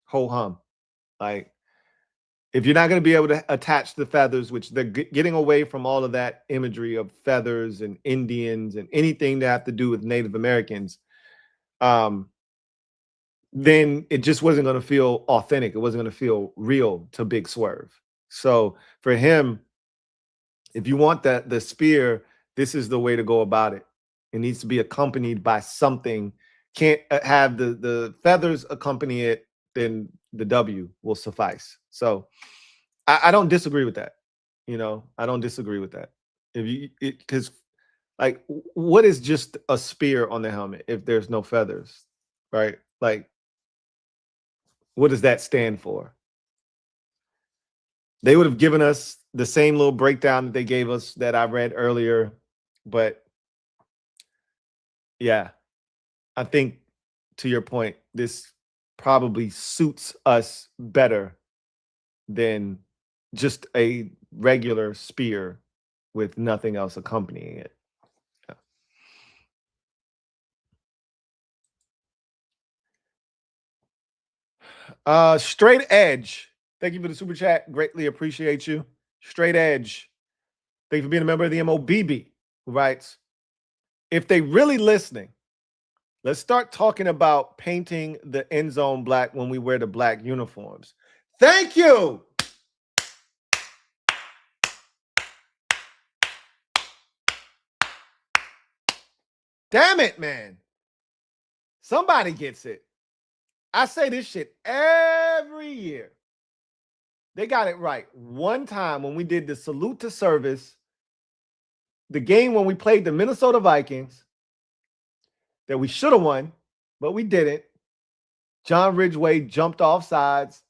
ho hum. Like if you're not going to be able to attach the feathers, which they're getting away from all of that imagery of feathers and Indians and anything to have to do with Native Americans, then it just wasn't going to feel authentic. It wasn't going to feel real to Big Swerve. So for him, if you want the spear, this is the way to go about it. It needs to be accompanied by something. Can't have the feathers accompany it, then the W will suffice. So I don't disagree with that. I don't disagree with that. Because like, what is just a spear on the helmet if there's no feathers, right? Like, what does that stand for? They would have given us the same little breakdown that they gave us that I read earlier. But yeah, I think to your point, this probably suits us better than just a regular spear with nothing else accompanying it. Straight Edge. Thank you for the super chat. Greatly appreciate you. Straight Edge. Thank you for being a member of the MOBB, who writes, if they really listening, let's start talking about painting the end zone black when we wear the black uniforms. Thank you. Damn it, man. Somebody gets it. I say this shit every year. They got it right one time when we did the salute to service, the game when we played the Minnesota Vikings that we should have won, but we didn't. John Ridgway jumped off sides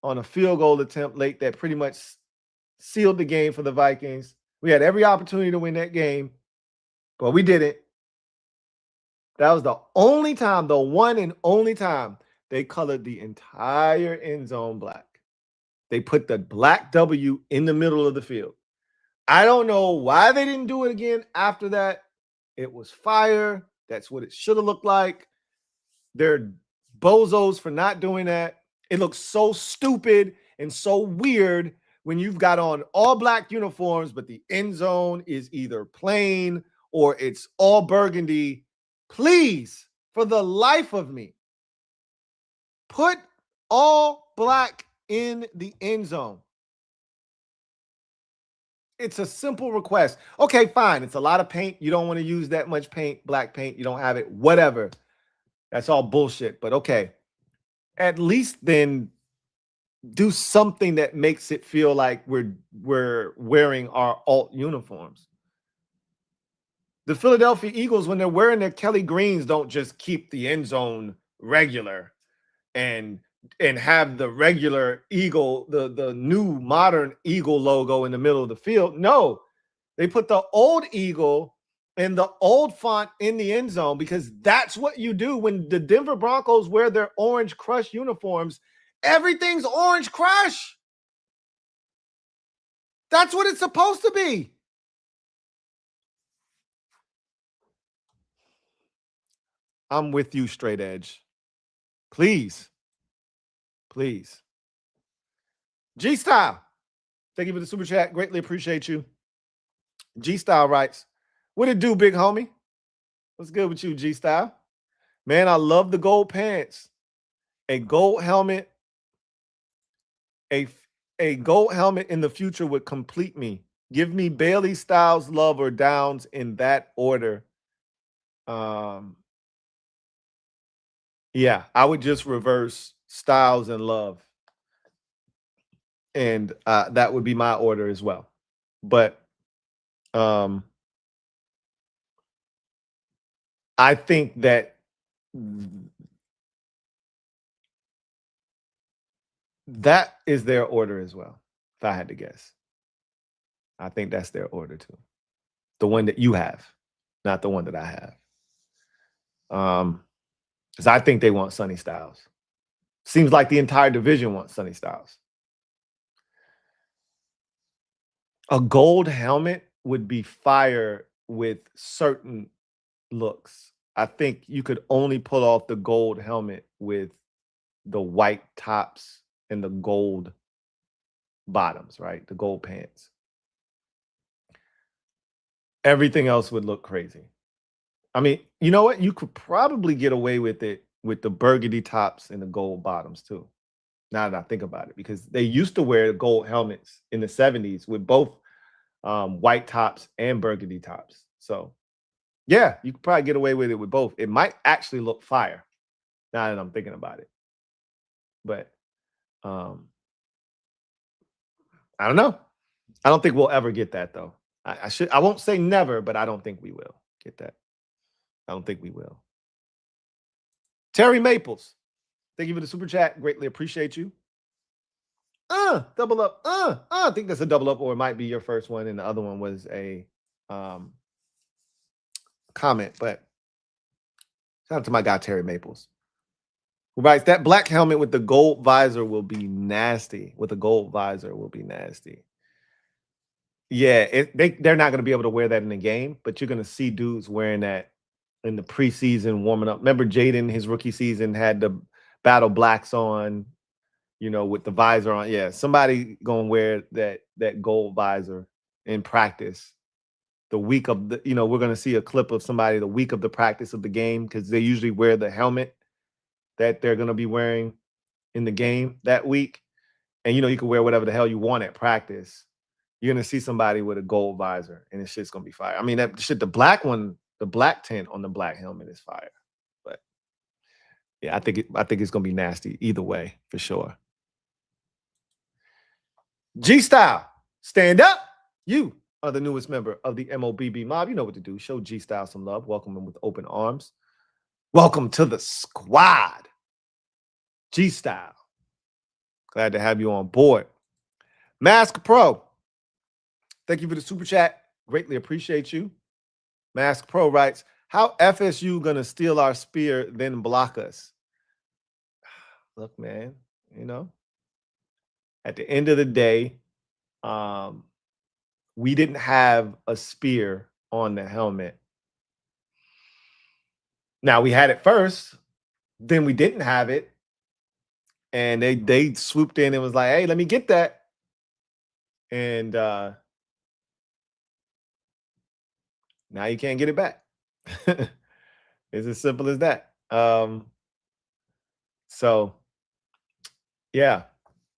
on a field goal attempt late that pretty much sealed the game for the Vikings. We had every opportunity to win that game, but we didn't. That was the only time, the one and only time they colored the entire end zone black. They put the black W in the middle of the field. I don't know why they didn't do it again after that. It was fire. That's what it should have looked like. They're bozos for not doing that. It looks so stupid and so weird when you've got on all black uniforms, but the end zone is either plain or it's all burgundy. Please, for the life of me, put all black in the end zone. It's a simple request. Okay, fine. It's a lot of paint. You don't want to use that much paint, black paint. You don't have it, whatever. That's all bullshit. But okay, at least then do something that makes it feel like we're wearing our alt uniforms. The Philadelphia Eagles, when they're wearing their Kelly Greens, don't just keep the end zone regular and have the regular Eagle, the new modern Eagle logo in the middle of the field. No, they put the old Eagle and the old font in the end zone, because that's what you do when the Denver Broncos wear their Orange Crush uniforms. Everything's Orange Crush. That's what it's supposed to be. I'm with you, Straight Edge. Please. Please. G-Style. Thank you for the super chat. Greatly appreciate you. G-Style writes, what it do, big homie? What's good with you, G-Style? Man, I love the gold pants. A gold helmet. A gold helmet in the future would complete me. Give me Bailey, Styles, Love, or Downs in that order. Yeah, I would just reverse Styles and Love. And that would be my order as well. But I think that that is their order as well, if I had to guess. I think that's their order too. The one that you have, not the one that I have. Because I think they want Sonny Styles. Seems like the entire division wants Sonny Styles. A gold helmet would be fire with certain looks. I think you could only pull off the gold helmet with the white tops and the gold bottoms, right? The gold pants. Everything else would look crazy. I mean, you know what? You could probably get away with it with the burgundy tops and the gold bottoms too. Now that I think about it, because they used to wear gold helmets in the 70s with both white tops and burgundy tops. So yeah, you could probably get away with it with both. It might actually look fire now that I'm thinking about it. But I don't know. I don't think we'll ever get that though. I won't say never, but I don't think we will get that. I don't think we will. Terry Maples, thank you for the super chat. Greatly appreciate you. Double up. I think that's a double up, or it might be your first one, and the other one was a comment. But shout out to my guy Terry Maples, who writes, that black helmet with the gold visor will be nasty. With a gold visor will be nasty. Yeah, they're not going to be able to wear that in the game, but you're going to see dudes wearing that in the preseason warming up. Remember Jaden, his rookie season, had the battle blacks on, you know, with the visor on. Yeah, somebody going to wear that gold visor in practice the week of the, you know, we're going to see a clip of somebody the week of the practice of the game, because they usually wear the helmet that they're going to be wearing in the game that week. And, you know, you can wear whatever the hell you want at practice. You're going to see somebody with a gold visor, and this shit's going to be fire. I mean, that shit, the black one, the black tint on the black helmet is fire. But yeah, I think it's going to be nasty either way, for sure. G-Style, stand up. You are the newest member of the MOBB mob. You know what to do. Show G-Style some love. Welcome him with open arms. Welcome to the squad. G-Style. Glad to have you on board. Mask Pro, thank you for the super chat. Greatly appreciate you. Mask Pro writes, How FSU gonna steal our spear, then block us? Look, man, you know, at the end of the day, we didn't have a spear on the helmet. Now we had it first, then we didn't have it, and they swooped in and was like, "Hey, let me get that." And now you can't get it back. It's as simple as that. So yeah,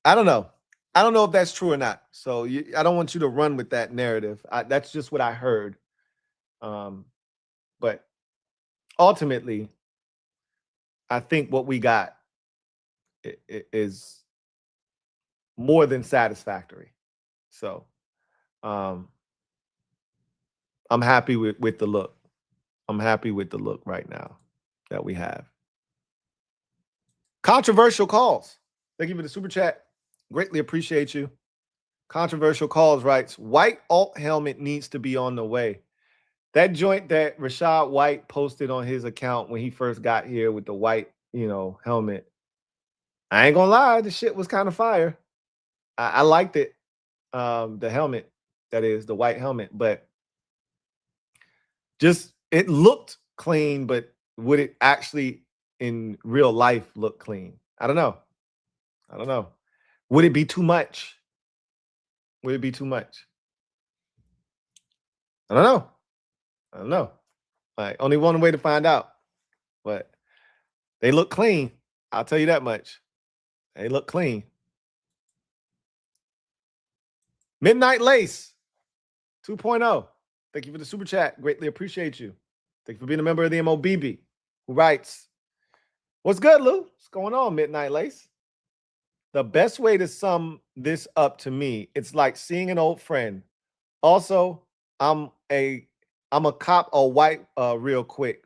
I don't know. I don't know if that's true or not. So I don't want you to run with that narrative. That's just what I heard. But ultimately, I think what we got is more than satisfactory. So I'm happy with the look. I'm happy with the look right now that we have. Controversial calls. Thank you for the super chat. Greatly appreciate you. Controversial calls writes, white alt helmet needs to be on the way. That joint that Rashad White posted on his account when he first got here with the white, helmet. I ain't gonna lie, the shit was kind of fire. I liked it. The helmet, that is, the white helmet, but just it looked clean, but would it actually in real life look clean? I don't know. Would it be too much? Would it be too much? I don't know. Like, only one way to find out. But they look clean. I'll tell you that much. They look clean. Midnight Lace 2.0. Thank you for the super chat. Greatly appreciate you. Thank you for being a member of the MOBB. Who writes, what's good, Lou? What's going on, Midnight Lace? The best way to sum this up to me, it's like seeing an old friend. Also, I'm a cop or white real quick.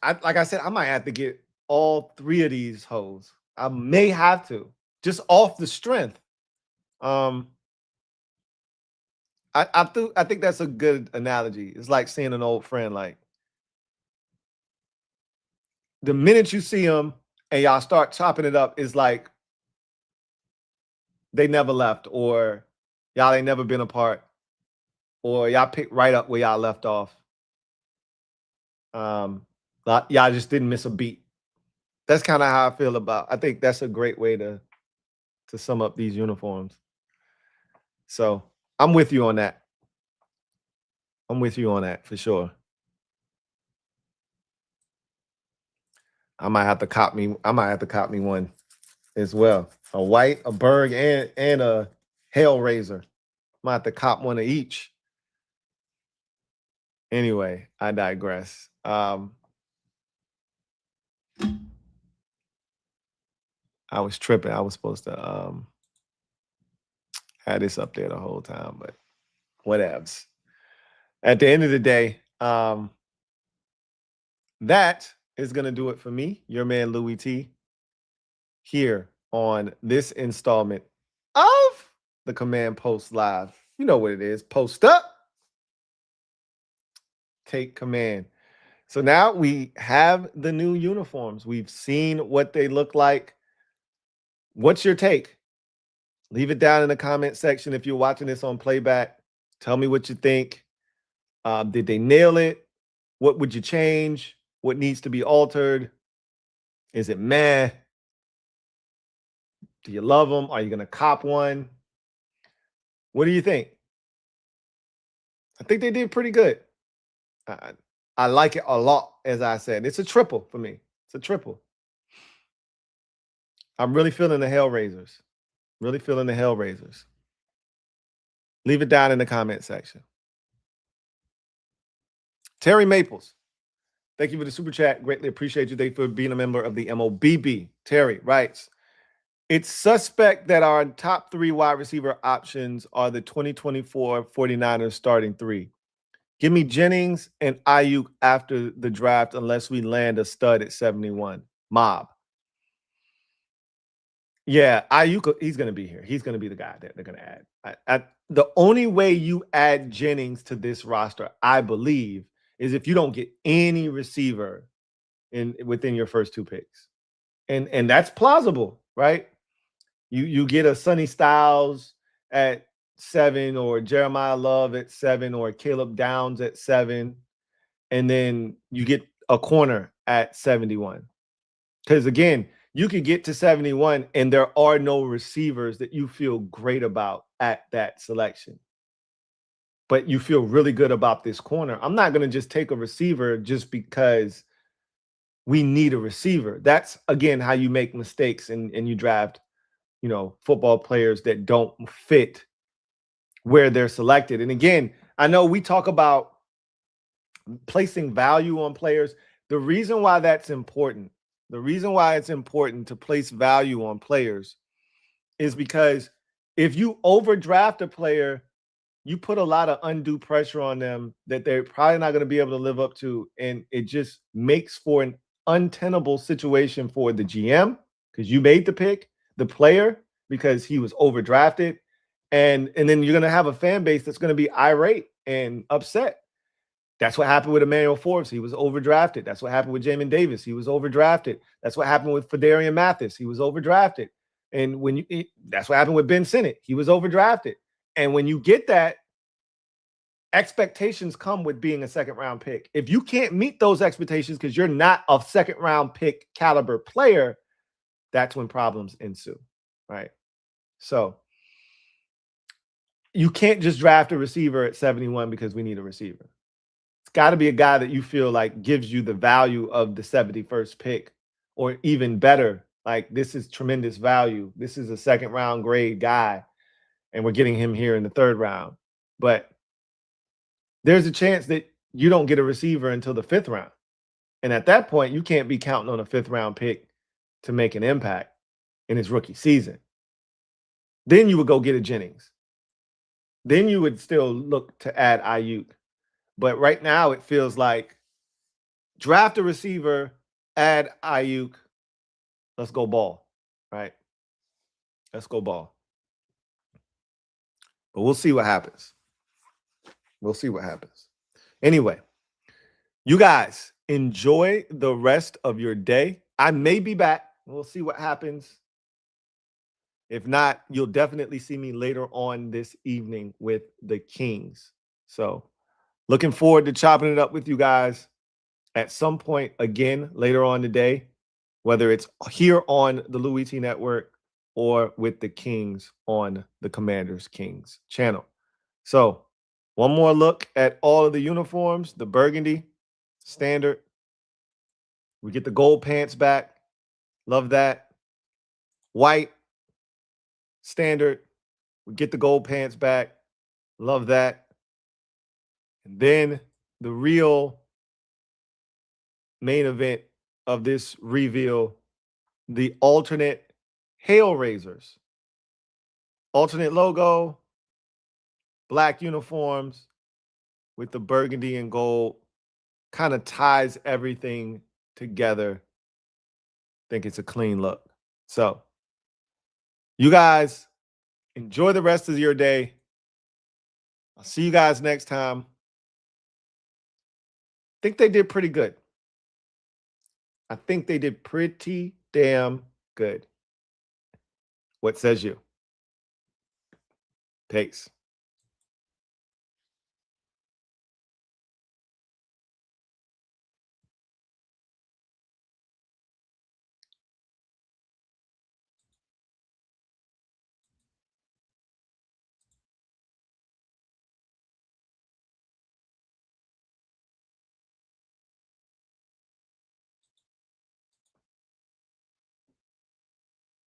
Like I said, I might have to get all three of these hoes. I may have to, just off the strength. I think that's a good analogy. It's like seeing an old friend. Like, the minute you see them and y'all start chopping it up, it's like they never left, or y'all ain't never been apart, or y'all picked right up where y'all left off. Y'all just didn't miss a beat. That's kind of how I feel about. I think that's a great way to sum up these uniforms. So I'm with you on that. I'm with you on that for sure. I might have to cop me one as well. A white, a Berg, and a Hellraiser. Might have to cop one of each. Anyway, I digress. I was tripping. I was supposed to have this up there the whole time, but whatevs. At the end of the day, that is going to do it for me, your man Louie T, here on this installment of the Command Post Live. You know what it is. Post up, take command. So now we have the new uniforms. We've seen what they look like. What's your take? Leave it down in the comment section if you're watching this on playback. Tell me what you think. Did they nail it? What would you change? What needs to be altered? Is it meh? Do you love them? Are you going to cop one? What do you think? I think they did pretty good. I like it a lot, as I said. It's a triple for me. It's a triple. I'm really feeling the Hellraisers. Really feeling the Hellraisers. Leave it down in the comment section. Terry Maples, thank you for the super chat. Greatly appreciate you. Thank you for being a member of the MOBB. Terry writes, it's suspect that our top three wide receiver options are the 2024 49ers starting three. Give me Jennings and Ayuk after the draft unless we land a stud at 71. Mob. Yeah, Ayuk, he's going to be here. He's going to be the guy that they're going to add. The only way you add Jennings to this roster, I believe, is if you don't get any receiver within your first 2 picks. And that's plausible, right? You get a Sonny Styles at 7, or Jeremiah Love at 7, or Caleb Downs at 7, and then you get a corner at 71. Because again, you could get to 71 and there are no receivers that you feel great about at that selection, but you feel really good about this corner. I'm not going to just take a receiver just because we need a receiver. That's, again, how you make mistakes and you draft, football players that don't fit where they're selected. And again, I know we talk about placing value on players. The reason why that's important, the reason why it's important to place value on players is because if you overdraft a player, you put a lot of undue pressure on them that they're probably not going to be able to live up to. And it just makes for an untenable situation for the GM, because you made the pick, the player, because he was overdrafted. And then you're going to have a fan base that's going to be irate and upset. That's what happened with Emmanuel Forbes. He was overdrafted. That's what happened with Jamin Davis. He was overdrafted. That's what happened with Fedarian Mathis. He was overdrafted. And that's what happened with Ben Sinnott. He was overdrafted. And when you get that, expectations come with being a second-round pick. If you can't meet those expectations because you're not a second-round pick caliber player, that's when problems ensue, right? So you can't just draft a receiver at 71 because we need a receiver. It's got to be a guy that you feel like gives you the value of the 71st pick, or even better, like this is tremendous value. This is a second-round grade guy, and we're getting him here in the 3rd round. But there's a chance that you don't get a receiver until the 5th round. And at that point, you can't be counting on a 5th round pick to make an impact in his rookie season. Then you would go get a Jennings. Then you would still look to add Ayuk. But right now it feels like draft a receiver, add Ayuk, let's go ball, right? Let's go ball. But we'll see what happens. We'll see what happens. Anyway, you guys enjoy the rest of your day. I may be back. We'll see what happens. If not, you'll definitely see me later on this evening with the Kings. So looking forward to chopping it up with you guys at some point again later on today, whether it's here on the Louie T Network or with the Kings on the Commanders Kings channel. So one more look at all of the uniforms, the burgundy, standard. We get the gold pants back. Love that. White, standard. We get the gold pants back. Love that. And then the real main event of this reveal, the alternate Hailraisers. Alternate logo, black uniforms with the burgundy and gold. Kind of ties everything together. I think it's a clean look. So you guys enjoy the rest of your day. I'll see you guys next time. I think they did pretty good. I think they did pretty damn good. What says you? Peace.